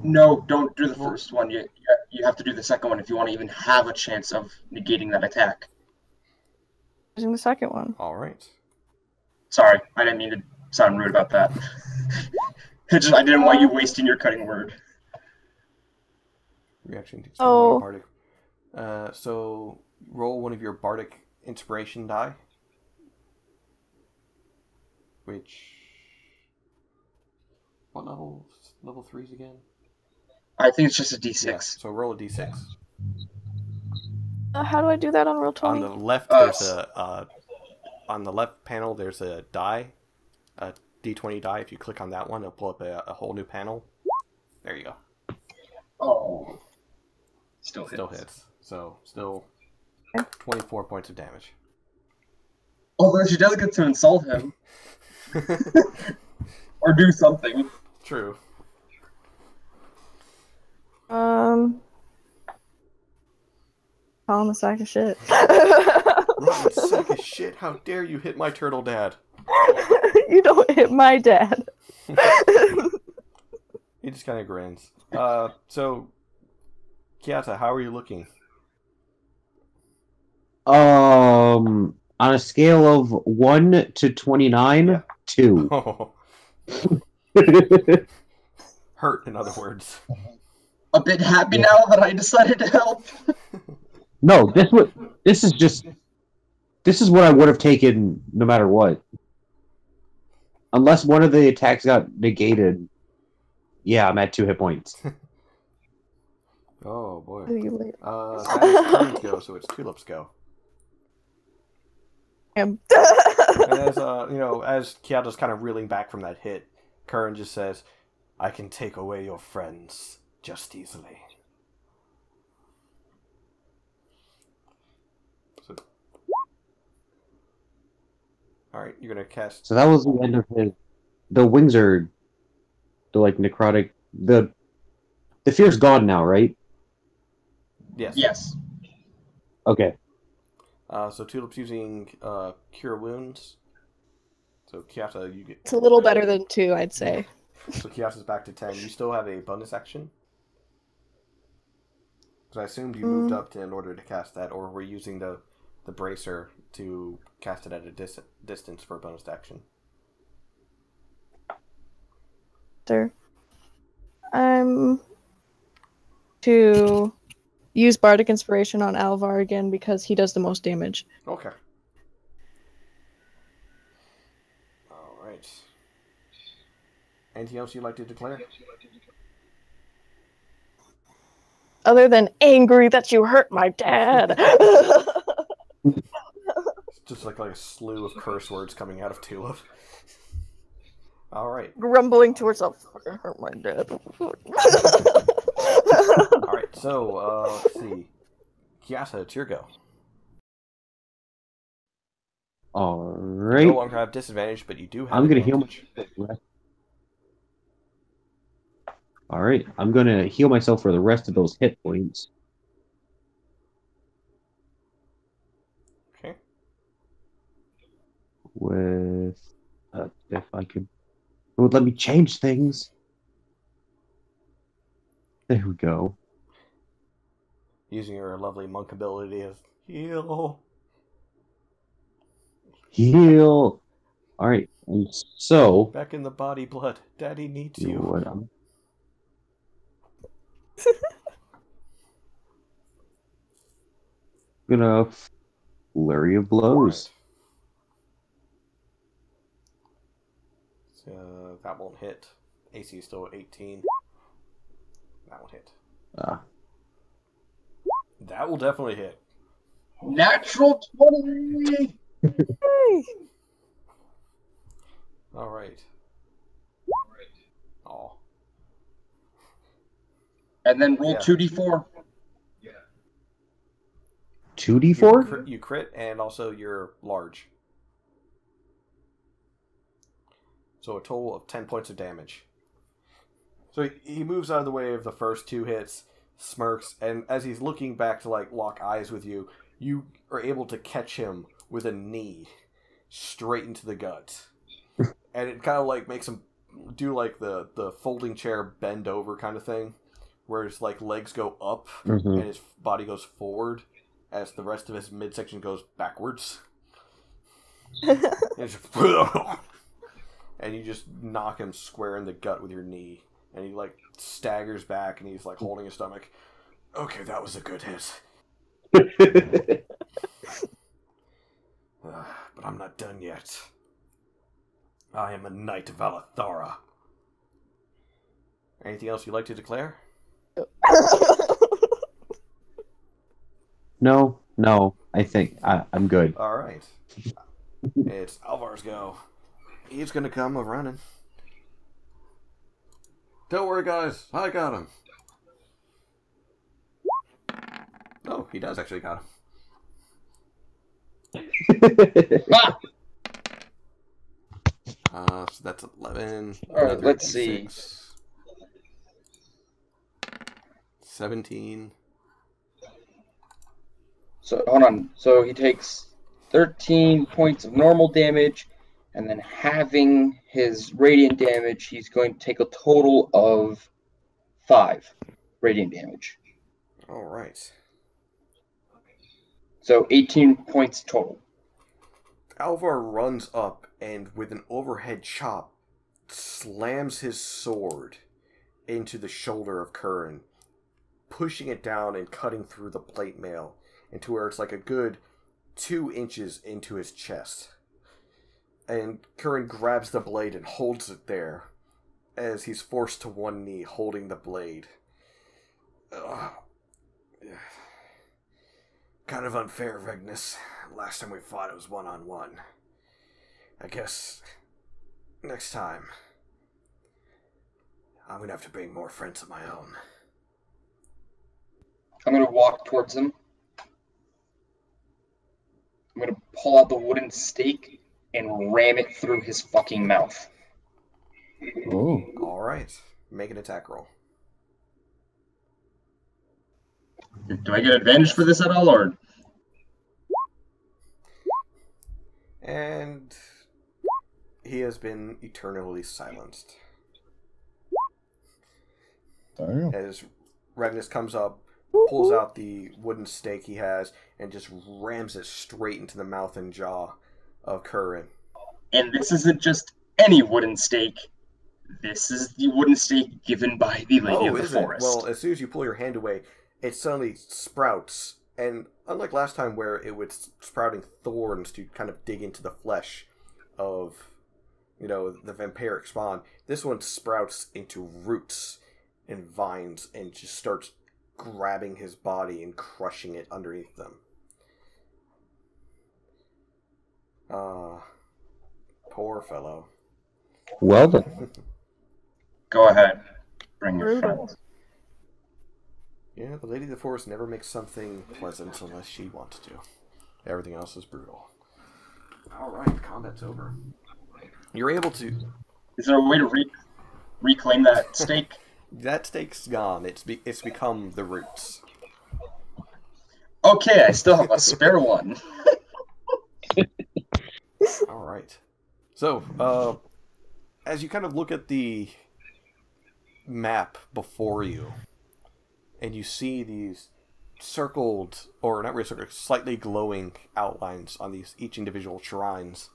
No, don't do the first one. You have to do the second one if you want to even have a chance of negating that attack. Using the second one. All right. Sorry, I didn't mean to sound rude about that. I didn't want you wasting your cutting word. Reaction to Oh. bardic. So roll one of your bardic inspiration die. Which... What level? Level 3s again? I think it's just a D6. Yeah, so roll a d6. How do I do that on Roll20? On the left, there's on the left panel, there's a die, a d20 die. If you click on that one, it'll pull up a whole new panel. There you go. Oh. Still hits. So, still 24 points of damage. Although she does get to insult him. Or do something. True. Call him a sack of shit. Rotten sack of shit, how dare you hit my turtle dad? You don't hit my dad. He just kind of grins. So, Kiata, how are you looking? On a scale of 1 to 29, 2. Oh. Hurt, in other words. A bit happy now that I decided to help. No, this is what I would have taken no matter what. Unless one of the attacks got negated. Yeah, I'm at 2 hit points. Oh boy. That That is Kern's go, so it's Tulip's go. And as Kiata's kind of reeling back from that hit, Kern just says, "I can take away your friends just easily." So, all right, you're gonna cast. So that was the end of his. The wings are, the necrotic. The fear's gone now, right? Yes. Yes. Okay. So Tulip's using Cure Wounds. So Kiata, you get. It's a little better than 2, I'd say. So Kiata's back to 10. You still have a bonus action? Because I assumed you moved up in order to cast that, or we're using the bracer to cast it at a distance for a bonus action. Sure. I'm to use Bardic Inspiration on Alvar again because he does the most damage. Okay. Alright. Anything else you'd like to declare? Other than angry that you hurt my dad. It's just like a slew of curse words coming out of Tulip. Alright. Grumbling to herself, fucking hurt my dad. Alright, so, let's see. Kiata, it's your go. Alright. You no longer have disadvantage, but you do have I'm gonna heal advantage. Alright, I'm gonna heal myself for the rest of those hit points. Okay. With... if I could... It would let me change things. There we go. Using your lovely monk ability of heal. Heal! Alright, and so... Back in the body blood. Daddy needs You know you. what, I'm gonna flurry of blows. So that won't hit. AC is still 18. That won't hit. That will definitely hit. Natural 20! Alright. Oh. And then roll Yeah. 2d4. 2d4? You crit, and also you're large. So a total of 10 points of damage. So he moves out of the way of the first 2 hits, smirks, and as he's looking back to lock eyes with you, you are able to catch him with a knee straight into the gut. And it kind of makes him do the folding chair bend over kind of thing, where his legs go up and his body goes forward as the rest of his midsection goes backwards. And you just knock him square in the gut with your knee, and he staggers back, and he's holding his stomach. Okay, that was a good hit. But I'm not done yet. I am a knight of Alathara. Anything else you'd like to declare? No, I think I'm good. Alright. It's Alvar's go. He's gonna come a running. Don't worry, guys. I got him. Oh, he does actually got him. So that's 11. Alright, let's see. 17. So, hold on. So he takes 13 points of normal damage, and then having his radiant damage, he's going to take a total of 5 radiant damage. Alright. So 18 points total. Alvar runs up and with an overhead chop slams his sword into the shoulder of Curran, pushing it down and cutting through the plate mail into where it's like a good 2 inches into his chest. And Curran grabs the blade and holds it there as he's forced to one knee holding the blade. Kind of unfair, Regnus. Last time we fought it was one-on-one. I guess next time I'm gonna have to bring more friends of my own. I'm going to walk towards him. I'm going to pull out the wooden stake and ram it through his fucking mouth. Oh. Alright. Make an attack roll. Do I get advantage for this at all, or? And he has been eternally silenced. Damn. As Regnus comes up, pulls out the wooden stake he has, and just rams it straight into the mouth and jaw of Curran. And this isn't just any wooden stake. This is the wooden stake given by the Lady of the is it? Forest. Well, as soon as you pull your hand away, it suddenly sprouts. And unlike last time where it was sprouting thorns to kind of dig into the flesh of, the vampiric spawn, this one sprouts into roots and vines and just starts grabbing his body and crushing it underneath them. Poor fellow. Well then. Go ahead. Bring your Brutal. friends. Yeah, the Lady of the Forest never makes something pleasant unless she wants to. Everything else is brutal. Alright, combat's over. You're able to... Is there a way to reclaim that stake? That stake's gone. It's become the roots. Okay, I still have a spare one. Alright. So, as you kind of look at the map before you, and you see these circled, or not really circled, slightly glowing outlines on these each individual shrines,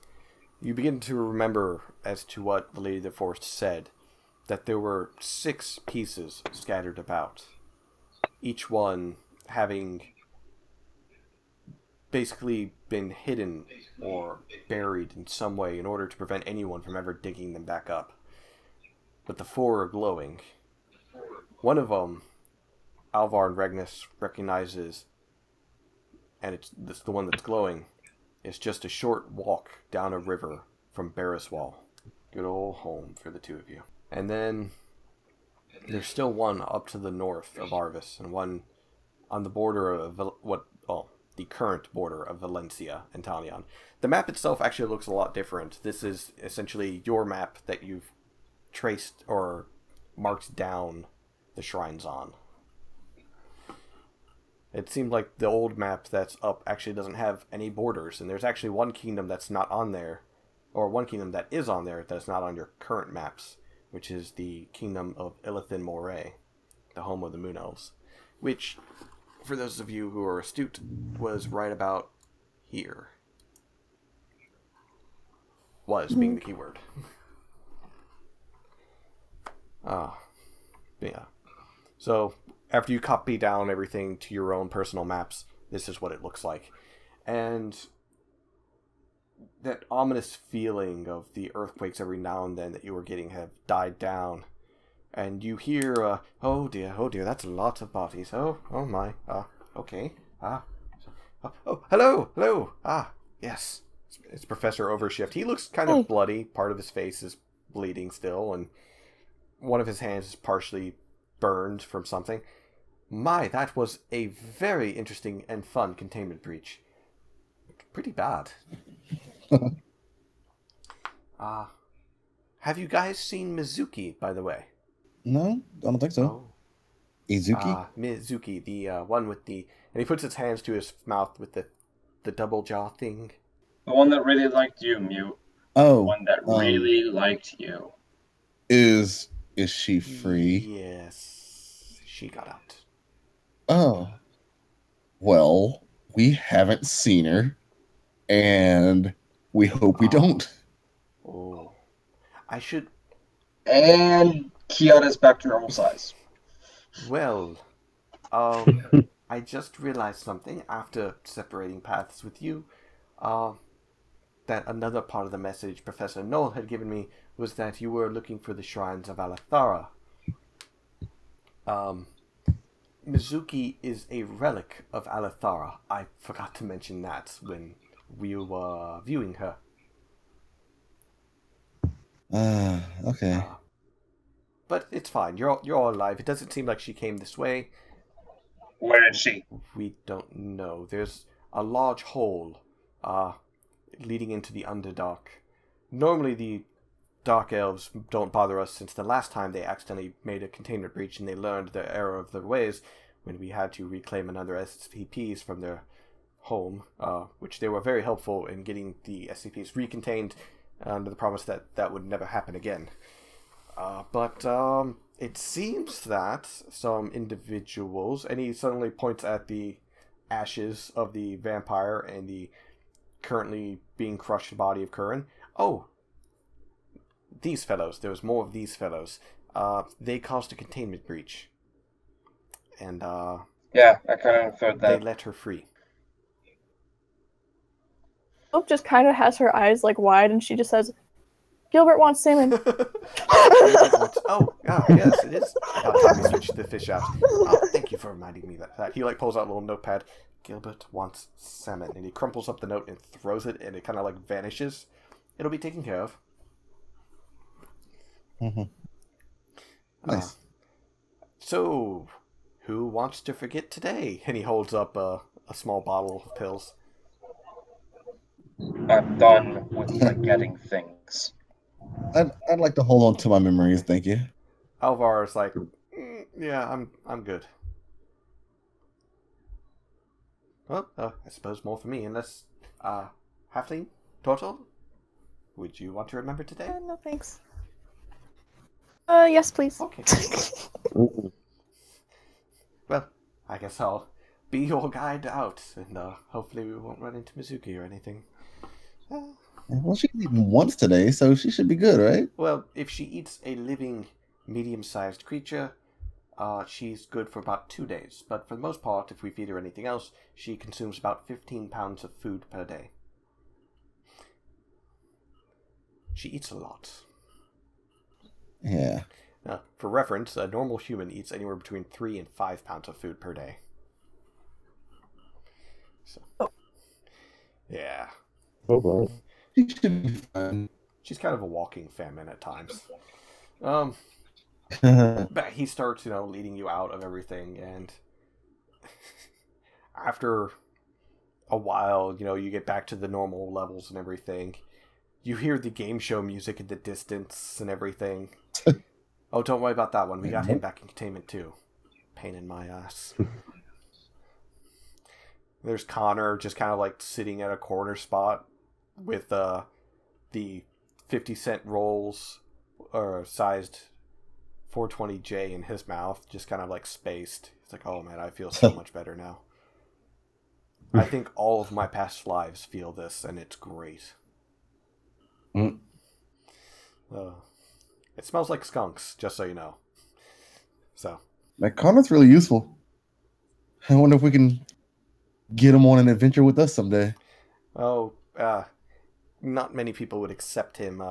you begin to remember as to what the Lady of the Forest said, that there were 6 pieces scattered about, each one having basically been hidden or buried in some way in order to prevent anyone from ever digging them back up. But the 4 are glowing. One of them, Alvar and Regnus recognizes, and it's the one that's glowing, is just a short walk down a river from Barriswall. Good old home for the 2 of you. And then there's still one up to the north of Arvis, and one on the border of the current border of Valencia and Talion. The map itself actually looks a lot different. This is essentially your map that you've traced or marked down the shrines on. It seemed like the old map that's up actually doesn't have any borders, and there's actually one kingdom that's not on there, or one kingdom that is on there that's not on your current maps, which is the kingdom of Illithin Moray, the home of the Moon Elves, which, for those of you who are astute, was right about here. Was being the key word. Yeah. So, after you copy down everything to your own personal maps, this is what it looks like. And that ominous feeling of the earthquakes every now and then that you were getting have died down. And you hear, oh dear, that's lots of bodies. Oh my, okay, hello, yes. It's Professor Overshift. He looks kind of bloody. Part of his face is bleeding still, and one of his hands is partially burned from something. My, that was a very interesting and fun containment breach. Pretty bad. Have you guys seen Mizuki, by the way? No, I don't think so. Oh. Izuki? Mizuki, the one with the... And he puts his hands to his mouth with the double jaw thing. The one that really liked you, Mew. Oh. The one that really liked you. Is she free? Yes. She got out. Oh. Well, we haven't seen her, and we hope we don't. Oh. I should... And Kiyota's back to normal size. Well, I just realized something after separating paths with you. That another part of the message Professor Knoll had given me was that you were looking for the shrines of Alethara. Mizuki is a relic of Alethara. I forgot to mention that when we were viewing her. Okay. But it's fine. You're all alive. It doesn't seem like she came this way. Where is she? We don't know. There's a large hole leading into the Underdark. Normally the Dark Elves don't bother us since the last time they accidentally made a containment breach and they learned the error of their ways when we had to reclaim another SCPs from their home, which they were very helpful in getting the SCPs recontained under the promise that that would never happen again. But it seems that some individuals, and he suddenly points at the ashes of the vampire and the currently being crushed body of Curran. Oh, these fellows. There was more of these fellows. They caused a containment breach. And, yeah, I kind of inferred that. They let her free. Hope just kind of has her eyes like wide and she just says, Gilbert wants salmon. Oh, yes, it is. Let me switch the fish out. Thank you for reminding me that. He pulls out a little notepad. Gilbert wants salmon, and he crumples up the note and throws it, and it kind of vanishes. It'll be taken care of. Mm-hmm. Nice. So, who wants to forget today? And he holds up a small bottle of pills. I'm done with forgetting things. I'd like to hold on to my memories, thank you. Alvar is like, yeah, I'm good. Well, I suppose more for me, unless, Halfling, Turtle, would you want to remember today? No, thanks. Yes, please. Okay. Well, I guess I'll be your guide out, and hopefully we won't run into Mizuki or anything. Well, she's eaten once today, so she should be good, right? Well, if she eats a living, medium-sized creature, she's good for about 2 days. But for the most part, if we feed her anything else, she consumes about 15 pounds of food per day. She eats a lot. Yeah. Now, for reference, a normal human eats anywhere between 3 and 5 pounds of food per day. So, yeah. Oh, boy. She should be fine. She's kind of a walking famine at times. But he starts, leading you out of everything, and after a while, you get back to the normal levels and everything. You hear the game show music in the distance and everything. Oh, don't worry about that one. We got him back in containment too. Pain in my ass. There's Connor just kind of sitting at a corner spot with the 50-cent rolls or sized 420J in his mouth, just kind of spaced. It's like, oh man, I feel so much better now. I think all of my past lives feel this, and it's great. Mm. It smells like skunks, just so you know. So, Connor's really useful. I wonder if we can get him on an adventure with us someday. Oh, not many people would accept him.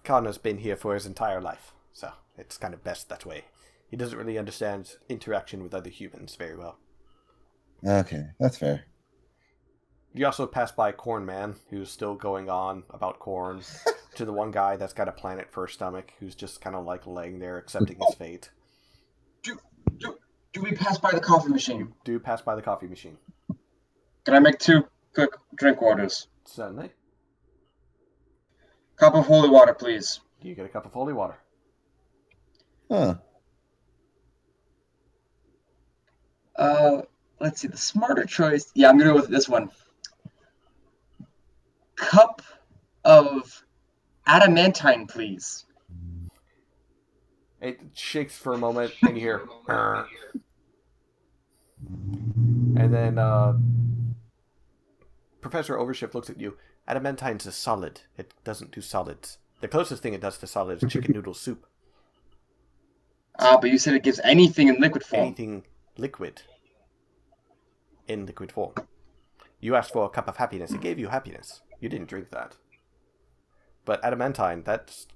Connor's been here for his entire life, so it's kind of best that way. He doesn't really understand interaction with other humans very well. Okay, that's fair. You also pass by Corn Man, who's still going on about corn, to the one guy that's got a planet for a stomach, who's just kind of like laying there accepting his fate. Do we pass by the coffee machine? You do pass by the coffee machine. Can I make 2 quick drink orders? Certainly. Cup of holy water, please. You get a cup of holy water. Huh. Let's see, the smarter choice. Yeah, I'm gonna go with this one. Cup of adamantine, please. It shakes for a moment, and you hear... "Arr." And then Professor Overshift looks at you. Adamantine's a solid. It doesn't do solids. The closest thing it does to solid is chicken noodle soup. But you said it gives anything in liquid form. Anything liquid in liquid form. You asked for a cup of happiness. It gave you happiness. You didn't drink that. But adamantine, that's...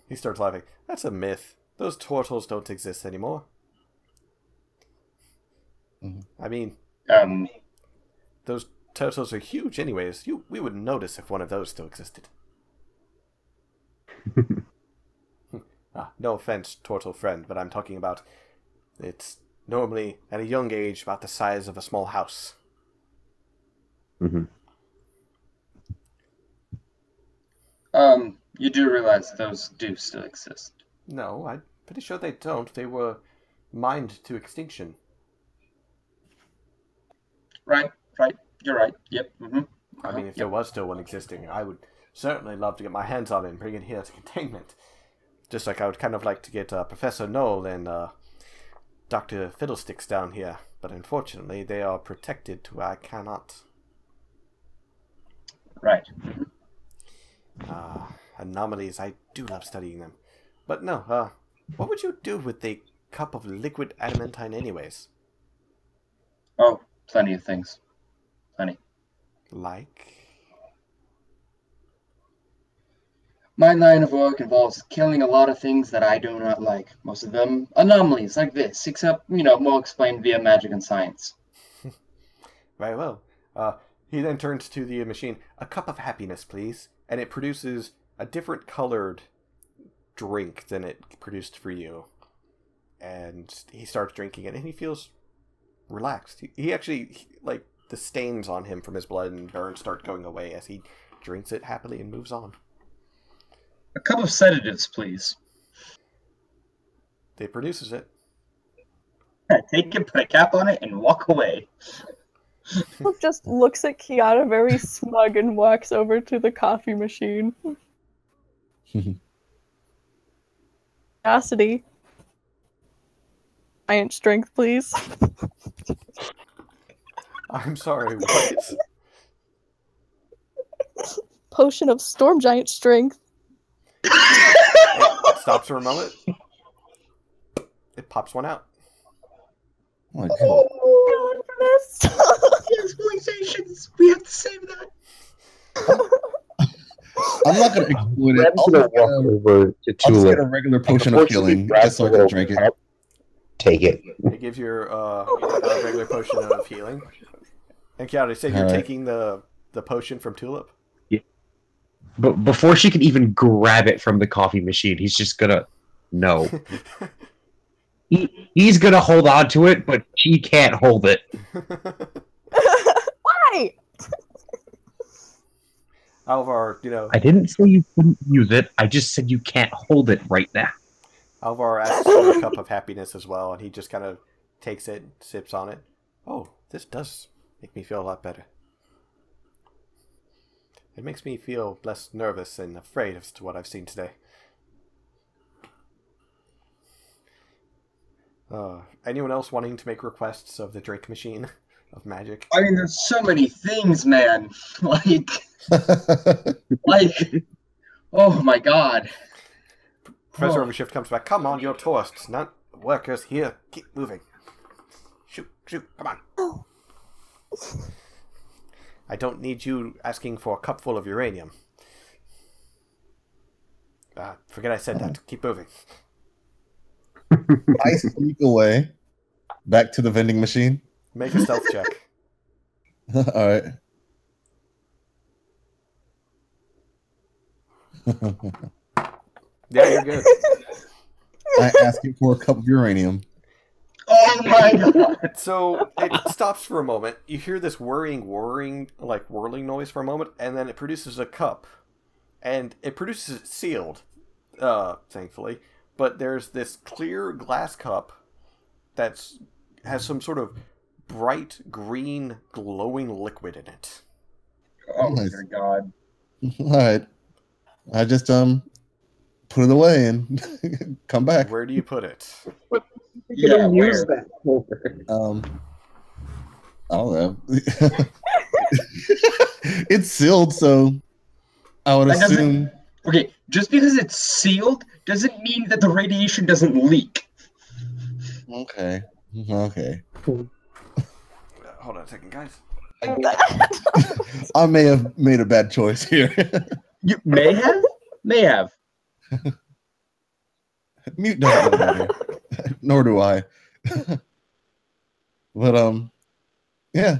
He starts laughing. That's a myth. Those turtles don't exist anymore. I mean... Those turtles are huge anyways. We wouldn't notice if one of those still existed. No offense, turtle friend, but I'm talking about... It's normally, at a young age, about the size of a small house. Mm-hmm. You do realize those do still exist. No, I'm pretty sure they don't. They were mined to extinction. Right. You're right. Yep. Mm-hmm. I mean, if there was still one existing, I would certainly love to get my hands on it and bring it here to containment. Just like I would kind of like to get Professor Knoll and Dr. Fiddlesticks down here. But unfortunately, they are protected to where I cannot. Right. Anomalies, I do love studying them. But no, what would you do with a cup of liquid adamantine anyways? Oh, plenty of things. Plenty. Like? My line of work involves killing a lot of things that I do not like. Most of them anomalies like this, except, more explained via magic and science. Very well. He then turns to the machine. A cup of happiness, please. And it produces a different colored drink than it produced for you. And he starts drinking it, and he feels relaxed. He actually, the stains on him from his blood and burns start going away as he drinks it happily and moves on. A cup of sedatives, please. It produces it. Take it, put a cap on it, and walk away. Tulip just looks at Kiana very smug and walks over to the coffee machine. Cassidy. Giant strength, please. I'm sorry, what? Potion of storm giant strength. It stops for a moment. It pops one out. Oh my God. Oh, for this. Exploitations. We have to save that. I'm not gonna exploit it. Over to I'll just Tulip. get a regular potion of healing just so I can drink it. Take it. It gives you a regular potion of healing. And Kiara, say you're Alright. taking the potion from Tulip? But before she can even grab it from the coffee machine, he's just gonna... No. He's gonna hold on to it, but she can't hold it. Why? Alvar, I didn't say you couldn't use it. I just said you can't hold it right now. Alvar asks for a cup of happiness as well, and he just kind of takes it, sips on it. Oh, this does make me feel a lot better. It makes me feel less nervous and afraid as to what I've seen today. Anyone else wanting to make requests of the drink machine of magic? I mean, there's so many things, man. Like, oh my God. Professor Overshift comes back. Come on, you're tourists, not workers here. Keep moving. Shoot, come on. I don't need you asking for a cup full of uranium. Forget I said that. Keep moving. I sneak away back to the vending machine. Make a stealth check. All right. Yeah, you're good. I ask him for a cup of uranium. Oh my god! So it stops for a moment. You hear this whirring, like whirling noise for a moment, and then it produces a cup. And it produces it sealed, thankfully. But there's this clear glass cup has some sort of bright green glowing liquid in it. Oh Nice. my god. All right. I just put it away and come back. Where do you put it? Yeah, use where? that for? I don't know. It's sealed, so I would That doesn't- assume. Okay, just because it's sealed doesn't mean that the radiation doesn't leak. Okay. Hold on a second, guys. I may have made a bad choice here. You may have? May have. Mute doesn't know better. Nor do I. But yeah,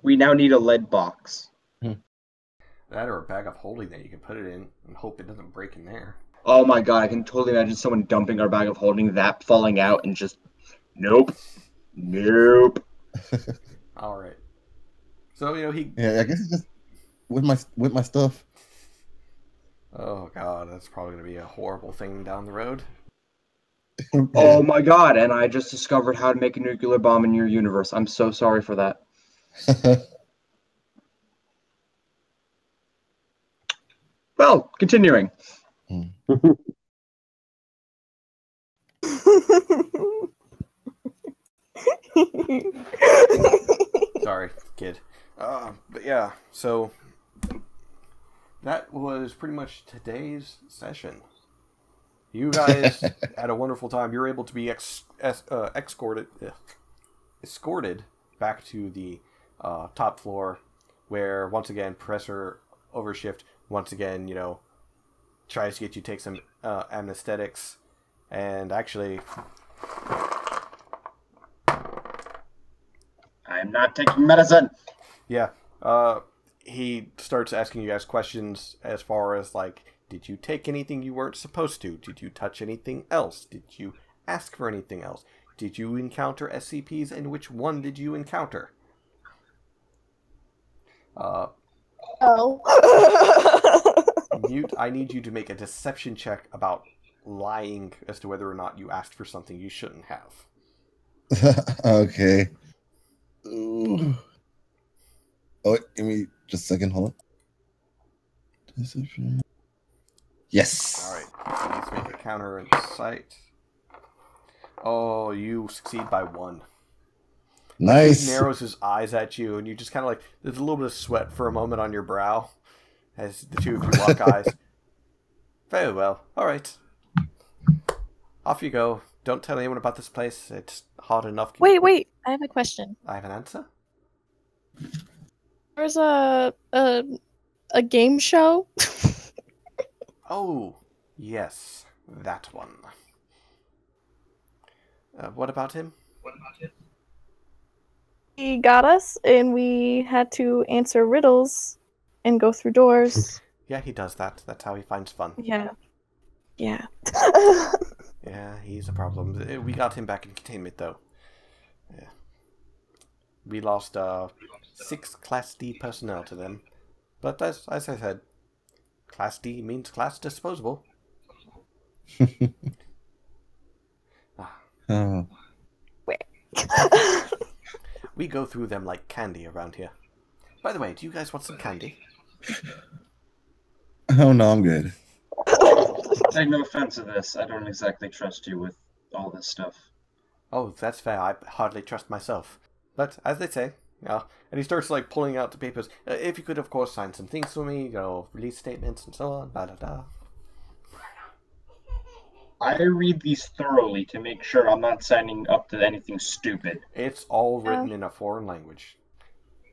We now need a lead box. That or a bag of holding that you can put it in and hope it doesn't break in there. Oh my god, I can totally imagine someone dumping our bag of holding, that falling out, and just... Nope. All right. So, he... yeah, I guess it's just with my stuff. Oh, God, that's probably going to be a horrible thing down the road. Oh my god, and I just discovered how to make a nuclear bomb in your universe. I'm so sorry for that. Well, continuing. Sorry, kid. But yeah, so that was pretty much today's session. You guys had a wonderful time. You were able to be escorted back to the top floor, where once again Professor Overshift once again tries to get you to take some anesthetics, and actually I'm not taking medicine. yeah, he starts asking you guys questions as far as like, did you take anything you weren't supposed to? Did you touch anything else? Did you ask for anything else? Did you encounter SCPs, and which one did you encounter? Mute, I need you to make a deception check about lying as to whether or not you asked for something you shouldn't have. Okay. Ooh. Oh, give me just a second. Hold on. Deception. Yes. All right. Please make a counter in sight. Oh, you succeed by 1. Nice. He narrows his eyes at you, and you just kind of like, there's a little bit of sweat for a moment on your brow as the two of you lock eyes. Very well. All right. Off you go. Don't tell anyone about this place. It's hard enough. Wait. I have a question. I have an answer. There's a game show. Oh, yes. That one. What about him? He got us, and we had to answer riddles and go through doors. Yeah, he does that. That's how he finds fun. Yeah. Yeah, he's a problem. We got him back in containment, though. Yeah. We lost 6 Class D personnel to them. But as I said, Class D means class disposable. Oh. We go through them like candy around here. By the way, do you guys want some candy? Oh no, I'm good. Take no offense to this. I don't exactly trust you with all this stuff. Oh, that's fair. I hardly trust myself. But, as they say, and he starts, like, pulling out the papers. If you could, of course, sign some things for me, release statements and so on, blah. I read these thoroughly to make sure I'm not signing up to anything stupid. It's all written in a foreign language.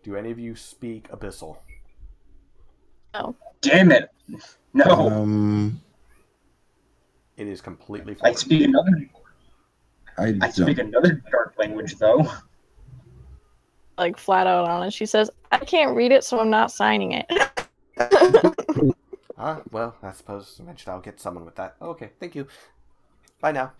Do any of you speak Abyssal? Damn it! No. It is completely I foreign. speak another. I I speak don't. another dark language, though. Like flat out honest. She says, I can't read it, so I'm not signing it. Well, I suppose eventually I'll get someone with that. Okay, thank you. Bye now.